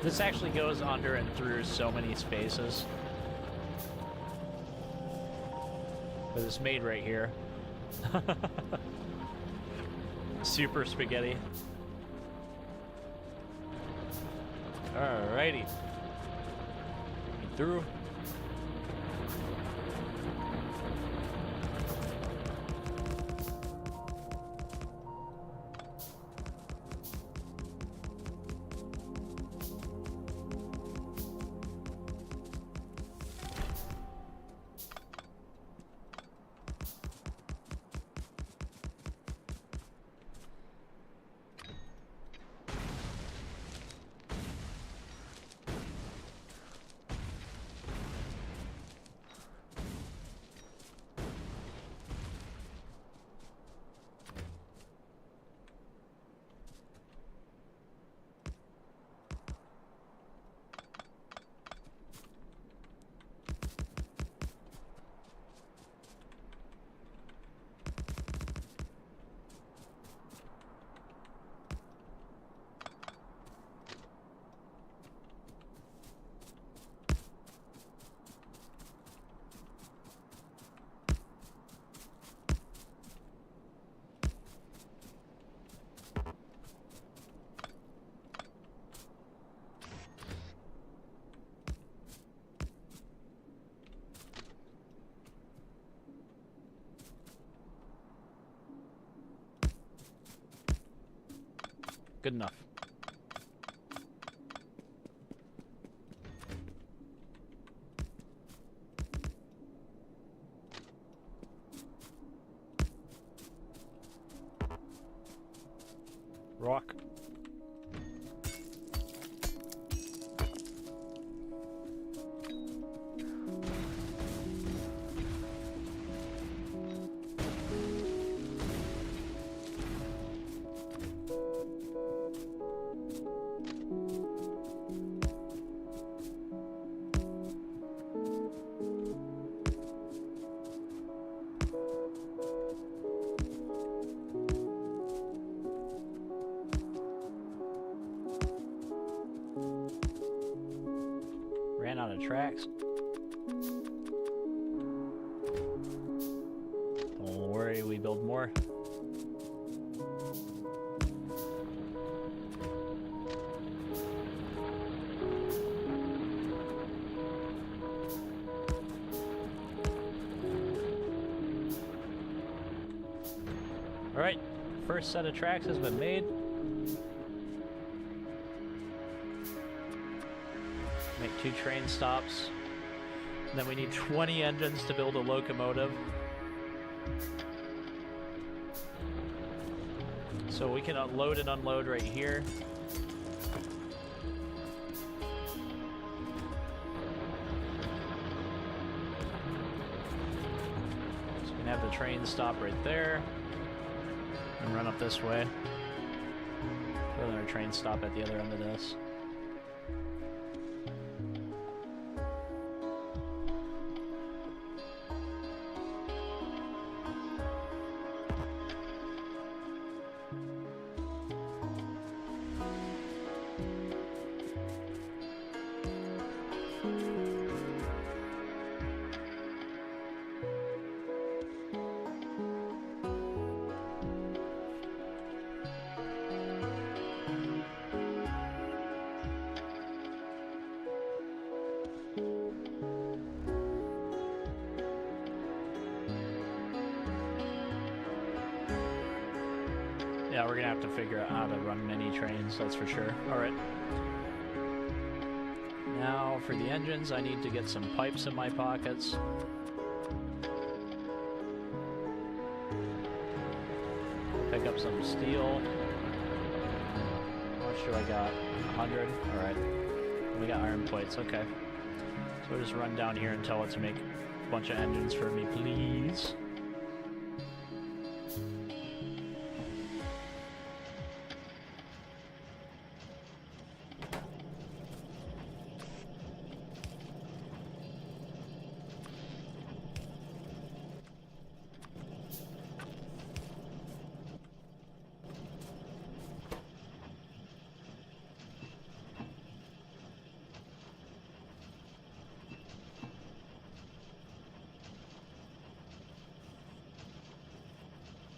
This actually goes under and through so many spaces. But it's made right here. Super spaghetti. Alrighty. Through. Good enough. Rock. Ran out of tracks. Don't worry, we build more. All right, first set of tracks has been made. Make 2 train stops. And then we need 20 engines to build a locomotive. So we can load and unload right here. So we can have the train stop right there. And run up this way. Put another train stop at the other end of this. Yeah, we're gonna have to figure out how to run mini trains, that's for sure. Alright. Now, for the engines, I need to get some pipes in my pockets. Pick up some steel. How much do I got? 100? Alright. We got iron plates, okay. So we'll just run down here and tell it to make a bunch of engines for me, please.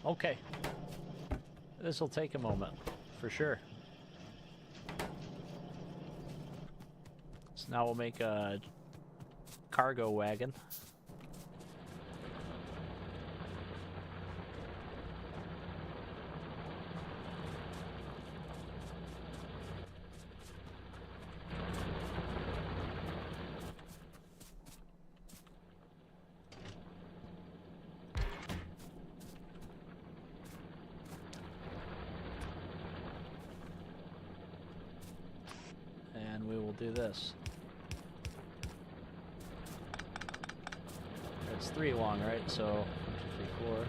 Okay. This will take a moment, for sure. So now we'll make a cargo wagon. And we will do this. It's 3 long, right? So 1, 2, 3, 4.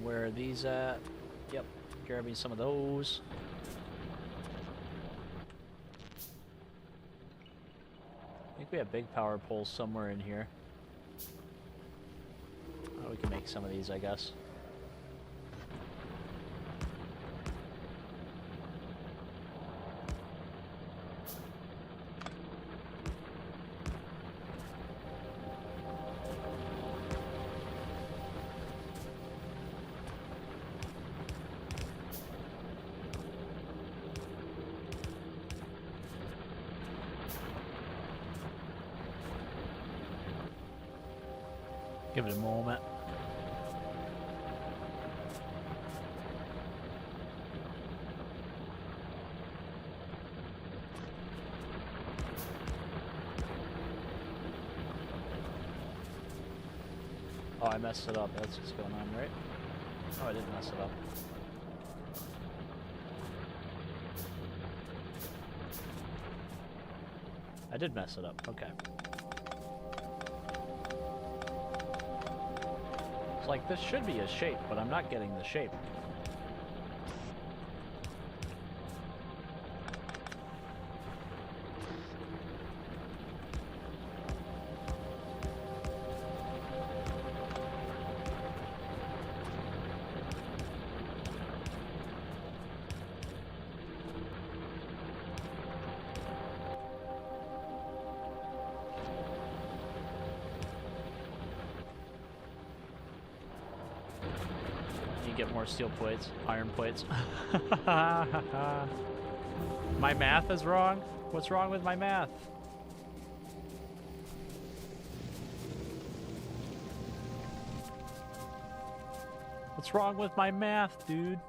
Where are these at? Yep, grabbing some of those. I think we have big power poles somewhere in here. Oh, we can make some of these, I guess. Give it a moment. Oh, I messed it up. That's what's going on, right? Oh, I didn't mess it up. I did mess it up. Okay. It's like, this should be a shape, but I'm not getting the shape. Get more steel plates, iron plates. My math is wrong? What's wrong with my math? What's wrong with my math, dude?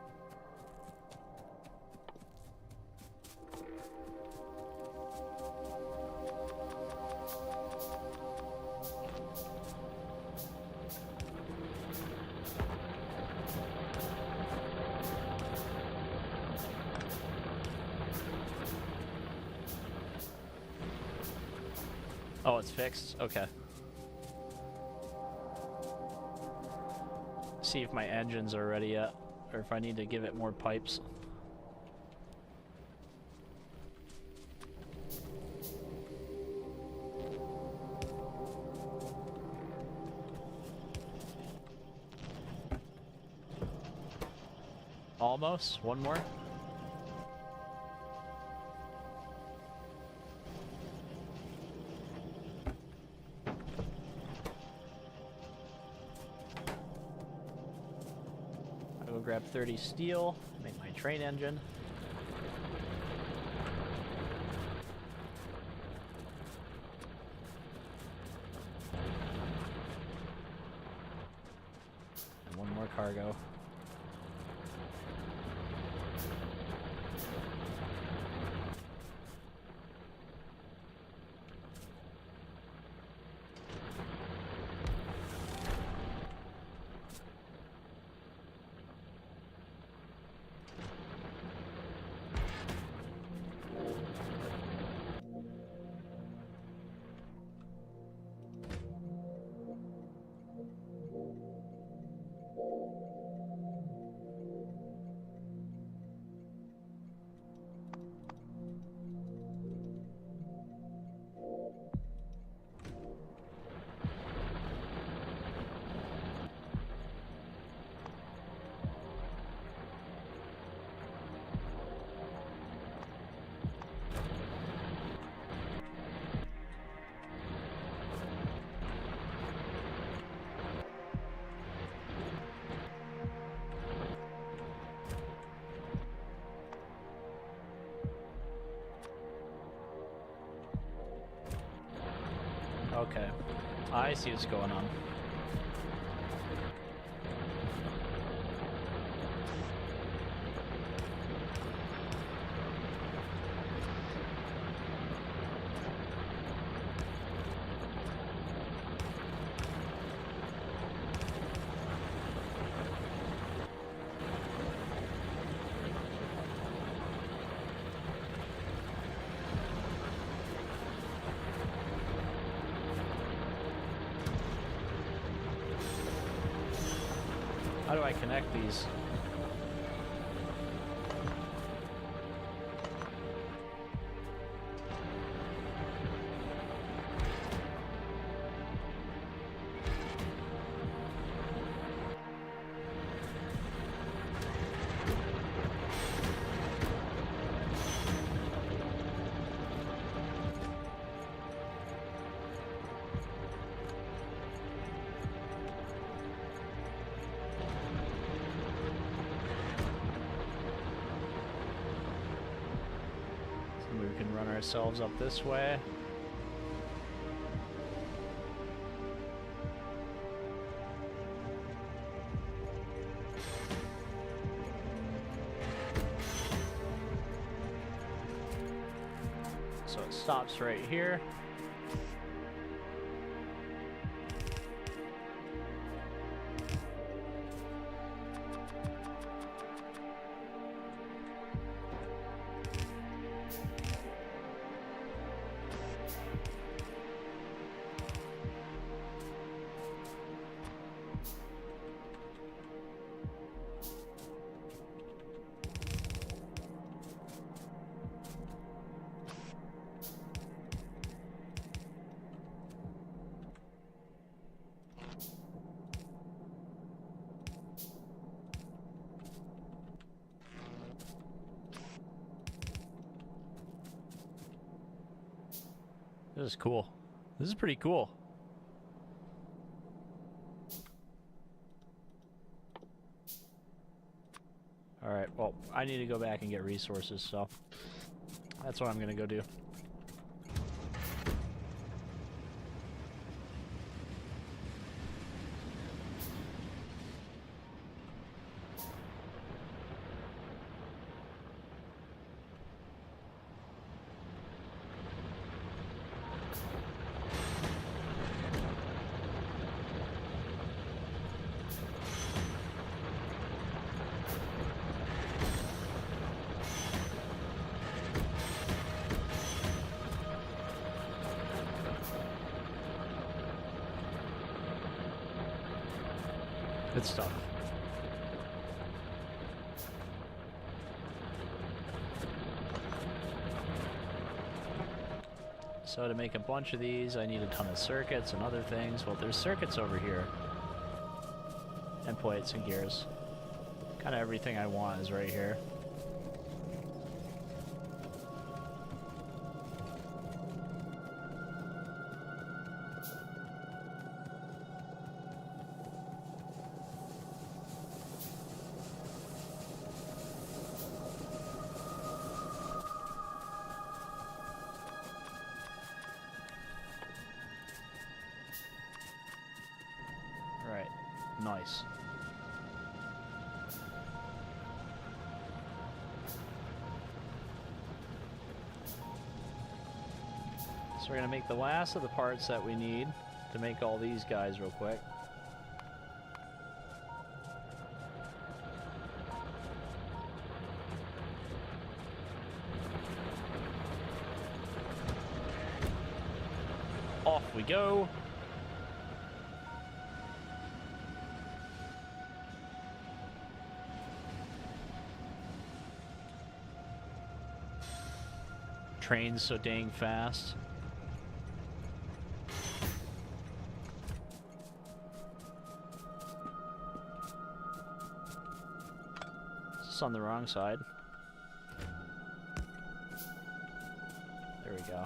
Oh, it's fixed? Okay. See if my engines are ready yet, or if I need to give it more pipes. Almost. One more. I'll go grab 30 steel, make my train engine. And one more cargo. Okay, I see what's going on. How do I connect these? We can run ourselves up this way. So it stops right here. This is cool. This is pretty cool. Alright, well, I need to go back and get resources, so that's what I'm gonna go do. Good stuff. So to make a bunch of these, I need a ton of circuits and other things. Well, there's circuits over here. And plates and gears. Kind of everything I want is right here. Right, nice. So we're gonna make the last of the parts that we need to make all these guys real quick. Off we go. Train's so dang fast. It's on the wrong side. There we go.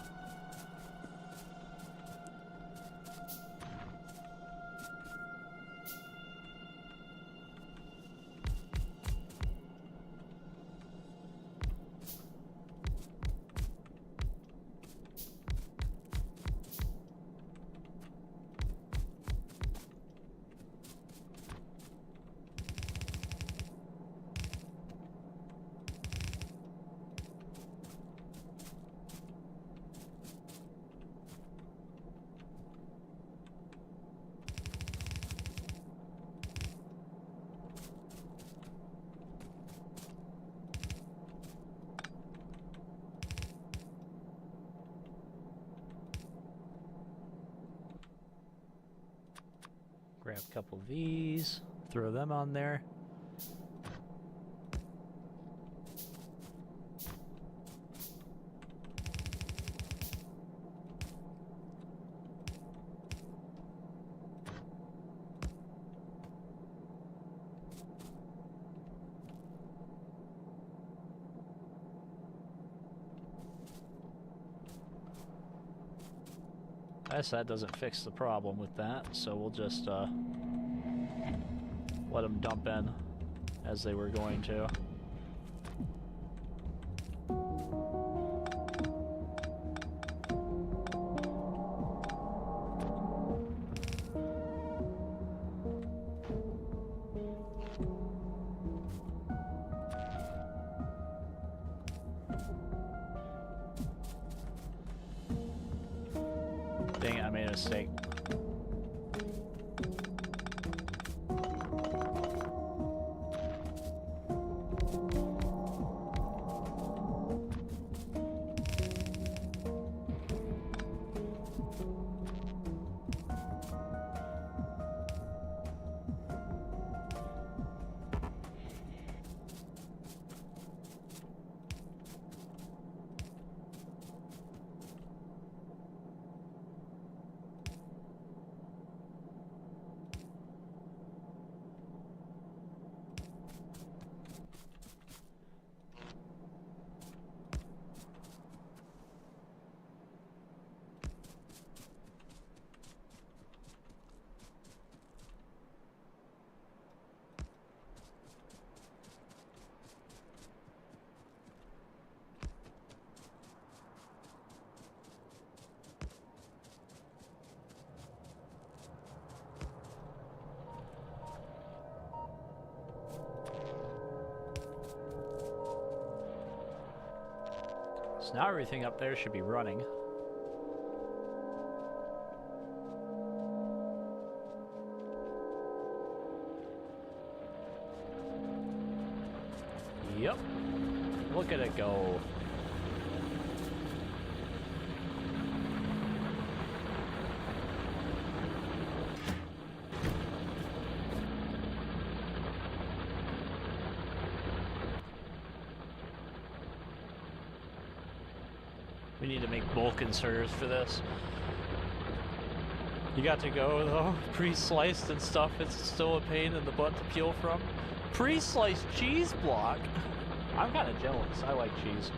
Grab a couple of these, throw them on there. I guess that doesn't fix the problem with that, so we'll just let them dump in as they were going to. Dang it, I made a mistake. So now everything up there should be running. Yep. Look at it go. We need to make bulk inserters for this. You got to go though, pre-sliced and stuff. It's still a pain in the butt to peel from. Pre-sliced cheese block? I'm kind of jealous. I like cheese.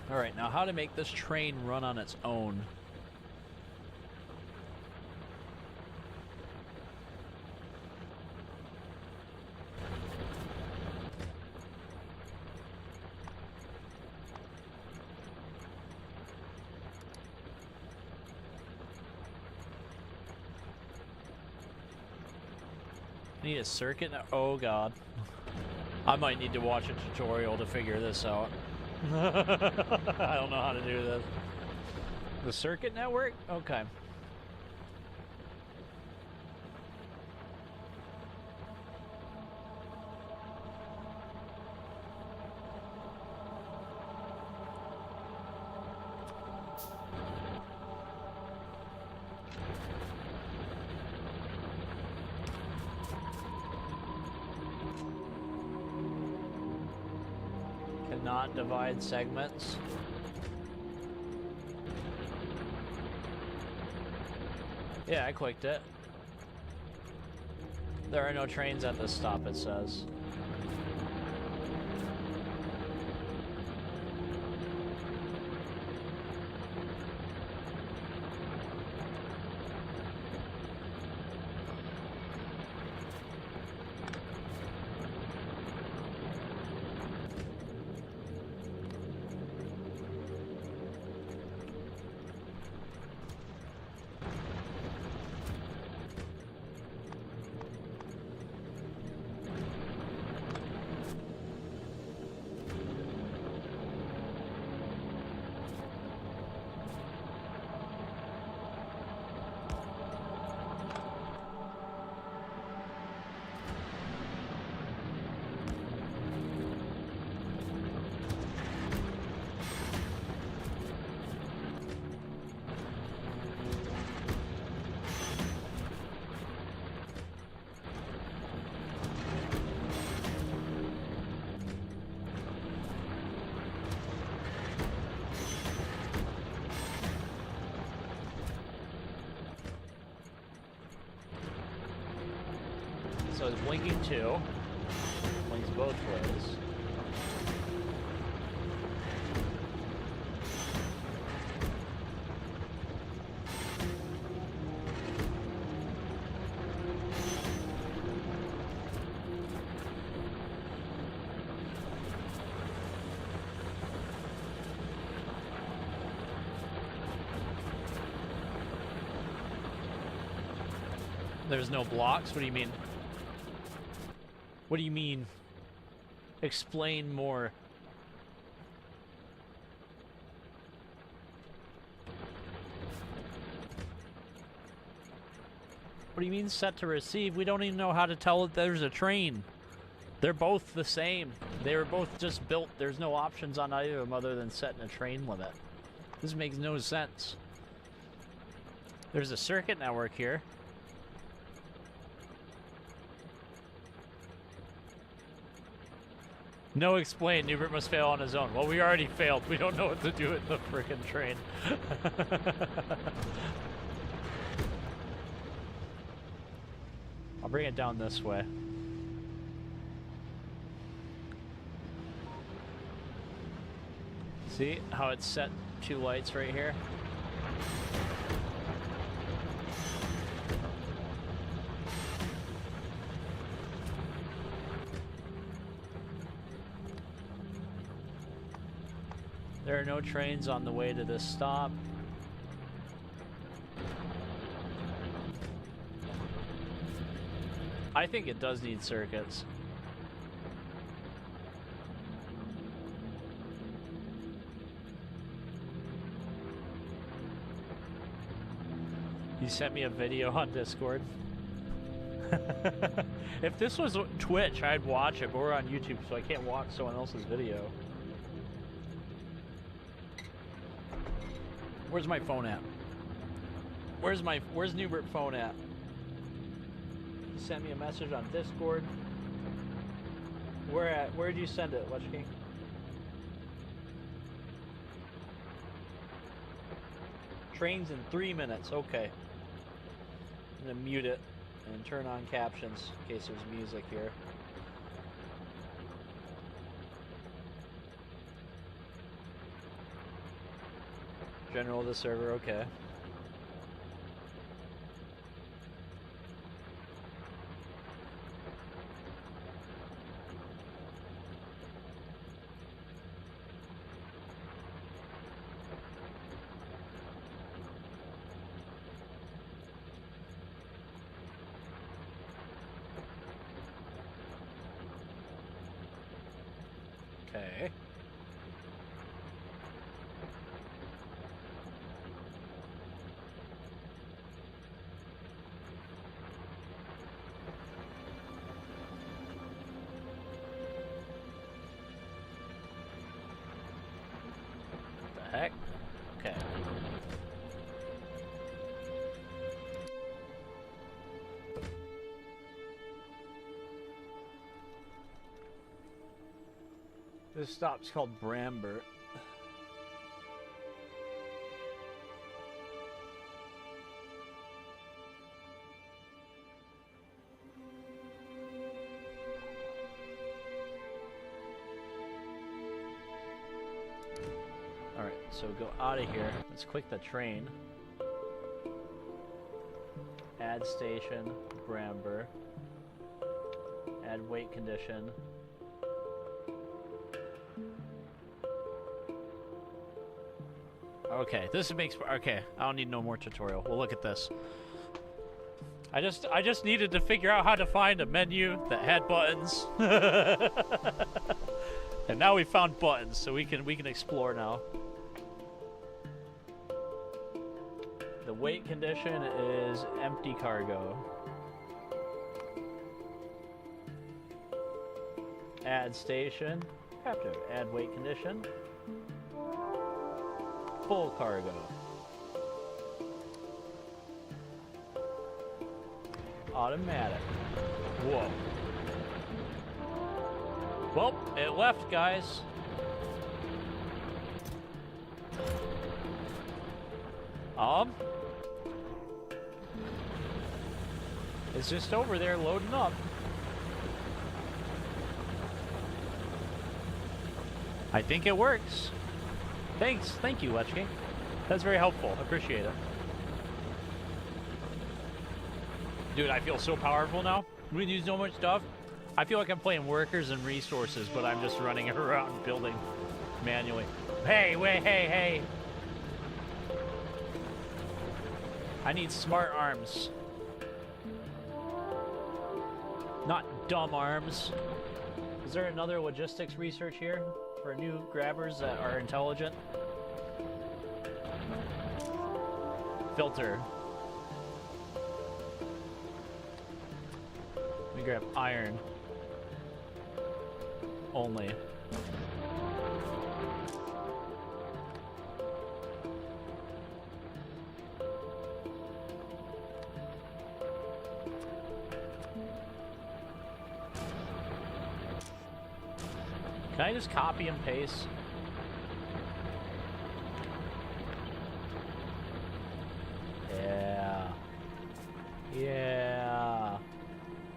Alright, now how to make this train run on its own. Need a circuit? Oh god. I might need to watch a tutorial to figure this out. I don't know how to do this. The circuit network? Okay. Cannot divide segments. Yeah, I clicked it. There are no trains at this stop, it says. So it's blinking too. Blinks both ways. There's no blocks? What do you mean? What do you mean? Explain more. What do you mean set to receive? We don't even know how to tell that there's a train. They're both the same. They were both just built. There's no options on either of them other than setting a train limit. This makes no sense. There's a circuit network here. No explain, Noobert must fail on his own. Well, we already failed. We don't know what to do with the frickin' train. I'll bring it down this way. See how it's set two lights right here? There are no trains on the way to this stop. I think it does need circuits. You sent me a video on Discord. If this was Twitch, I'd watch it, but we're on YouTube, so I can't watch someone else's video. Where's my phone at? Where's Noobert phone at? You sent me a message on Discord. Where'd you send it, Lich King? Trains in 3 minutes. Okay. I'm gonna mute it and turn on captions in case there's music here. General of the server, okay. Okay. What the heck? Okay. This stop's called Brambert. Alright, so go out of here. Let's click the train. Add station, Brambert. Add weight condition. Okay, this makes... Okay, I don't need no more tutorial. We'll look at this. I just needed to figure out how to find a menu that had buttons. And now we found buttons, so we can explore now. The weight condition is empty cargo. Add station. Captive. Add weight condition. Full cargo. Automatic. Whoa. Well, it left, guys. It's just over there loading up. I think it works. Thanks. Thank you, Lechke. That's very helpful. Appreciate it. Dude, I feel so powerful now. We do so much stuff. I feel like I'm playing workers and resources, but I'm just running around building manually. Hey, wait, hey, hey. I need smart arms. Not dumb arms. Is there another logistics research here for new grabbers that are intelligent? Filter. Let me grab iron. Only. Can I just copy and paste? Yeah. Yeah.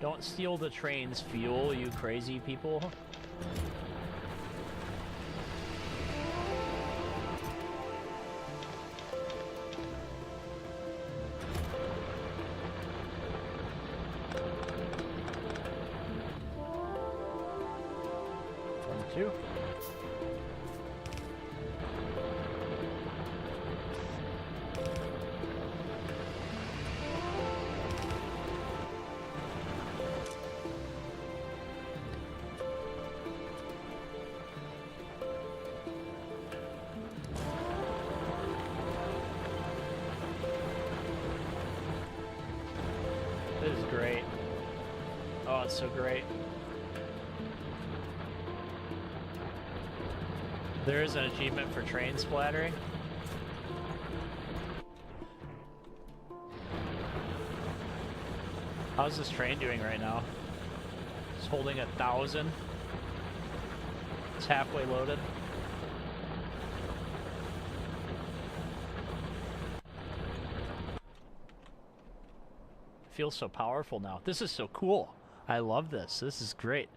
Don't steal the train's fuel, you crazy people. Two. This is great. Oh, it's so great. There is an achievement for train splattering. How's this train doing right now? It's holding 1,000. It's halfway loaded. feels so powerful now. This is so cool. I love this. This is great.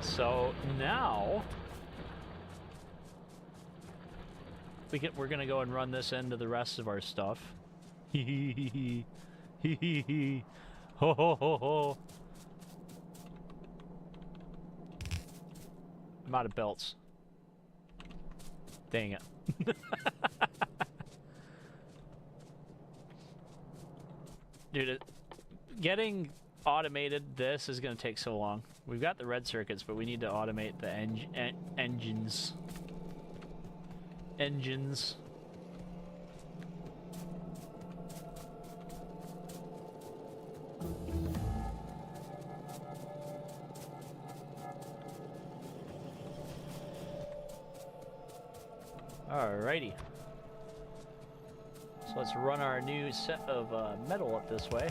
So now we're gonna go and run this into the rest of our stuff. Hee hee hee hee. Hee hee hee. Ho ho ho ho. I'm out of belts. Dang it. Dude, getting automated this is going to take so long. We've got the red circuits, but we need to automate the engines. Engines. Alrighty. So let's run our new set of metal up this way.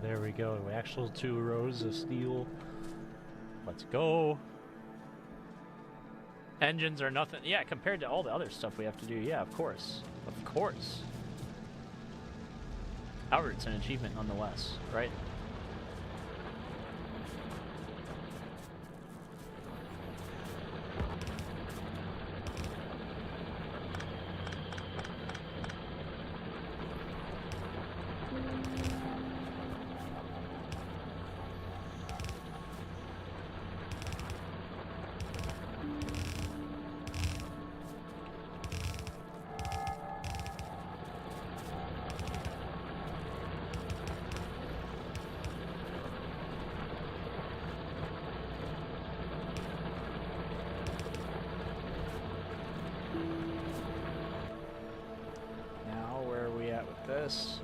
There we go. Actual 2 rows of steel. Let's go. Engines are nothing. Yeah, compared to all the other stuff we have to do. Yeah, of course. Of course. However, it's an achievement nonetheless, right? This.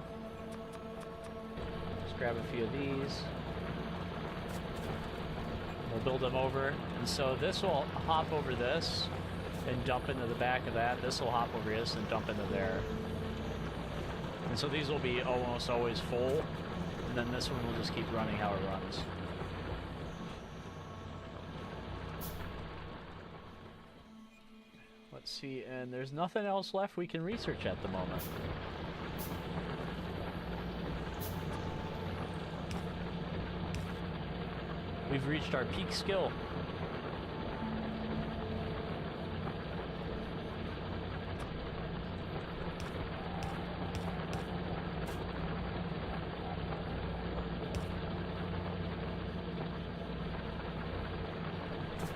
Just grab a few of these. We'll build them over. And so this will hop over this and dump into the back of that. This will hop over this and dump into there. And so these will be almost always full. And then this one will just keep running how it runs. Let's see, and there's nothing else left we can research at the moment. We've reached our peak skill.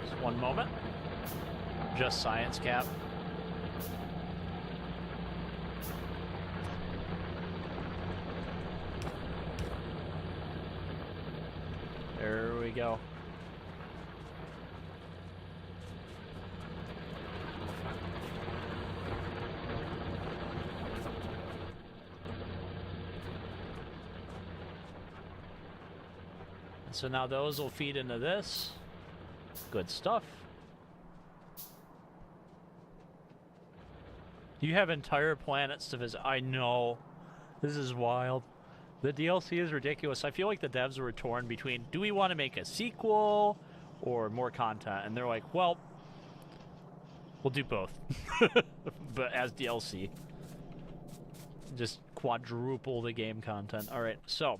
Just one moment. Just science cap. There we go. So now those will feed into this. Good stuff. You have entire planets to visit. I know. This is wild. The DLC is ridiculous. I feel like the devs were torn between, do we want to make a sequel or more content? And they're like, well, we'll do both. But as DLC. Just quadruple the game content. All right, so.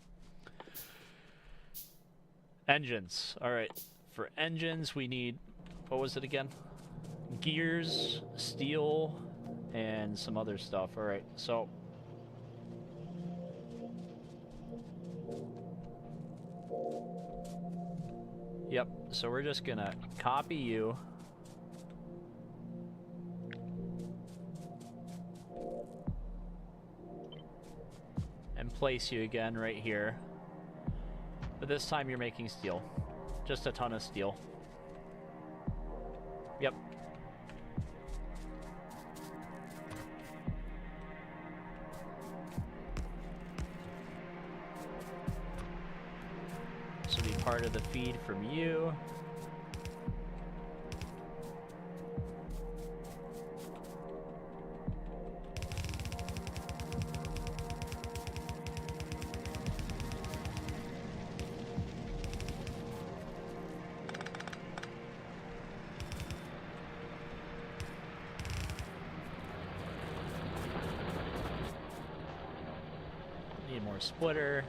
Engines. All right, for engines we need, what was it again? Gears, steel, and some other stuff. All right, so. Yep, so we're just gonna copy you. And place you again right here. But this time you're making steel. Just a ton of steel. Yep. part of the feed from you. Need more splitter.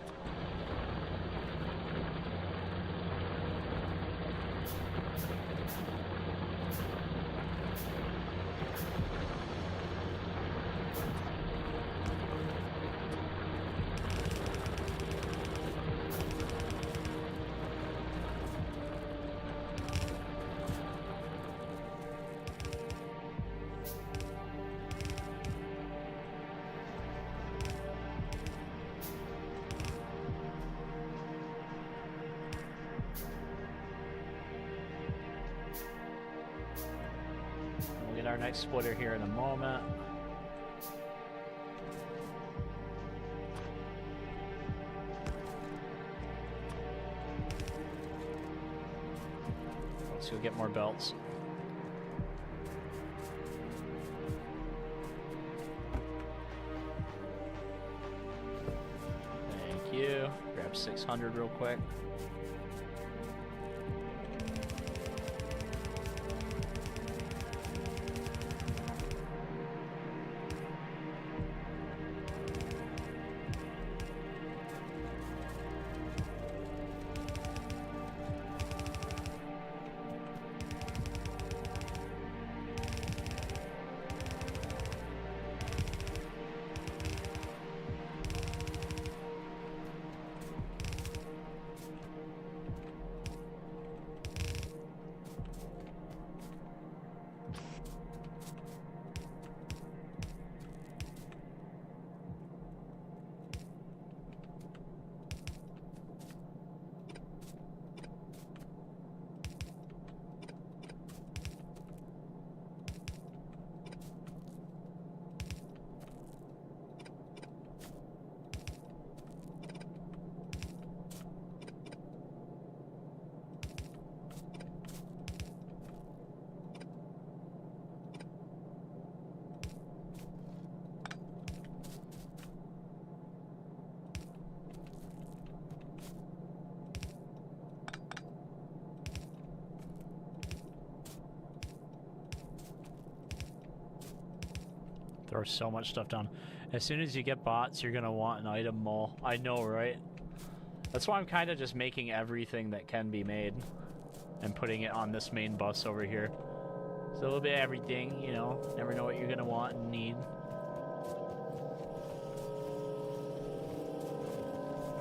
We'll get our next splitter here in a moment. Let's go get more belts. Thank you. Grab 600 real quick. Throw so much stuff down. As soon as you get bots, you're gonna want an item mole. I know, right? That's why I'm kind of just making everything that can be made and putting it on this main bus over here. So a little bit of everything, you know. Never know what you're gonna want and need.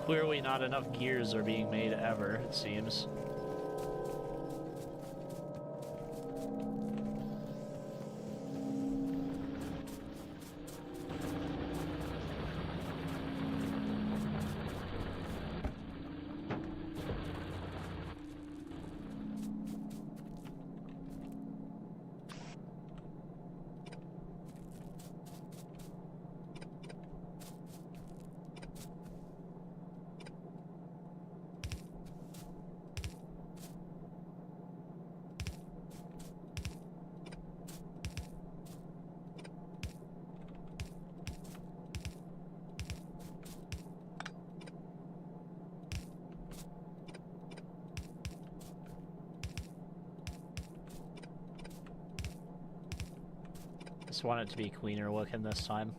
Clearly not enough gears are being made ever, it seems. Just want it to be cleaner looking this time.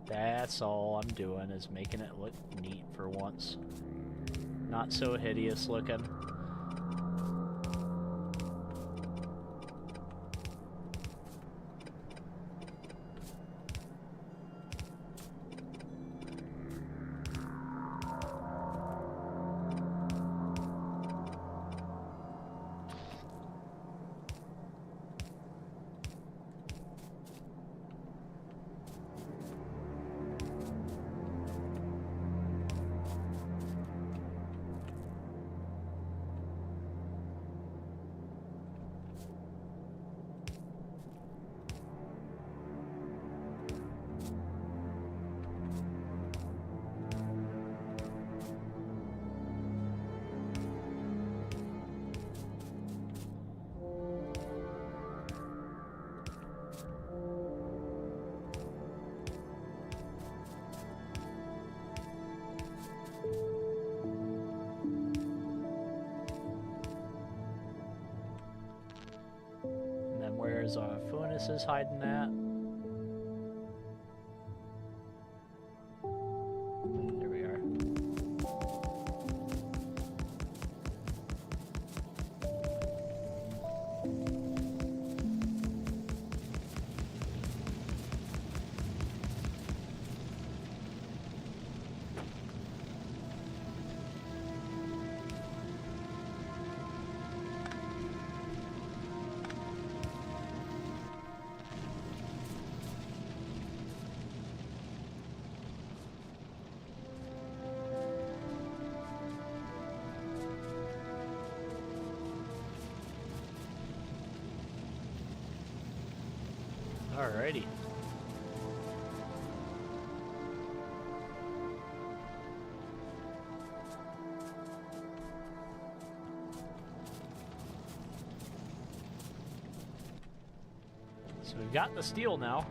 That's all I'm doing, is making it look neat for once. Not so hideous looking. where's Funis is hiding at? There we are. Alrighty. So we've got the steel now.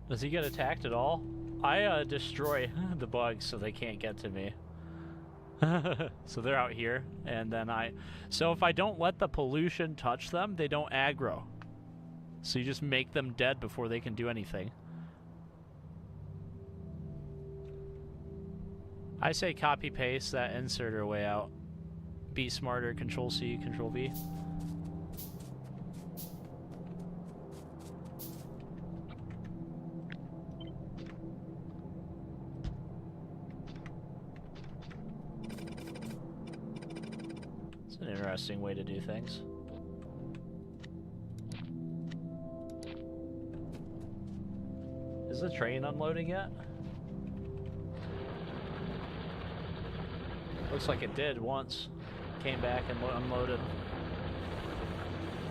Does he get attacked at all? I destroy the bugs so they can't get to me. So they're out here, and then so if I don't let the pollution touch them, they don't aggro. So you just make them dead before they can do anything. I say copy paste that inserter way out. Be smarter, Control C, Control V. It's an interesting way to do things. Is the train unloading yet? Looks like it did once. Came back and unloaded.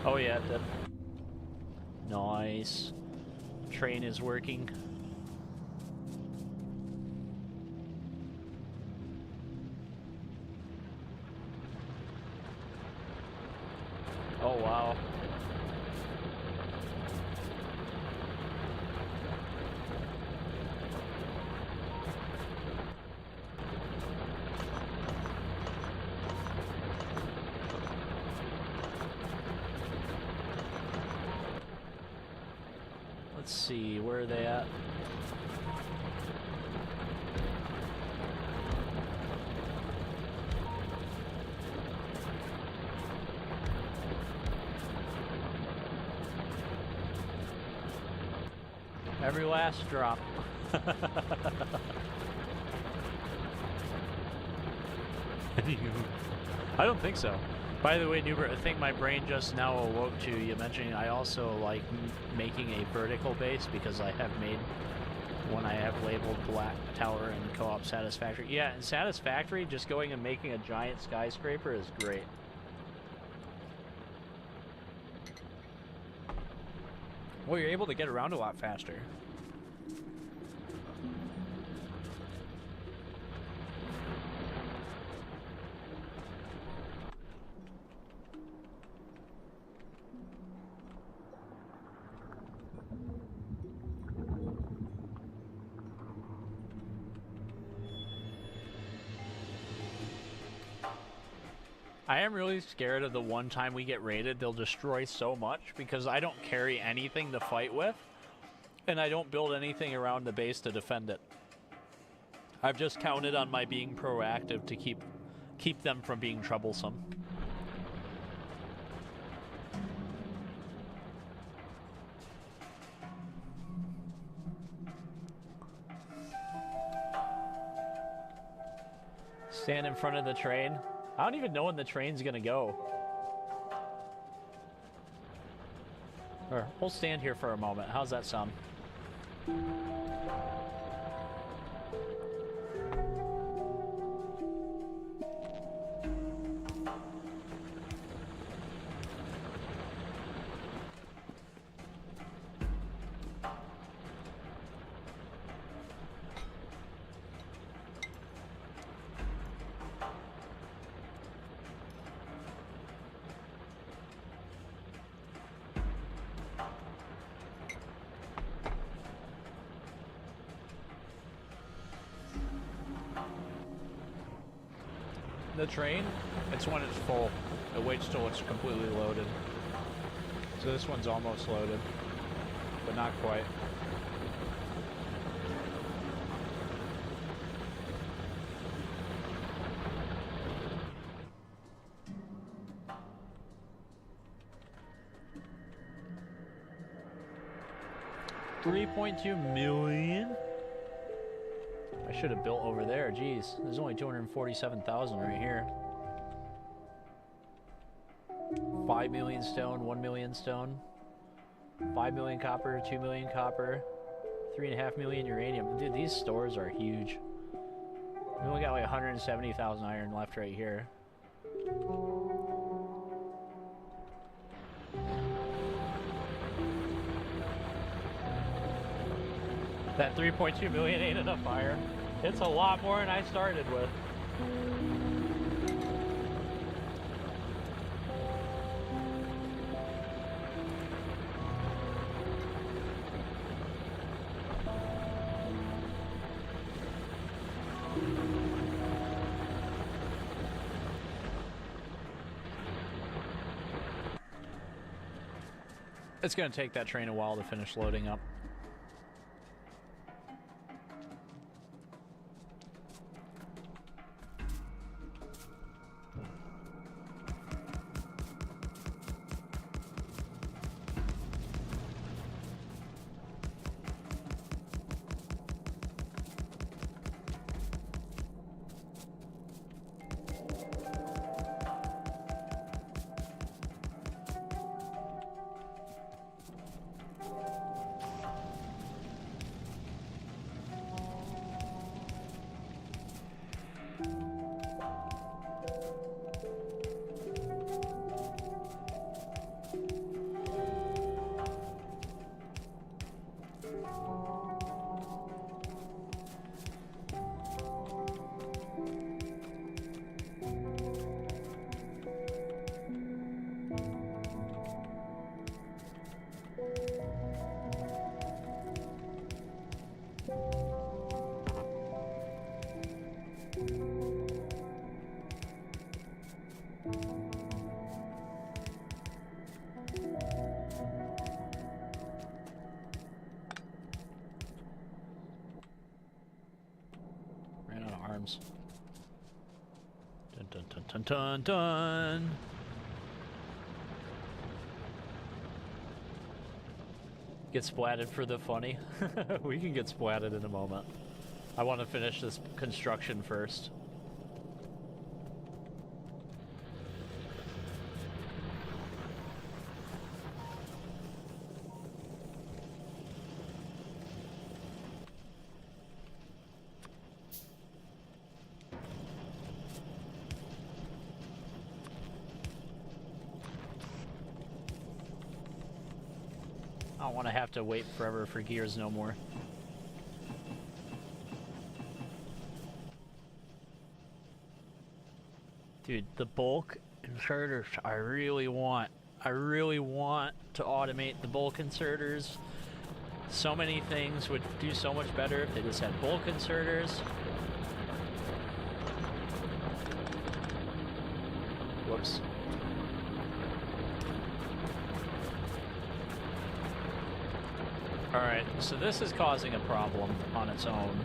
Oh yeah, it did. Nice. Train is working. Oh wow. Let's see, where are they at? Every last drop. I don't think so. By the way, Noobert, I think my brain just now awoke to you mentioning I also like making a vertical base because I have made one I have labeled Black Tower in Co-op Satisfactory. Yeah, in Satisfactory, just going and making a giant skyscraper is great. Well, you're able to get around a lot faster. I am really scared of the one time we get raided, they'll destroy so much because I don't carry anything to fight with, and I don't build anything around the base to defend it. I've just counted on my being proactive to keep them from being troublesome. Stand in front of the train. I don't even know when the train's gonna go. Or we'll stand here for a moment. How's that sound? 'The train, it's when it's full. It waits till it's completely loaded. So this one's almost loaded, but not quite. $3.2 million? I should have built over there. Jeez, there's only 247,000 right here. 5 million stone, 1 million stone, 5 million copper, 2 million copper, 3.5 million uranium. Dude, these stores are huge. We only got like 170,000 iron left right here. That 3.2 million ain't enough iron. It's a lot more than I started with. It's gonna take that train a while to finish loading up. Dun dun dun dun dun dun. Get splatted for the funny. We can get splatted in a moment. I want to finish this construction first. I don't want to have to wait forever for gears no more. Dude, the bulk inserters, I really want to automate the bulk inserters. So many things would do so much better if they just had bulk inserters. Whoops. cars. Alright, so this is causing a problem on its own.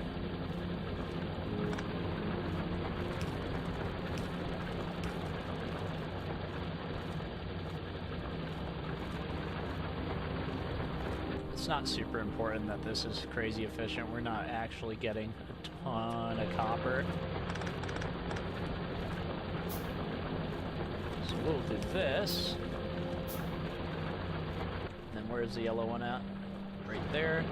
It's not super important that this is crazy efficient. We're not actually getting a ton of copper. So we'll do this. And then where's the yellow one at? Right there.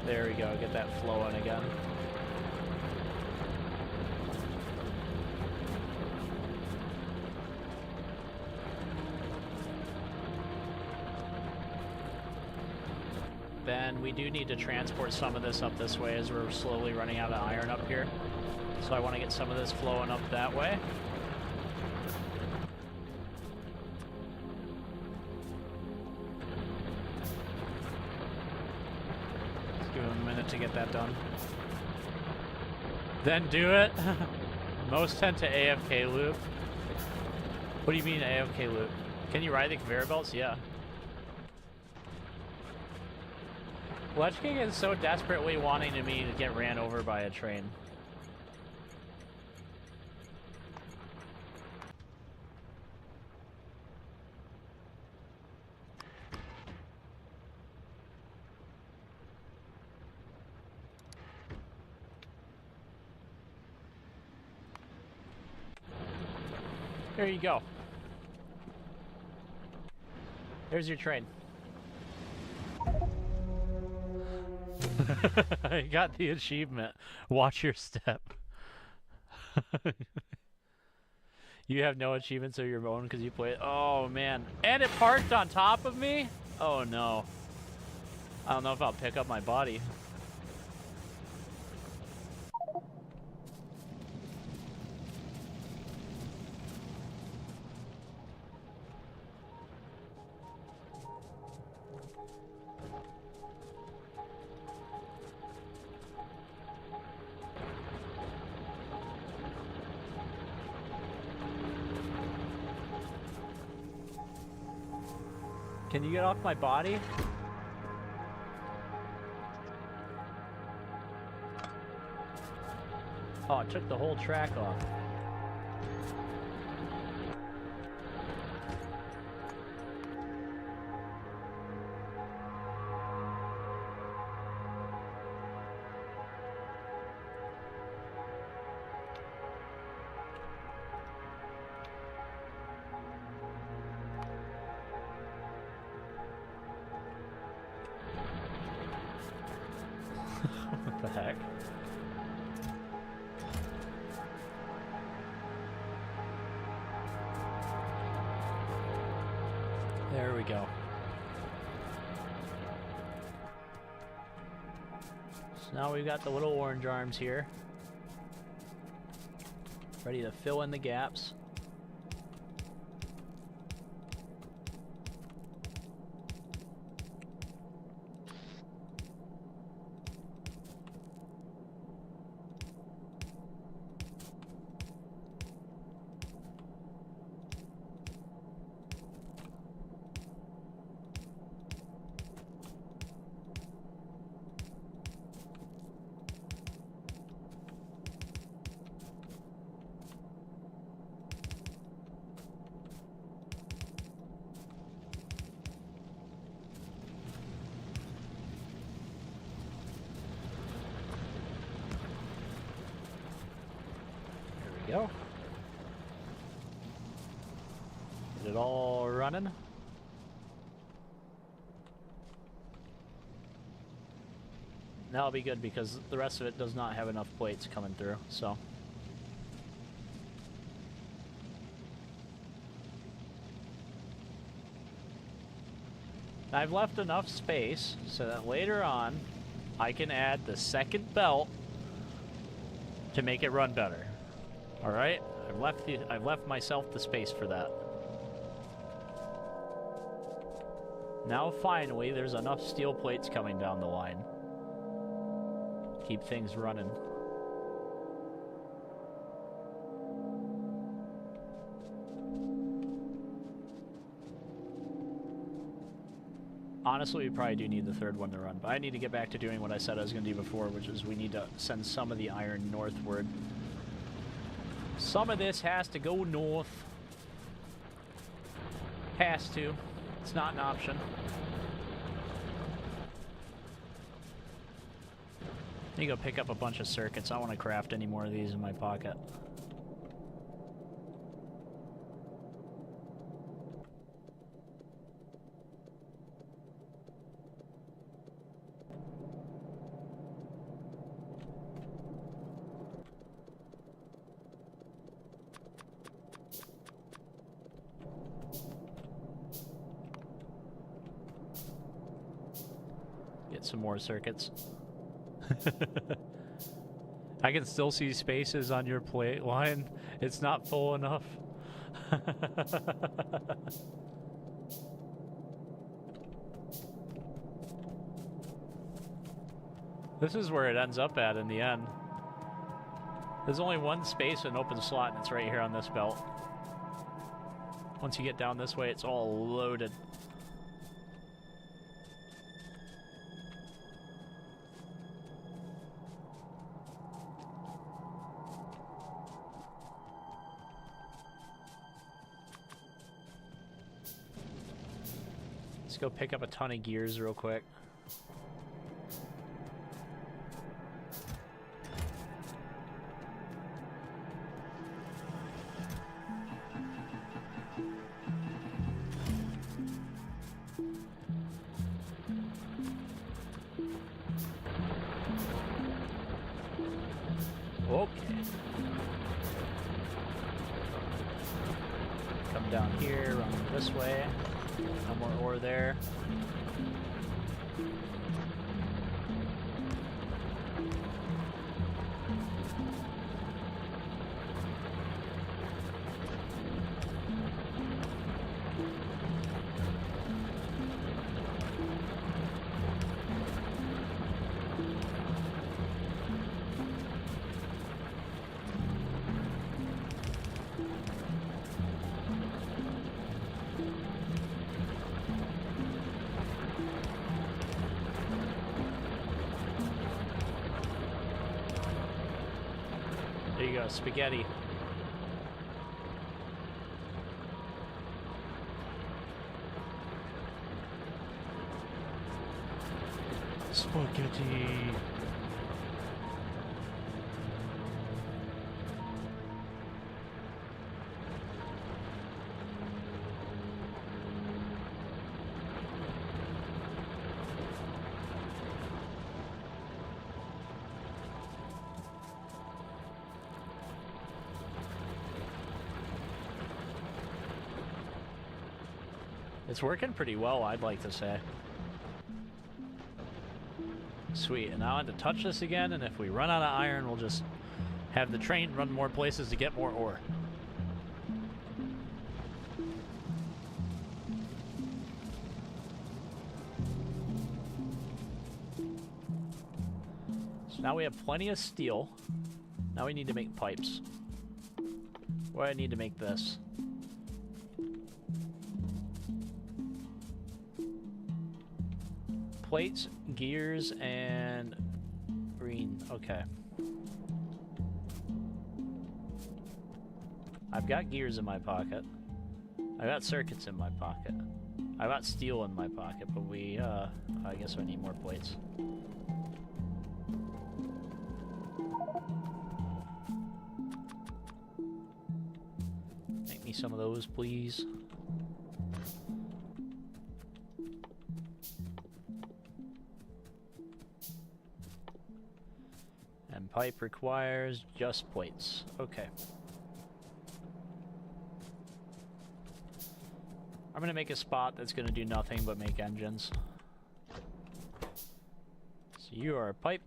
There we go, get that flowing again. Then we do need to transport some of this up this way as we're slowly running out of iron up here. So I want to get some of this flowing up that way. Let's give him a minute to get that done. Then do it. Most tend to AFK loop. What do you mean AFK loop? Can you ride the conveyor belts? Yeah. Ledge King is so desperately wanting me to get ran over by a train. There you go. There's your train. I got the achievement. Watch your step. You have no achievements of your own because you play it. Oh man. And it parked on top of me? Oh no. I don't know if I'll pick up my body. Can you get off my body? Oh, it took the whole track off. What the heck? There we go. So now we've got the little orange arms here. Ready to fill in the gaps. Go. Get it all running. That'll be good because the rest of it does not have enough plates coming through, so. I've left enough space so that later on I can add the second belt to make it run better. All right, I've left myself the space for that. Now finally, there's enough steel plates coming down the line. Keep things running. Honestly, we probably do need the third one to run, but I need to get back to doing what I said I was going to do before, which is we need to send some of the iron northward. Some of this has to go north. Has to. It's not an option. I need to go pick up a bunch of circuits. I don't want to craft any more of these in my pocket. Get some more circuits. I can still see spaces on your plate line. It's not full enough. This is where it ends up at in the end. There's only one space, an open slot, and it's right here on this belt. Once you get down this way, it's all loaded. Let's go pick up a ton of gears real quick. Okay. Come down here, run this way. No more ore there. There you go, spaghetti. Spaghetti. It's working pretty well, I'd like to say. Sweet, and now I have to touch this again, and if we run out of iron, we'll just have the train run more places to get more ore. So now we have plenty of steel. Now we need to make pipes. Or I need to make this. Plates, gears, and green. Okay. I've got gears in my pocket. I got circuits in my pocket. I got steel in my pocket, but I guess I need more plates. Make me some of those, please. And pipe requires just plates. Okay. I'm gonna make a spot that's gonna do nothing but make engines. So you are a pipe.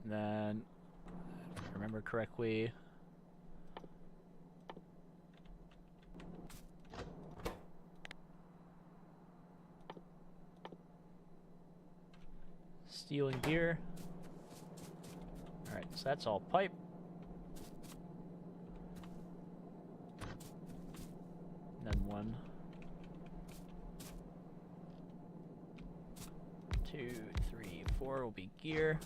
And then, if I remember correctly, Steel and gear. Alright, so that's all pipe. And then 1, 2, 3, 4 will be gear.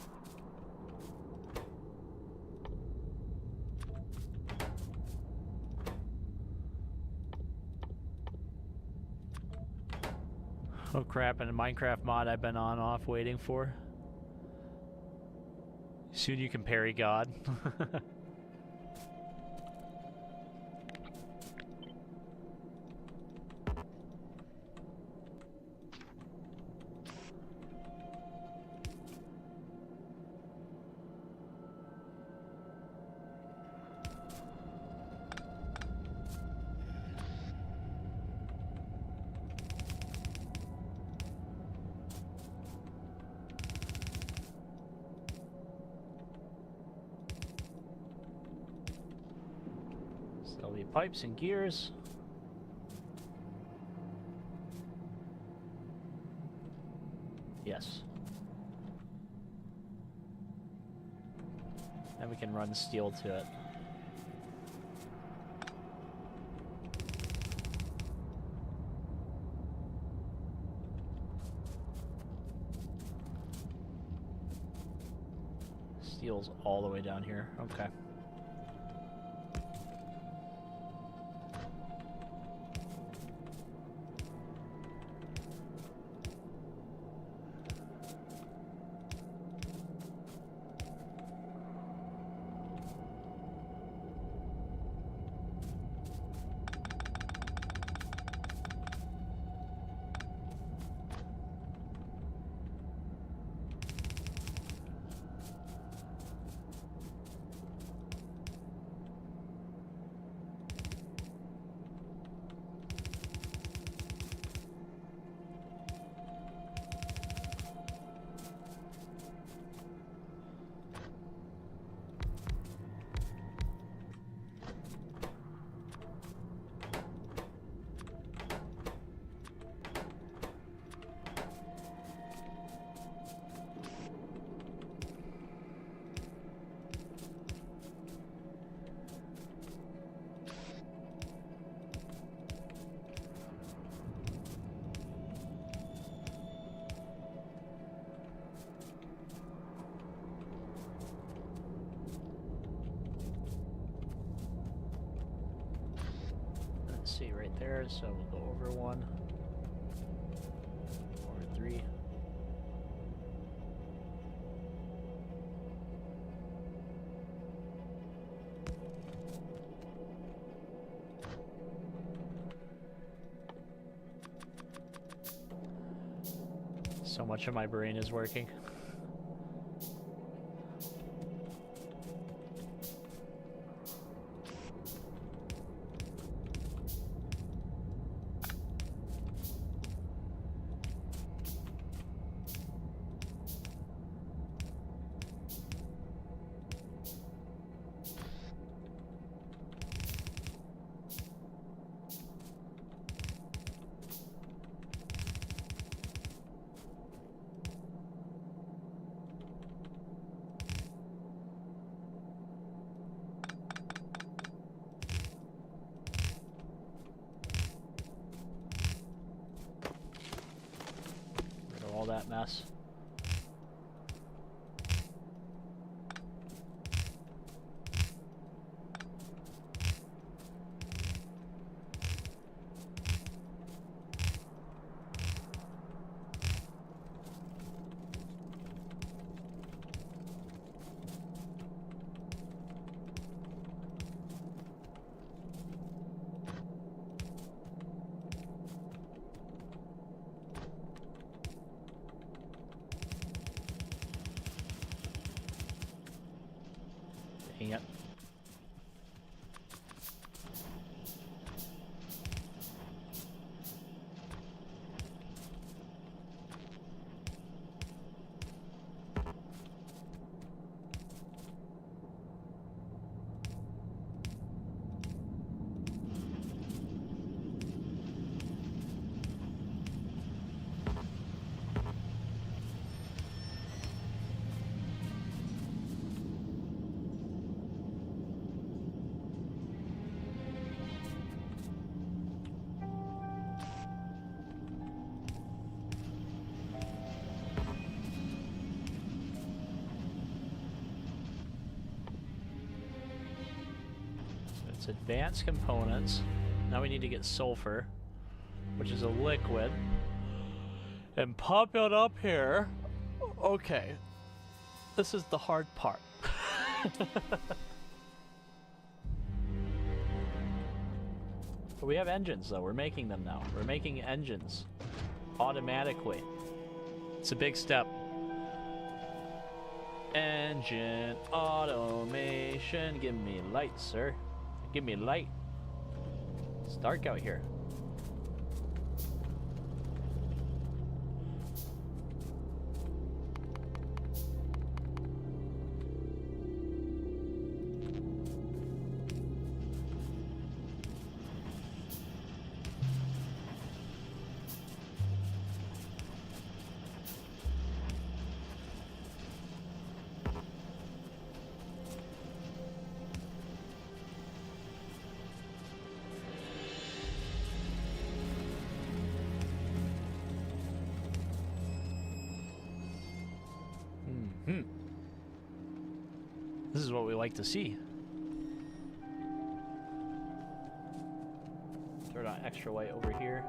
Oh crap, and a Minecraft mod I've been on off waiting for. Soon you can parry God. There'll be pipes and gears. Yes. Then we can run steel to it. Steel's all the way down here. Okay. See right there, so we'll go over 1, over 3. So much of my brain is working. All that mess. Yep. advanced components. Now we need to get sulfur, which is a liquid, and pump it up here. Okay, this is the hard part. But we have engines, though. We're making them now. We're making engines automatically. It's a big step. Engine automation. Give me light, sir. Give me light. It's dark out here. This is what we like to see. Turn on extra white over here.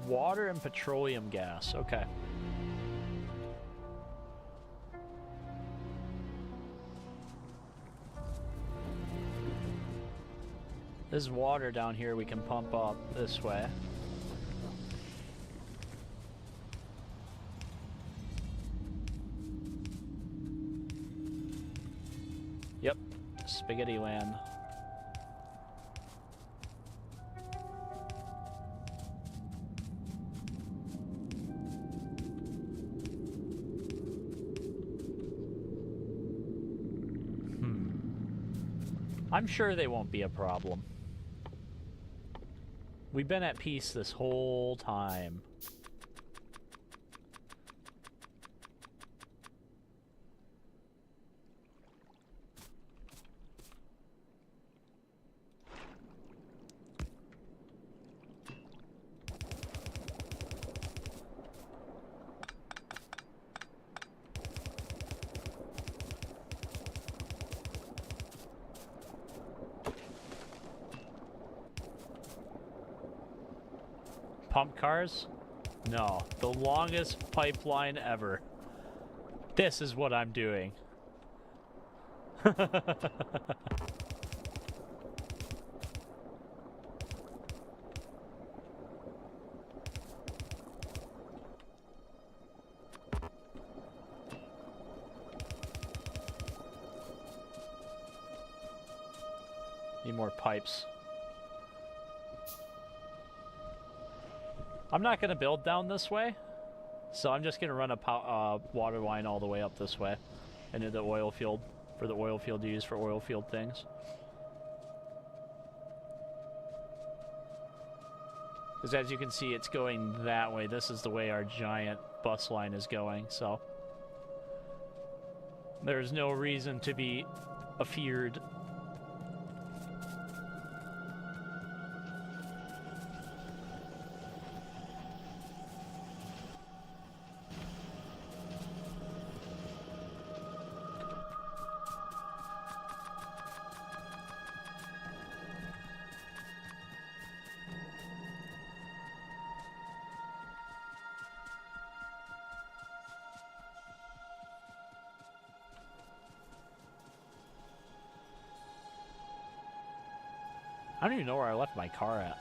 Water and petroleum gas. Okay. This water down here we can pump up this way. Yep. Spaghetti land. I'm sure they won't be a problem. We've been at peace this whole time. Pump cars? No. The longest pipeline ever. This is what I'm doing. Need more pipes. I'm not going to build down this way, so I'm just going to run a water line all the way up this way into the oil field, for the oil field to use for oil field things. Because as you can see, it's going that way. This is the way our giant bus line is going, so there's no reason to be afeared. I don't even know where I left my car at.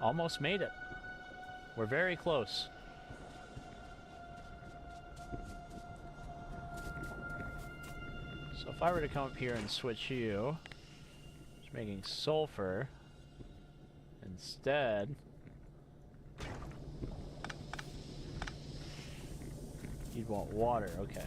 almost made it. We're very close. So if I were to come up here and switch you, just making sulfur instead. You'd want water, okay.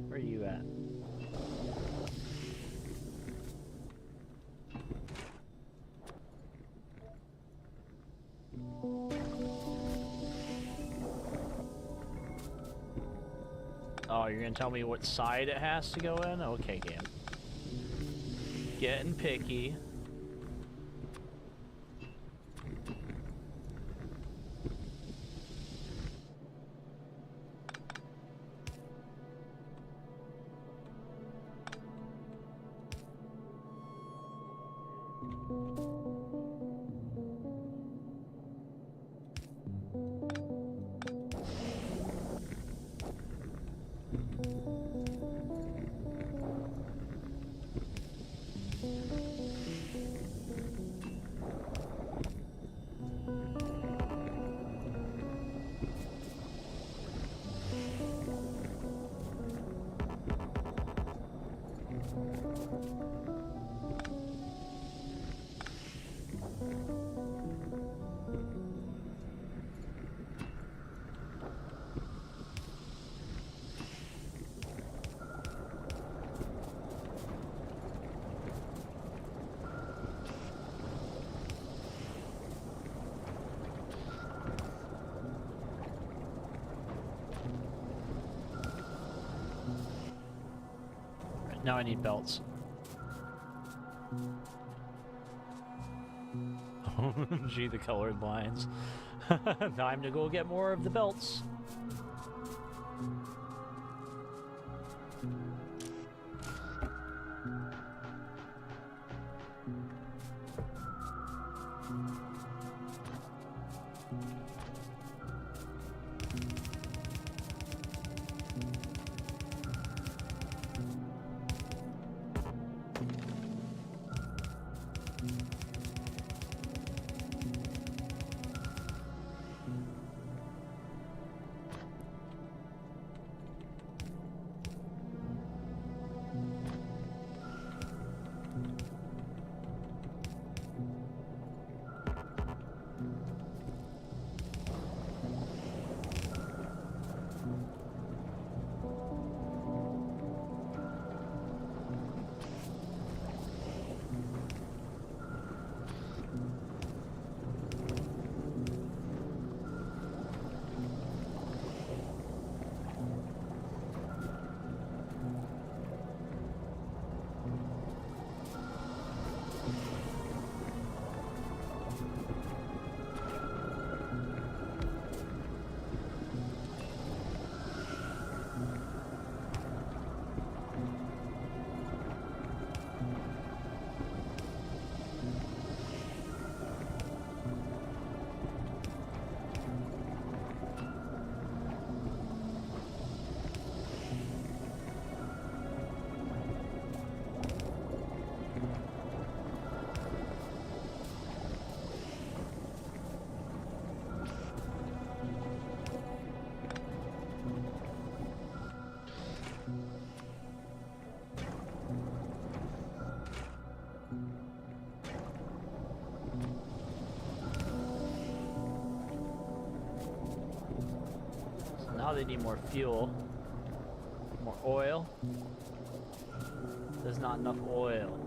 Where are you at? Oh, you're gonna tell me what side it has to go in? Okay, game. Getting picky. Now I need belts. Gee, the colored lines. Time to go get more of the belts. probably need more fuel. More oil. There's not enough oil.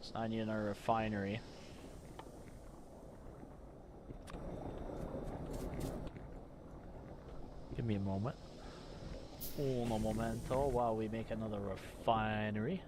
So I need another refinery. Give me a moment. Uno momento while we make another refinery.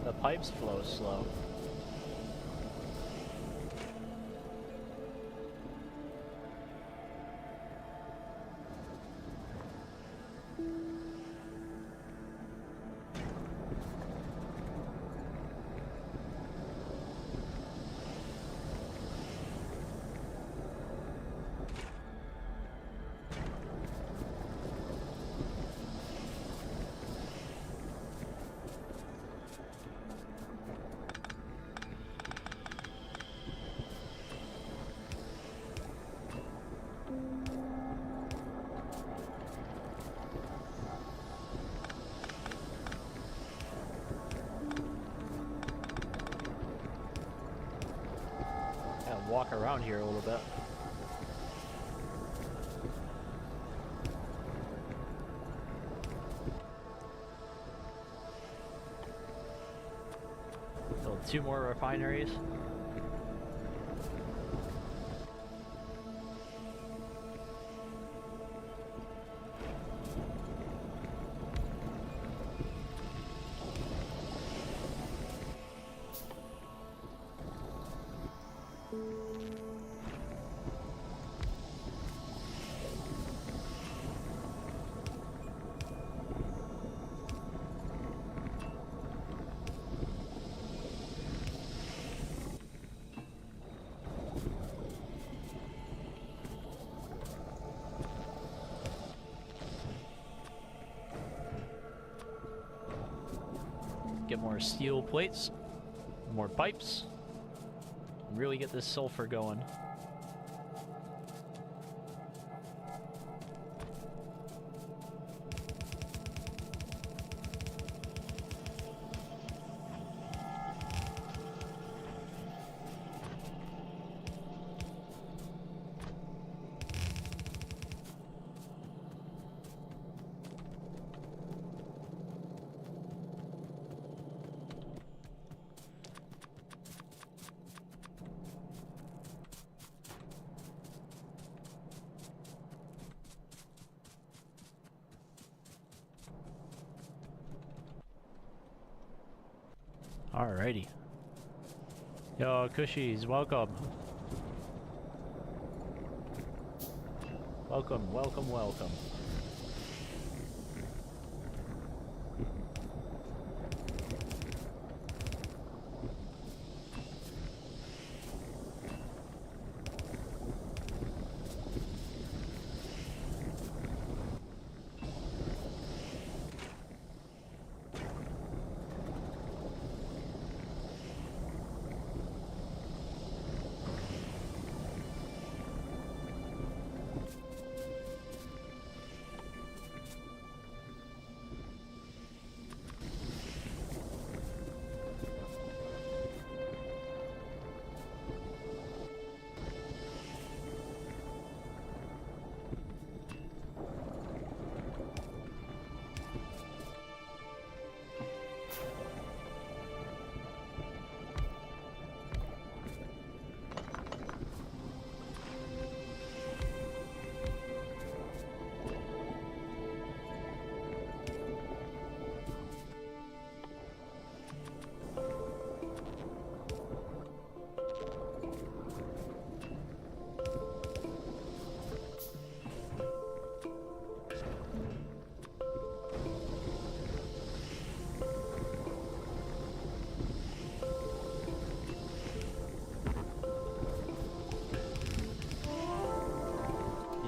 The pipes flow slow. Walk around here a little bit. Build 2 more refineries. Get more steel plates, more pipes, really get this sulfur going. Alrighty. Yo, Cushies, welcome. Welcome, welcome, welcome.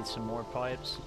need some more pipes.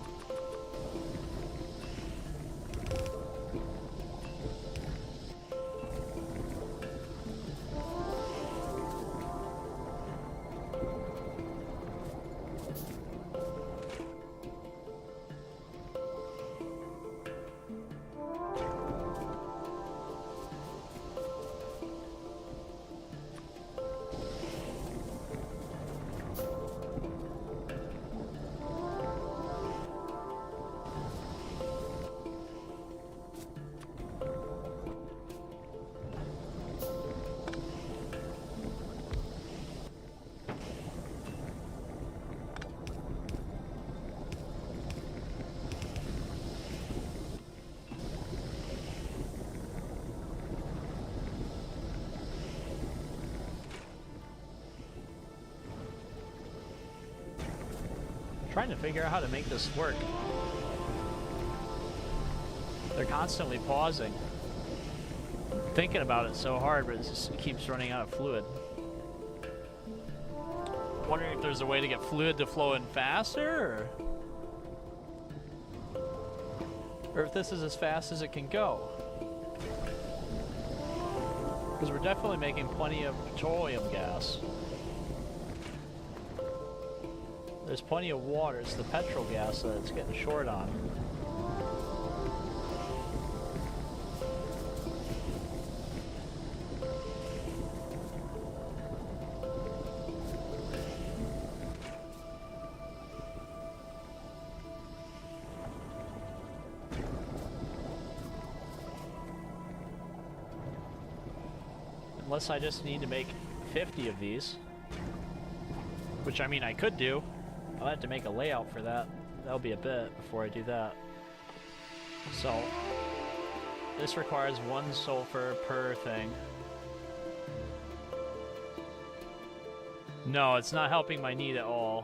Trying to figure out how to make this work. They're constantly pausing. Thinking about it so hard, but it just keeps running out of fluid. Wondering if there's a way to get fluid to flow in faster, or if this is as fast as it can go. Because we're definitely making plenty of petroleum gas. There's plenty of water. It's the petrol gas that it's getting short on. Unless I just need to make 50 of these. Which, I mean, I could do. I'll have to make a layout for that. That'll be a bit before I do that. So, this requires 1 sulfur per thing. No, it's not helping my need at all.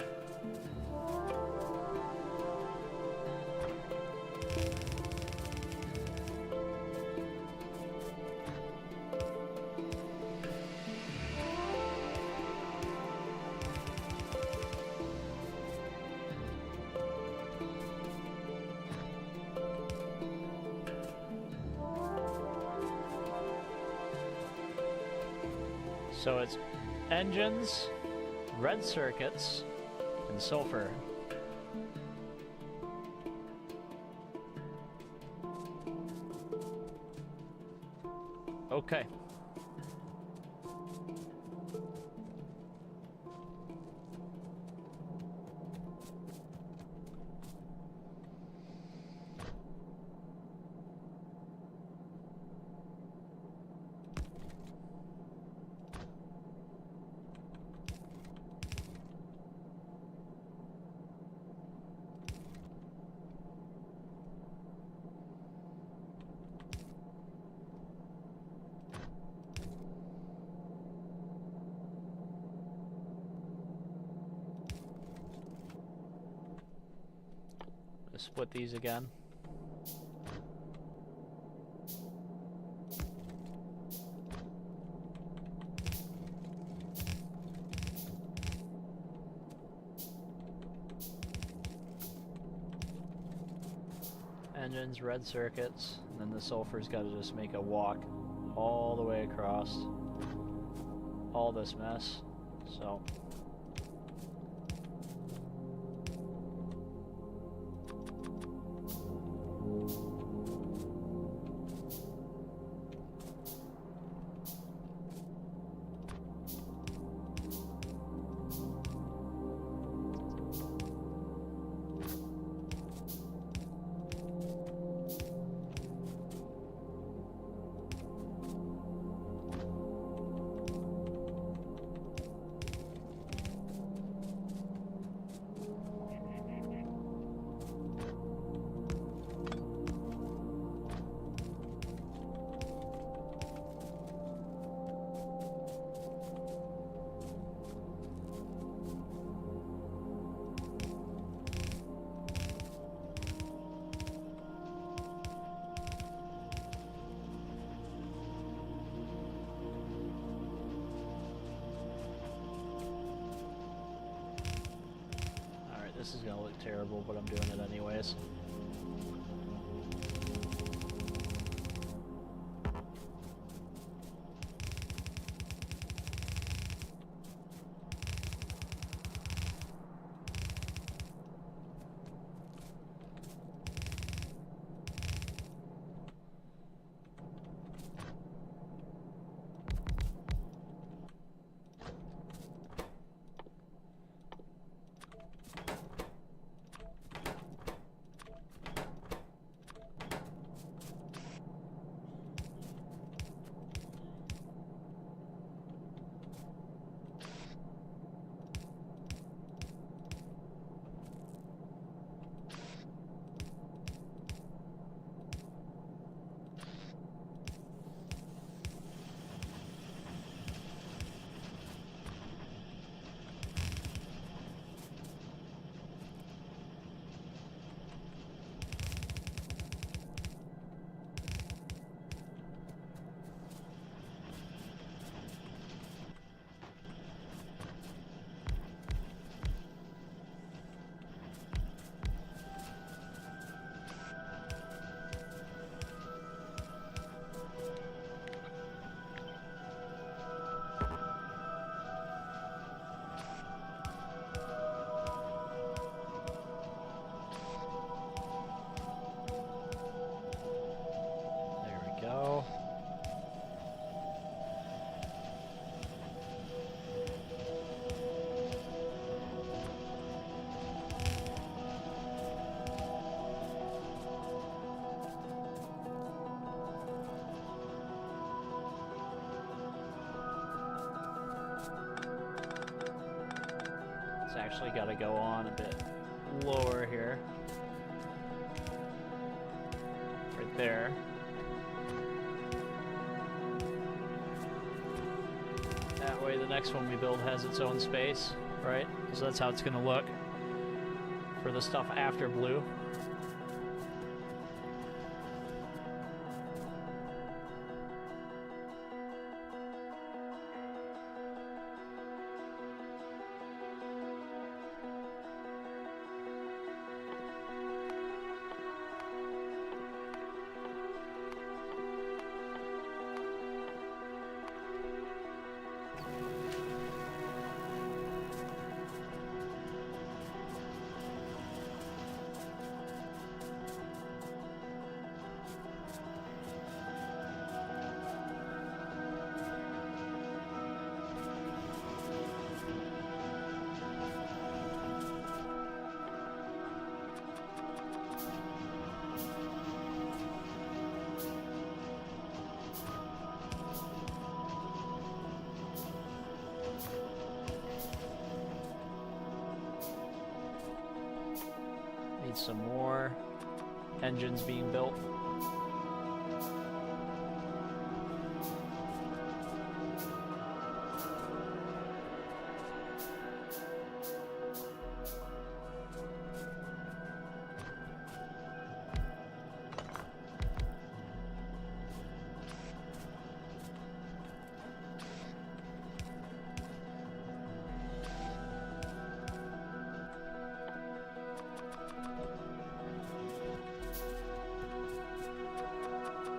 So it's engines, red circuits, and sulfur. Okay. Split these again. Engines, red circuits, and then the sulfur's got to just make a walk all the way across all this mess. So This is gonna look terrible, but I'm doing it anyways. Actually got to go on a bit lower here. Right there. That way the next one we build has its own space, right? Because that's how it's going to look for the stuff after blue. Some more engines being built.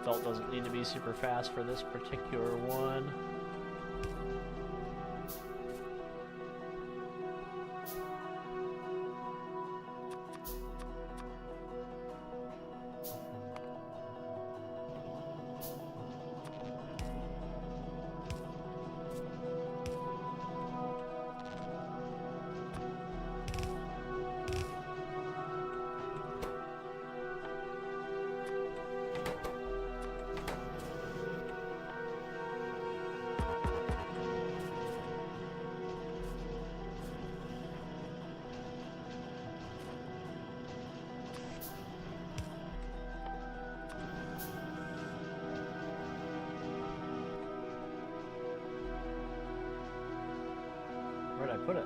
Belt doesn't need to be super fast for this particular one. Where'd I put it?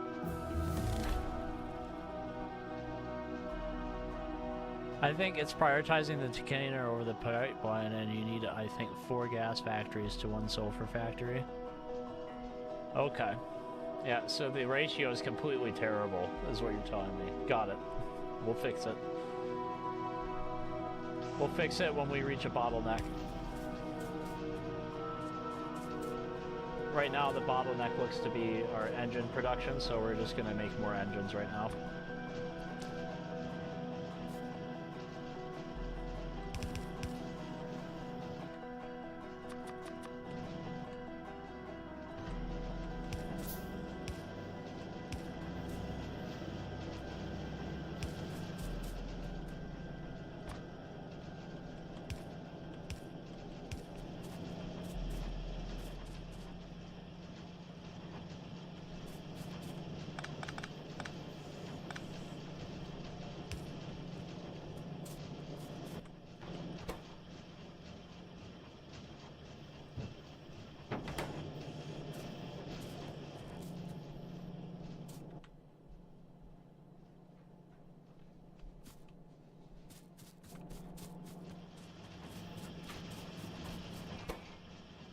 I think it's prioritizing the container over the pipeline, and you need, I think, 4 gas factories to 1 sulfur factory. Okay. Yeah, so the ratio is completely terrible, is what you're telling me. Got it. We'll fix it. We'll fix it when we reach a bottleneck. Right now, the bottleneck looks to be our engine production, so we're just going to make more engines right now.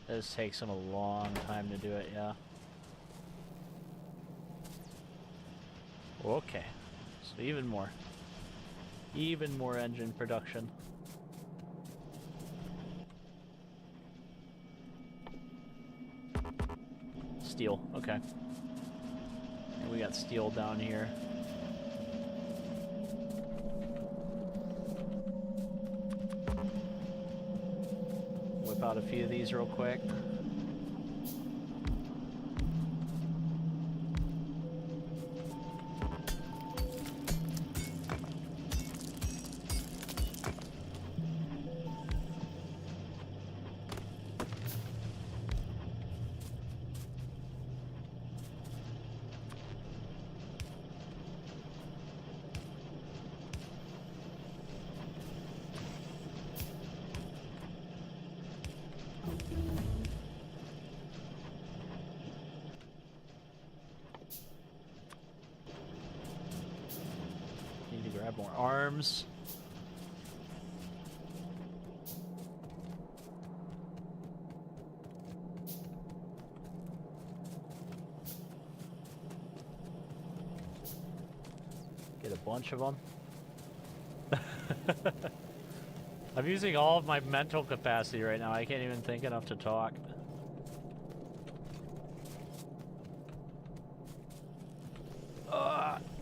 This takes them a long time to do it, yeah. Okay, so even more engine production. Steel, okay. And we got steel down here. Whip out a few of these real quick. Grab more arms. Get a bunch of them. I'm using all of my mental capacity right now. I can't even think enough to talk.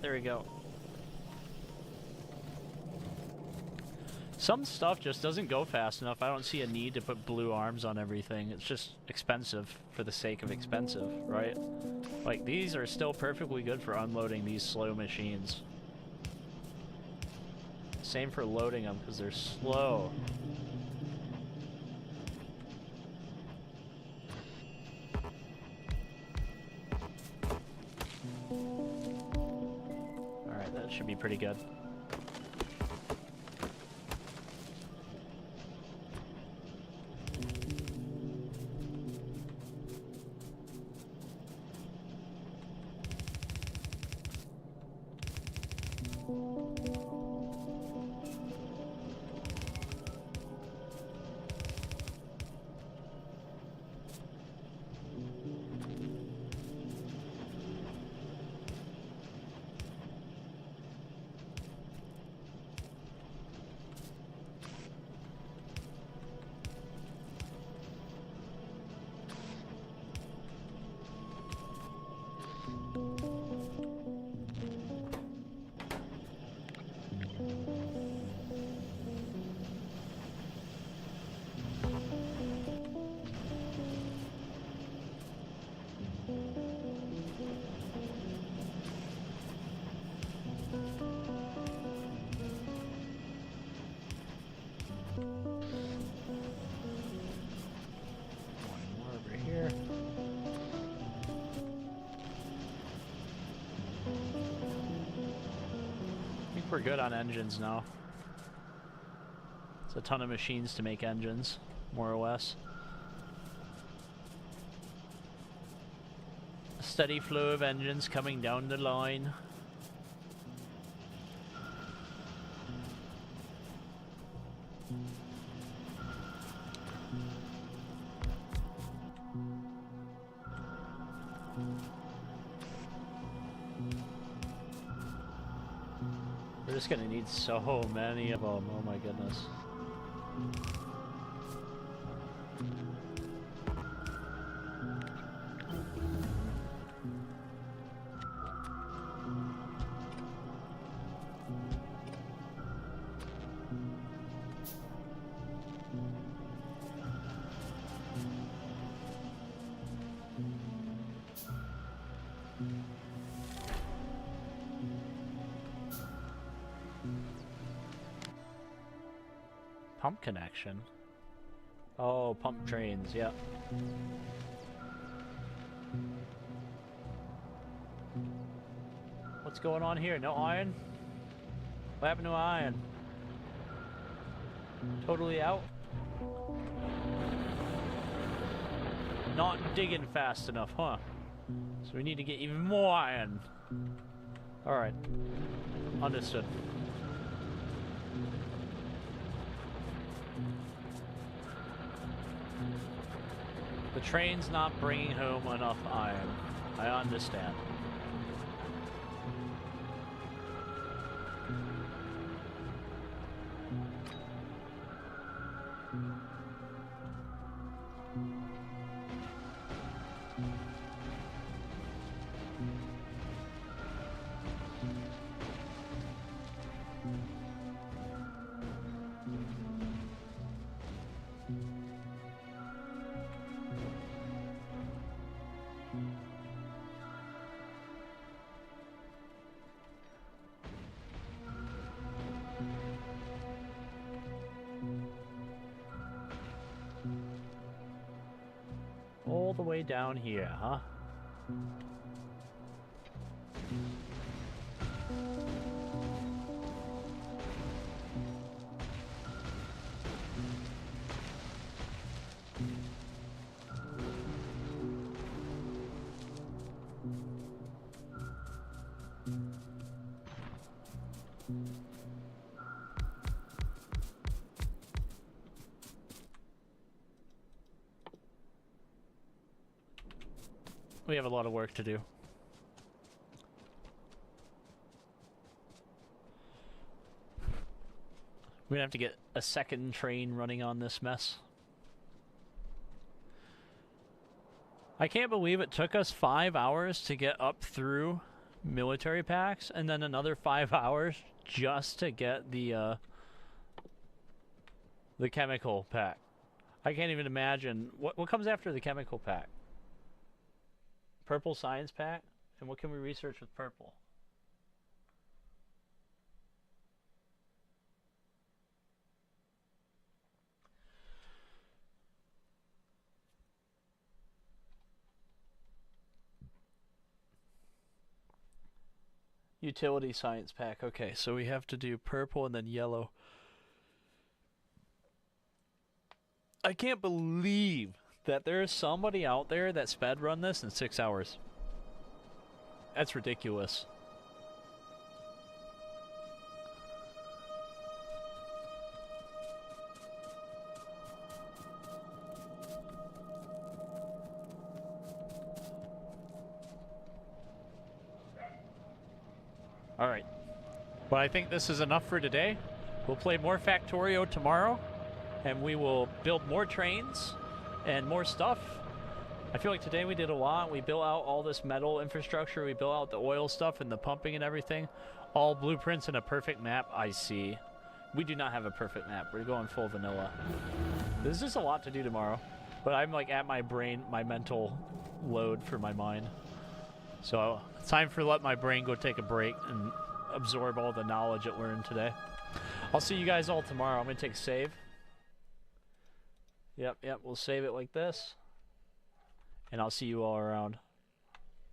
There we go. Some stuff just doesn't go fast enough. I don't see a need to put blue arms on everything. It's just expensive for the sake of expensive, right? Like, these are still perfectly good for unloading these slow machines. Same for loading them, because they're slow. Alright, that should be pretty good. We're good on engines now. It's a ton of machines to make engines, more or less. A steady flow of engines coming down the line. We're just gonna need so many of them. Oh my goodness. Pump connection. Oh, pump trains, yep. What's going on here? No iron? What happened to iron? Totally out? Not digging fast enough, huh? So we need to get even more iron. Alright. Understood. The train's not bringing home enough iron. I understand. All the way down here, huh? We have a lot of work to do. We're gonna have to get a second train running on this mess. I can't believe it took us 5 hours to get up through military packs, and then another 5 hours just to get the chemical pack. I can't even imagine what comes after the chemical pack. Purple science pack? And what can we research with purple? Utility science pack. Okay, so we have to do purple and then yellow. I can't believe that there is somebody out there that sped run this in 6 hours. That's ridiculous. Alright. But I think this is enough for today. We'll play more Factorio tomorrow, and we will build more trains and more stuff. I feel like today we did a lot. We built out all this metal infrastructure. We built out the oil stuff and the pumping and everything. All blueprints and a perfect map. I see. We do not have a perfect map. We're going full vanilla. This is just a lot to do tomorrow. But I'm like at my brain, my mental load for my mind. So it's time for let my brain go take a break and absorb all the knowledge it learned today. I'll see you guys all tomorrow. I'm going to take a save. Yep, we'll save it like this. And I'll see you all around.